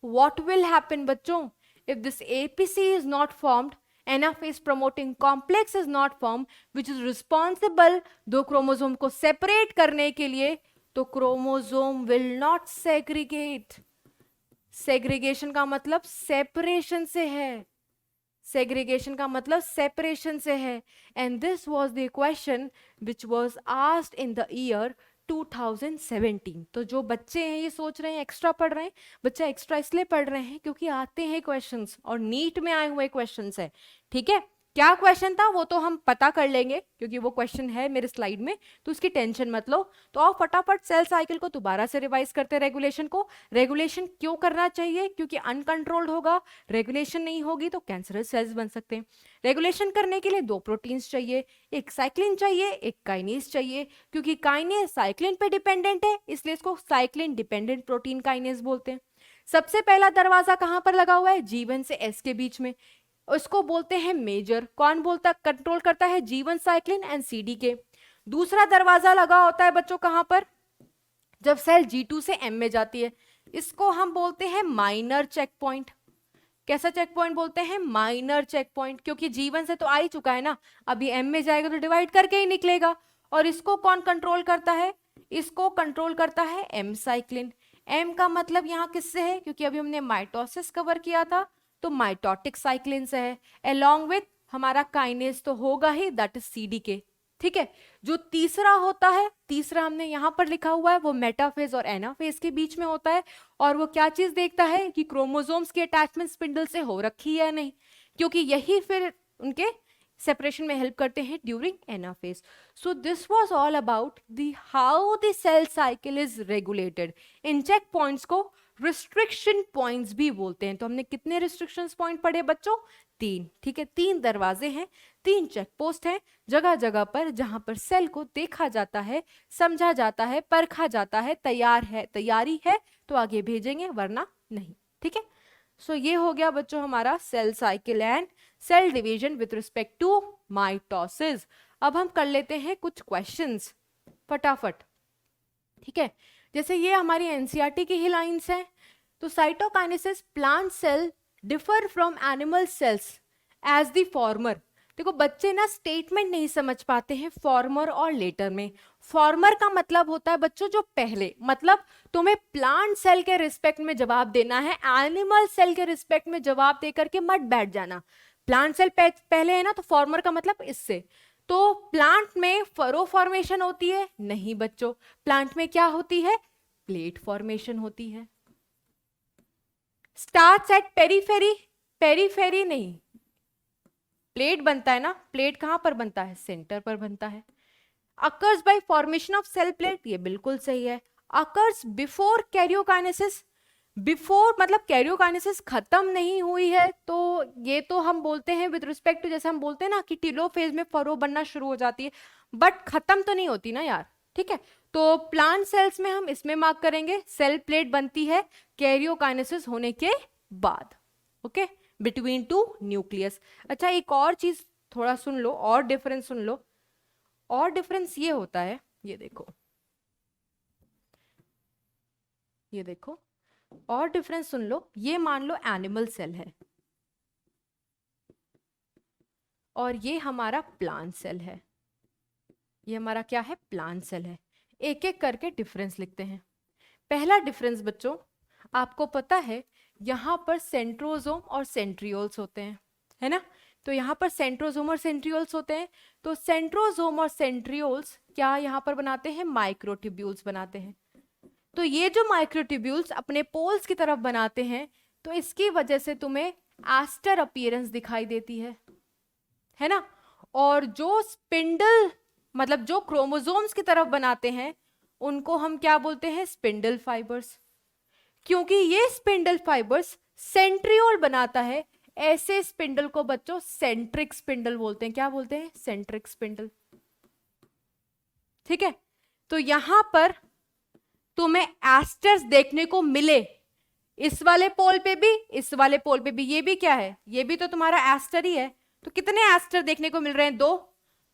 what will happen बच्चों, if this APC is not formed, anaphase promoting complex is not form, which is responsible दो क्रोमोसोम को सेपरेट करने के लिए, तो chromosome will not segregate. Segregation का मतलब separation से है, सेग्रीगेशन का मतलब सेपरेशन से है। And this was the question which was asked in the year 2017। तो जो बच्चे हैं ये सोच रहे हैं एक्स्ट्रा पढ़ रहे हैं, बच्चा एक्स्ट्रा इसलिए पढ़ रहे हैं क्योंकि आते हैं क्वेश्चंस और नीट में आए हुए क्वेश्चंस है। ठीक है, क्या क्वेश्चन था वो तो हम पता कर लेंगे क्योंकि वो क्वेश्चन है मेरे स्लाइड में, तो उसकी टेंशन मत लो। तो आओ फटाफट सेल साइकिल को दोबारा से रिवाइज करते हैं। रेगुलेशन को, रेगुलेशन क्यों करना चाहिए? क्योंकि अनकंट्रोल्ड होगा, रेगुलेशन नहीं होगी तो कैंसरस सेल्स बन सकते हैं। रेगुलेशन करने के लिए दो प्रोटीन्स चाहिए, एक साइक्लिन चाहिए, एक काइनेज चाहिए। क्योंकि काइनेज साइक्लिन पे डिपेंडेंट है इसलिए इसको साइक्लिन डिपेंडेंट प्रोटीन काइनेज बोलते हैं। सबसे पहला दरवाजा कहां पर लगा हुआ है? G1 से S के बीच में, उसको बोलते हैं मेजर। कौन बोलता कंट्रोल करता है? G1 cyclin and CDK। दूसरा दरवाजा लगा होता है बच्चों कहां पर? जब सेल G2 से M में जाती है, इसको हम बोलते हैं माइनर चेक पॉइंट। कैसा चेक पॉइंट बोलते हैं? माइनर चेक पॉइंट, क्योंकि G1 से तो आ ही चुका है ना, अभी M में जाएगा तो डिवाइड करके ही निकलेगा। और इसको कौन कंट्रोल करता है? इसको कंट्रोल करता है M साइक्लिन। M का मतलब यहाँ किससे है? क्योंकि अभी हमने माइटोसिस कवर किया था तो माइटोटिक साइक्लिन से है, अलोंग विथ हमारा काइनेज तो होगा ही, दैट इज CDK। ठीक है, जो तीसरा होता है, तीसरा हमने यहां पर लिखा हुआ है, वो मेटाफेज और एनाफेज के बीच में होता है। और वो क्या चीज देखता है कि क्रोमोसोम्स की अटैचमेंट स्पिंडल से हो रखी है या नहीं, क्योंकि यही फिर उनके सेपरेशन में हेल्प करते हैं during anaphase. So this was all about the how the cell cycle is regulated. इन चेक पॉइंट्स को रिस्ट्रिक्शन पॉइंट्स भी बोलते हैं। तो हमने कितने रिस्ट्रिक्शन पॉइंट पढ़े बच्चों? 3। ठीक है, 3 दरवाजे हैं, 3 चेक पोस्ट हैं जगह जगह पर, जहां पर सेल को देखा जाता है, समझा जाता है, परखा जाता है, तैयारी है तो आगे भेजेंगे वरना नहीं। ठीक है, सो ये हो गया बच्चों हमारा cell cycle and cell division with respect to mitosis. अब हम कर लेते हैं कुछ क्वेश्चंस फटाफट। ठीक है, जैसे ये हमारी एनसीईआरटी की ही लाइंस हैं। तो cytokinesis plant cell differ from animal cells as the former. देखो बच्चे ना स्टेटमेंट नहीं समझ पाते हैं फॉर्मर और लेटर में। फॉर्मर का मतलब होता है बच्चों जो पहले, मतलब तुम्हें प्लांट सेल के रिस्पेक्ट में जवाब देना है, एनिमल सेल के रिस्पेक्ट में जवाब दे करके मत बैठ जाना। प्लांट सेल पहले है ना, तो फॉर्मर का मतलब इससे। तो प्लांट में फरो फॉर्मेशन होती है? नहीं बच्चों, प्लांट में क्या होती है? प्लेट फॉर्मेशन होती है। Starts at periphery? पेरीफेरी नहीं, प्लेट बनता है ना, प्लेट कहां पर बनता है? सेंटर पर बनता है। Occurs by formation of cell plate, ये बिल्कुल सही है। Occurs before karyokinesis? बिफोर मतलब कैरियोकाइनेसिस खत्म नहीं हुई है, तो ये तो हम बोलते हैं विद रिस्पेक्ट टू, जैसे हम बोलते हैं ना कि टीलोफेज में फरो बनना शुरू हो जाती है, बट खत्म तो नहीं होती ना यार। ठीक है, तो प्लांट सेल्स में हम इसमें मार्क करेंगे सेल प्लेट बनती है कैरियोकाइनेसिस होने के बाद। Okay, between two nucleus. अच्छा एक और चीज थोड़ा सुन लो, और डिफरेंस सुन लो। और डिफरेंस ये होता है, ये देखो, ये देखो, और डिफरेंस सुन लो। ये मान लो एनिमल सेल है और ये हमारा प्लांट सेल है। ये हमारा क्या है? प्लांट सेल है। एक एक करके डिफरेंस लिखते हैं। पहला डिफरेंस बच्चों, आपको पता है यहां पर सेंट्रोसोम और सेंट्रियोल्स होते हैं, है ना? तो यहाँ पर सेंट्रोसोम और सेंट्रियोल्स होते हैं। तो सेंट्रोसोम और सेंट्रियोल्स क्या यहाँ पर बनाते हैं? माइक्रोट्यूब्यूल्स बनाते हैं। तो ये जो माइक्रोट्यूब्यूल्स अपने पोल्स की तरफ बनाते हैं, तो इसकी वजह से तुम्हें एस्टर अपीयरेंस दिखाई देती है ना? और जो स्पिंडल मतलब जो क्रोमोसोम्स की तरफ बनाते हैं उनको हम क्या बोलते हैं? Spindle fibres. क्योंकि ये स्पिंडल फाइबर्स सेंट्रियोल बनाता है, ऐसे स्पिंडल को बच्चों सेंट्रिक स्पिंडल बोलते हैं। क्या बोलते हैं? Centric spindle. ठीक है, तो यहां पर तुम्हें एस्टर्स देखने को मिले, इस वाले पोल पे भी, इस वाले पोल पे भी। ये भी क्या है? ये भी तो तुम्हारा एस्टर ही है। तो कितने एस्टर देखने को मिल रहे हैं? 2,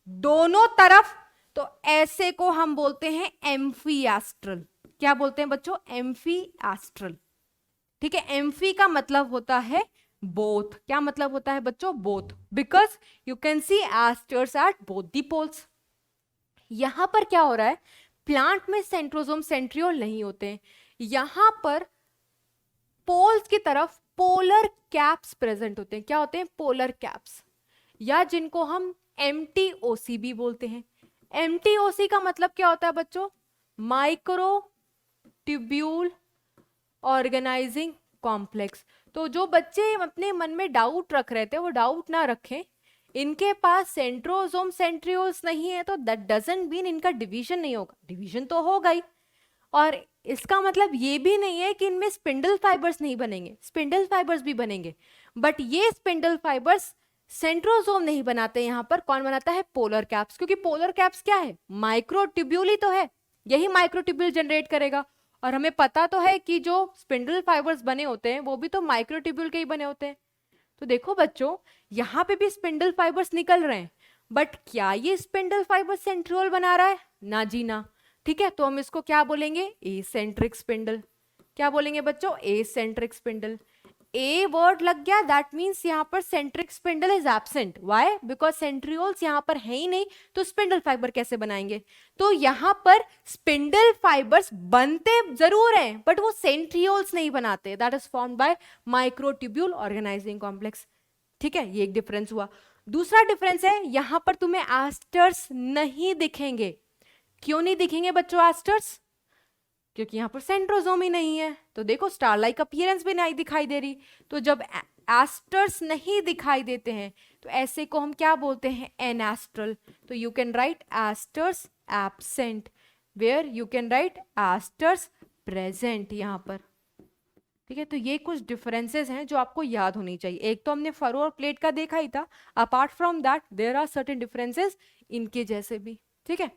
दोनों तरफ। तो ऐसे को हम बोलते हैं एम्फीएस्ट्रल। क्या बोलते हैं बच्चों? एम्फीएस्ट्रल। ठीक है, एम्फी का मतलब होता है बोथ। क्या मतलब होता है बच्चों? Both, because you can see asters at both the poles. यहां पर क्या हो रहा है? प्लांट में सेंट्रोसोम सेंट्रियोल नहीं होते हैं, यहां पर पोल्स की तरफ पोलर कैप्स प्रेजेंट होते हैं। क्या होते हैं? पोलर कैप्स, या जिनको हम MTOC भी बोलते हैं। MTOC का मतलब क्या होता है बच्चों? Microtubule organising complex. तो जो बच्चे अपने मन में डाउट रख रहे थे वो डाउट ना रखें, इनके पास सेंट्रोसोम सेंट्रियोल्स नहीं है तो दैट डजंट मीन इनका डिवीजन नहीं होगा, डिवीजन तो होगा ही। और इसका मतलब ये भी नहीं है कि इनमें स्पिंडल फाइबर्स नहीं बनेंगे, स्पिंडल फाइबर्स भी बनेंगे, बट ये स्पिंडल फाइबर्स सेंट्रोसोम नहीं बनाते। यहाँ पर कौन बनाता है? पोलर कैप्स, क्योंकि पोलर कैप्स क्या है? माइक्रोट्यूब्यूल ही तो है, यही माइक्रोट्यूब्यूल जनरेट करेगा। और हमें पता तो है कि जो स्पिंडल फाइबर्स बने होते हैं वो भी तो माइक्रोट्यूब्यूल के ही बने होते हैं। तो देखो बच्चों, यहाँ पे भी स्पिंडल फाइबर्स निकल रहे हैं, बट क्या ये स्पिंडल फाइबर सेंट्रियोल बना रहा है? ना जी ना। ठीक है, तो हम इसको क्या बोलेंगे? Eccentric spindle. क्या बोलेंगे बच्चों? Eccentric spindle. ए वर्ड लग गया, दैट मीन्स यहाँ पर centric spindle is absent. Why? Because centrioles यहाँ पर है ही नहीं, तो स्पिंडल फाइबर कैसे बनाएंगे? तो यहाँ पर स्पिंडल फाइबर्स बनते जरूर हैं, बट वो सेंट्रियोल्स नहीं बनाते। That is formed by microtubule organising complex. ठीक है, ये एक डिफरेंस हुआ। दूसरा डिफरेंस है, यहाँ पर तुम्हें एस्टर्स नहीं दिखेंगे। क्यों नहीं दिखेंगे बच्चों एस्टर्स? क्योंकि यहाँ पर सेंट्रोसोम ही नहीं है। तो देखो, स्टार लाइक अपीयरेंस भी नहीं दिखाई दे रही। तो जब एस्टर्स नहीं दिखाई देते हैं तो ऐसे को हम क्या बोलते हैं? एनास्ट्रल। तो you can write esters absent, where you can write esters present यहाँ पर। ठीक है, तो ये कुछ डिफरेंसेस हैं जो आपको याद होनी चाहिए। एक तो हमने फरो और प्लेट का देखा ही था, apart from that there are certain differences इनके जैसे भी। ठीक है,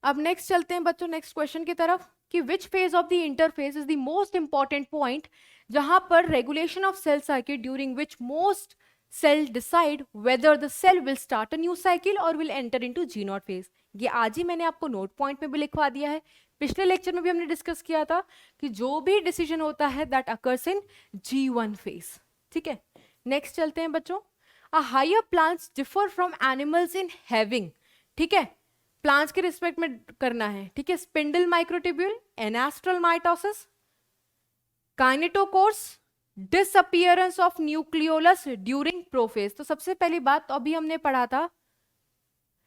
अब नेक्स्ट चलते हैं बच्चों नेक्स्ट क्वेश्चन की तरफ कि which phase of the interphase is the most important point, जहां पर regulation of cell cycle during which most cell decide whether the cell will start a new cycle और will enter into G naught phase. ये आज ही मैंने आपको note point में भी लिखवा दिया है। पिछले लेक्चर में भी हमने डिस्कस किया था कि जो भी डिसीजन होता है that occurs in G1 phase. ठीक है, नेक्स्ट चलते हैं बच्चों। A higher plants differ from animals in having. ठीक है, प्लांट्स के रिस्पेक्ट में करना है। ठीक है, spindle microtubule, anastral mitosis, kinetochores, disappearance of nucleolus during prophase. तो सबसे पहली बात तो अभी हमने पढ़ा था,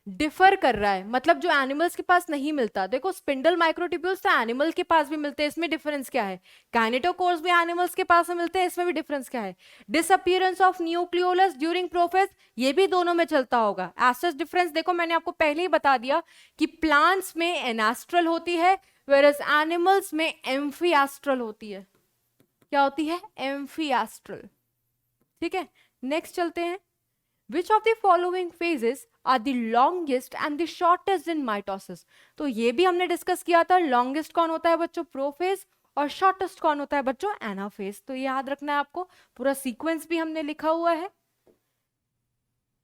डिफर कर रहा है, मतलब जो एनिमल्स के पास नहीं मिलता। देखो, स्पिंडल माइक्रोट्यूब्यूल्स तो एनिमल के पास भी मिलते हैं, इसमें डिफरेंस क्या है? काइनेटोकोर्स भी एनिमल्स के पास में मिलते हैं, इसमें भी डिफरेंस क्या है? Disappearance of nucleolus during prophase, ये भी दोनों में चलता होगा। एस्टर्स डिफरेंस देखो, मैंने आपको पहले ही बता दिया कि प्लांट्स में एनास्ट्रल होती है, वेयरएज एनिमल्स में एम्फिएस्ट्रल होती है। क्या होती है? एम्फिएस्ट्रल। ठीक है, नेक्स्ट चलते हैं। Which of the following phases are the longest and the shortest in mitosis? तो ये भी हमने डिस्कस किया था। लॉन्गेस्ट कौन होता है बच्चों? प्रोफेज। और शॉर्टेस्ट कौन होता है बच्चों? एनाफेज। तो ये याद रखना है आपको, पूरा सीक्वेंस भी हमने लिखा हुआ है।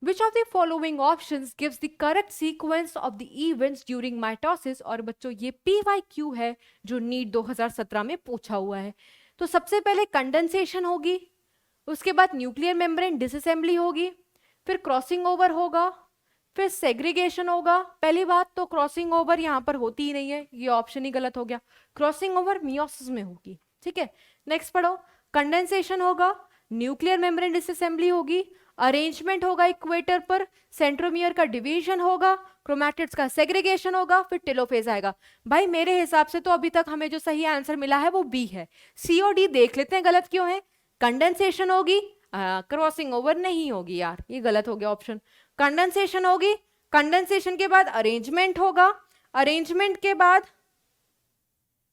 Which of the following options gives the correct sequence of the events during mitosis? और बच्चों ये PYQ है जो नीट 2017 में पूछा हुआ है। तो सबसे पहले कंडेंसेशन होगी, उसके बाद न्यूक्लियर मेम्ब्रेन डिसअसेंबली होगी, फिर क्रॉसिंग ओवर होगा, फिर सेग्रीगेशन होगा। पहली बात तो क्रॉसिंग ओवर यहाँ पर होती ही नहीं है, ये ऑप्शन ही गलत हो गया। क्रॉसिंग ओवर मियोसिस में होगी। ठीक है, नेक्स्ट पढ़ो। कंडेंसेशन होगा, न्यूक्लियर मेम्ब्रेन डिसअसेंबली होगी, अरेंजमेंट होगा इक्वेटर पर, सेंट्रोमियर का डिवीजन होगा, क्रोमैटिड्स का सेग्रीगेशन होगा, फिर टेलोफेज आएगा। भाई मेरे हिसाब से तो अभी तक हमें जो सही आंसर मिला है वो बी है। सी और डी देख लेते हैं गलत क्यों है। कंडेंसेशन होगी, क्रॉसिंग ओवर नहीं होगी यार, ये गलत हो गया ऑप्शन। कंडेंसेशन होगी, कंडेंसेशन के बाद अरेंजमेंट होगा, अरेंजमेंट के बाद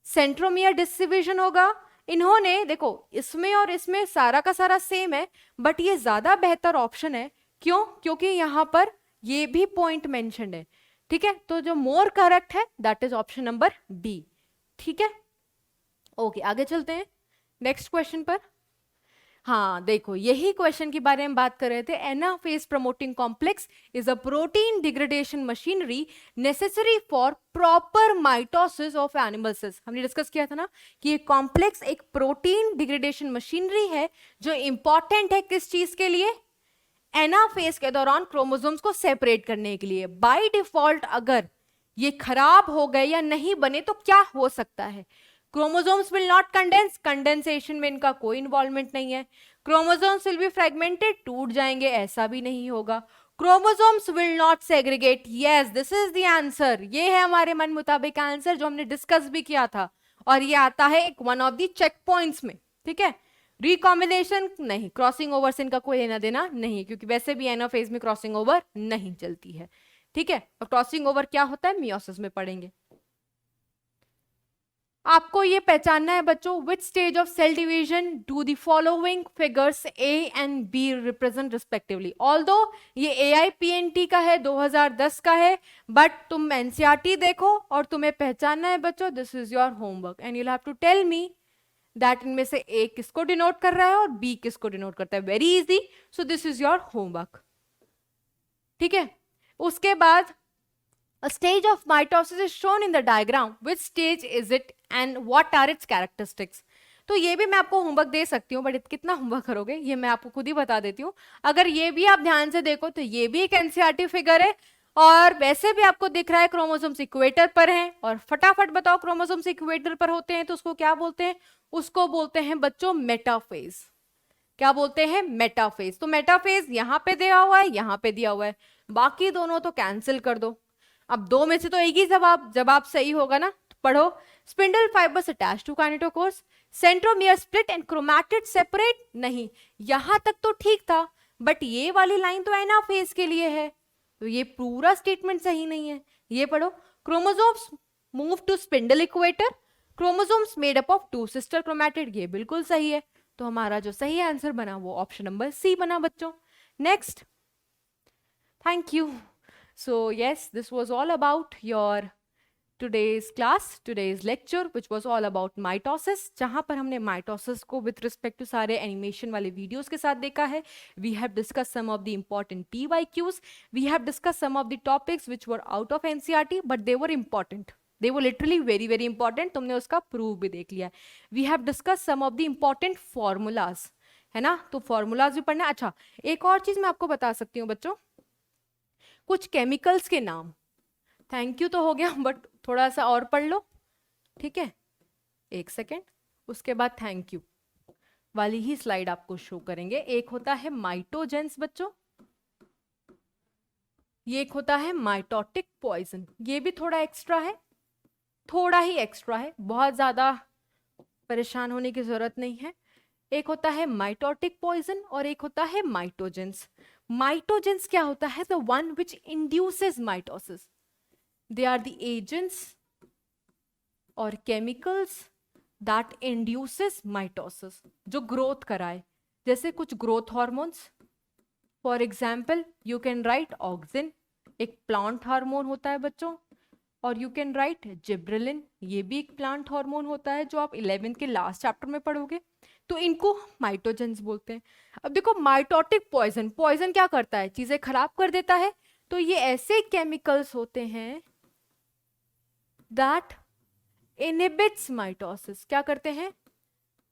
सेंट्रोमियर डिस्ट्रीब्यूशन होगा। इन्होंने देखो, इसमें और इसमें सारा का सारा सेम है, बट ये ज्यादा बेहतर ऑप्शन है। क्यों? क्योंकि यहां पर ये भी पॉइंट मेंशन्ड है। ठीक है, तो जो मोर करेक्ट है that is option number D. ठीक है, ओके, आगे चलते हैं नेक्स्ट क्वेश्चन पर। हाँ देखो, यही क्वेश्चन के बारे में बात कर रहे थे। Anaphase promoting complex is a protein degradation machinery necessary for proper mitosis of animal cells. हमने डिस्कस किया था ना कि ये कॉम्प्लेक्स एक प्रोटीन डिग्रेडेशन मशीनरी है जो इंपॉर्टेंट है किस चीज के लिए? एनाफेज के दौरान क्रोमोसोम्स को सेपरेट करने के लिए। बाय डिफॉल्ट अगर ये खराब हो गए या नहीं बने तो क्या हो सकता है? Chromosomes will not condense, condensation में इनका कोई इन्वॉल्वमेंट नहीं है। क्रोमोसोम्स विल बी फ्रेगमेंटेड, टूट जाएंगे, ऐसा भी नहीं होगा। Chromosomes will not segregate, yes this is the answer. ये है हमारे मन मुताबिक आंसर जो हमने डिस्कस भी किया था, और ये आता है एक one of the check points में, ठीक है। रिकॉम्बिनेशन नहीं, क्रॉसिंग ओवर से इनका कोई लेना देना नहीं, क्योंकि वैसे भी एनाफेज में क्रॉसिंग ओवर नहीं चलती है, ठीक है। और क्रॉसिंग ओवर क्या होता है मियोसिस में पढ़ेंगे। आपको ये पहचानना है बच्चों, which stage of cell division do the following figures A and B represent respectively. Although ये AIPNT का है, 2010 का है, बट तुम NCERT देखो और तुम्हें पहचानना है बच्चों, this is your homework and you'll have to tell me that इनमें से ए किसको डिनोट कर रहा है और बी किसको डिनोट करता है। Very easy, so this is your homework, ठीक है। उसके बाद a stage of mitosis is shown in the diagram, which stage is it and what are its characteristics। तो ये भी मैं आपको होमवर्क दे सकती हूँ, बट कितना होमवर्क करोगे ये मैं आपको खुद ही बता देती हूँ। अगर ये भी आप ध्यान से देखो तो ये भी एक NCERT फिगर है, और वैसे भी आपको दिख रहा है क्रोमोसोम्स इक्वेटर पर हैं, और फटाफट बताओ क्रोमोसोम्स इक्वेटर पर होते हैं तो उसको क्या बोलते हैं, उसको बोलते हैं बच्चों मेटाफेज। क्या बोलते हैं, मेटाफेज। तो मेटाफेज यहाँ पे दिया हुआ है, यहाँ पे दिया हुआ है, बाकी दोनों तो कैंसिल कर दो। अब दो में से तो एक ही जवाब सही होगा ना, तो पढ़ो। Spindle fibres attach to kinetochores, centromere split and chromatid separate, नहीं यहां तक तो ठीक था, बट ये वाली लाइन तो एनाफेज के लिए है, तो ये पूरा स्टेटमेंट सही नहीं है। ये पढ़ो, chromosomes move to spindle equator, chromosomes made up of 2 sister chromatid, ये बिल्कुल सही है। तो हमारा जो सही आंसर बना वो ऑप्शन नंबर सी बना बच्चों। Next, thank you. So yes, this was all about your today's class, today's lecture, which was all about mitosis, जहाँ पर हमने mitosis को with respect to सारे animation वाले videos के साथ देखा है। We have discussed some of the important PYQs. We have discussed some of the topics which were out of NCERT, but they were important. They were literally very very important. तुमने उसका proof भी देख लिया। We have discussed some of the important formulas, है ना, तो formulas भी पढ़ना। अच्छा, एक और चीज मैं आपको बता सकती हूँ बच्चों, कुछ केमिकल्स के नाम। थैंक यू तो हो गया, बट थोड़ा सा और पढ़ लो, ठीक है, एक सेकेंड। उसके बाद थैंक यू वाली ही स्लाइड आपको शो करेंगे। एक होता है माइटोजेंस बच्चों, ये एक होता है माइटोटिक पॉइजन, ये भी थोड़ा एक्स्ट्रा है, थोड़ा ही एक्स्ट्रा है, बहुत ज्यादा परेशान होने की जरूरत नहीं है। एक होता है माइटोटिक पॉइजन और एक होता है माइटोजेंस। माइटोजेंस क्या होता है, the one which induces mitosis. They are the agents और केमिकल्स दैट इंड्यूसेस माइटोसिस, जो ग्रोथ कराए, जैसे कुछ growth hormones. For example you can write auxin, एक प्लांट हार्मोन होता है बच्चों, और यू कैन राइट जिब्रेलिन, ये भी एक प्लांट हार्मोन होता है जो आप 11th के लास्ट चैप्टर में पढ़ोगे। तो इनको माइटोजेंस बोलते हैं। अब देखो, माइटोटिक पॉइजन, पॉइजन क्या करता है, चीजें खराब कर देता है। तो ये ऐसे केमिकल्स होते हैं दैट इनहिबिट्स माइटोसिस, क्या करते हैं,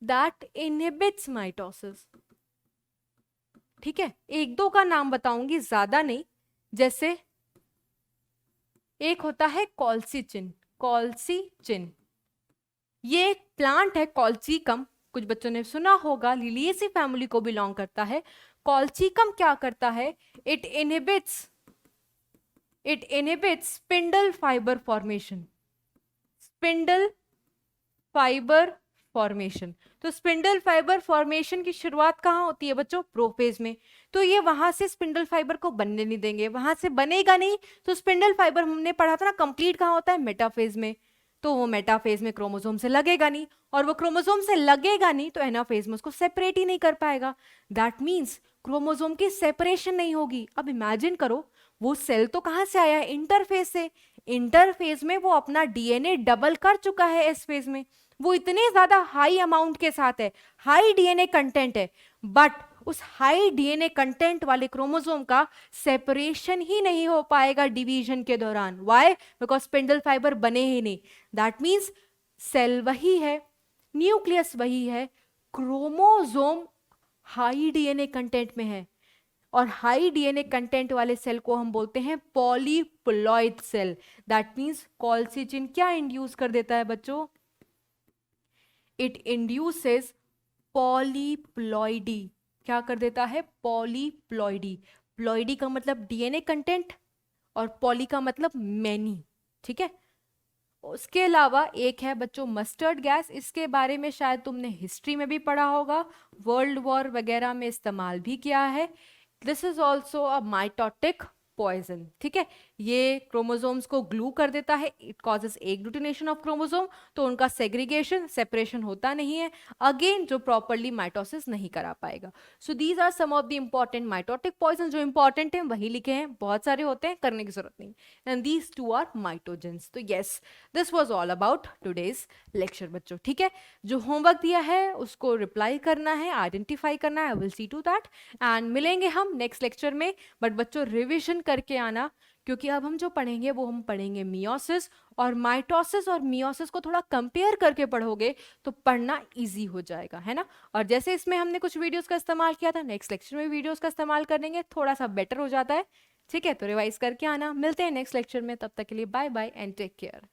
दैट इनहिबिट्स माइटोसिस, ठीक है। एक दो का नाम बताऊंगी, ज्यादा नहीं। जैसे एक होता है कॉल्सिचिन, कॉल्सिचिन ये एक प्लांट है, कॉल्सिकम, कुछ बच्चों ने सुना होगा, लिलिएसी फैमिली को बिलोंग करता है। कॉल्सिकम क्या करता है, it inhibits spindle fibre formation, spindle fibre formation. तो स्पिंडल फाइबर फॉर्मेशन की शुरुआत कहाँ होती है बच्चों, प्रोफेज में। तो ये वहां से स्पिंडल फाइबर को बनने नहीं देंगे, वहां से बनेगा नहीं। तो स्पिंडल फाइबर हमने पढ़ा था ना, कंप्लीट कहाँ होता है, मेटाफेज में। तो वो मेटाफेज में क्रोमोसोम से लगेगा नहीं, और वो क्रोमोसोम से लगेगा नहीं तो एनाफेज में उसको सेपरेट ही नहीं कर पाएगा। दैट मीन्स क्रोमोसोम की सेपरेशन नहीं होगी। अब इमेजिन करो, वो सेल तो कहाँ से आया है, इंटरफेज से। इंटरफेज में वो अपना डीएनए डबल कर चुका है एस फेज में, वो इतने ज्यादा हाई अमाउंट के साथ है, हाई डीएनए कंटेंट है, बट उस हाई डीएनए कंटेंट वाले क्रोमोसोम का सेपरेशन ही नहीं हो पाएगा डिवीजन के दौरान। व्हाई? बिकॉज स्पिंडल फाइबर बने ही नहीं। दैट मीन्स सेल वही है, न्यूक्लियस वही है, क्रोमोसोम हाई डीएनए कंटेंट में है, और हाई डीएनए कंटेंट वाले सेल को हम बोलते हैं पॉलीप्लॉइड सेल। दैट मीन्स कॉल्सिचिन क्या इंड्यूस कर देता है बच्चों, इट इंड्यूसेस पॉलीप्लॉइडी। क्या कर देता है, पॉलीप्लॉइडी। प्लॉइडी का मतलब डीएनए कंटेंट और पॉली का मतलब मैनी, ठीक है। उसके अलावा एक है बच्चों मस्टर्ड गैस, इसके बारे में शायद तुमने हिस्ट्री में भी पढ़ा होगा, वर्ल्ड वॉर वगैरह में इस्तेमाल भी किया है। This is also a mitotic poison, ठीक है। ये क्रोमोसोम्स को ग्लू कर देता है, it causes agglutination of chromosome, तो उनका सेग्रीगेशन सेपरेशन होता नहीं है, अगेन जो प्रॉपरली माइटोसिस नहीं करा पाएगा। So these are some of the important mitotic poison, जो इंपॉर्टेंट है वही लिखे हैं, बहुत सारे होते हैं, करने की जरूरत नहीं, एंड दीज टू आर माइटोजेंस। तो yes, this was all about today's lecture बच्चों, ठीक है। जो होमवर्क दिया है उसको रिप्लाई करना है, आइडेंटिफाई करना है, I will see to that, and मिलेंगे हम नेक्स्ट लेक्चर में। बट बच्चों रिविजन करके आना, क्योंकि अब हम जो पढ़ेंगे वो हम पढ़ेंगे मियोसिस और माइटोसिस, और मियोसिस को थोड़ा कंपेयर करके पढ़ोगे तो पढ़ना इजी हो जाएगा, है ना। और जैसे इसमें हमने कुछ वीडियोस का इस्तेमाल किया था, नेक्स्ट लेक्चर में वीडियोस का इस्तेमाल करेंगे, थोड़ा सा बेटर हो जाता है, ठीक है। तो रिवाइज करके आना, मिलते हैं नेक्स्ट लेक्चर में, तब तक के लिए bye bye and take care.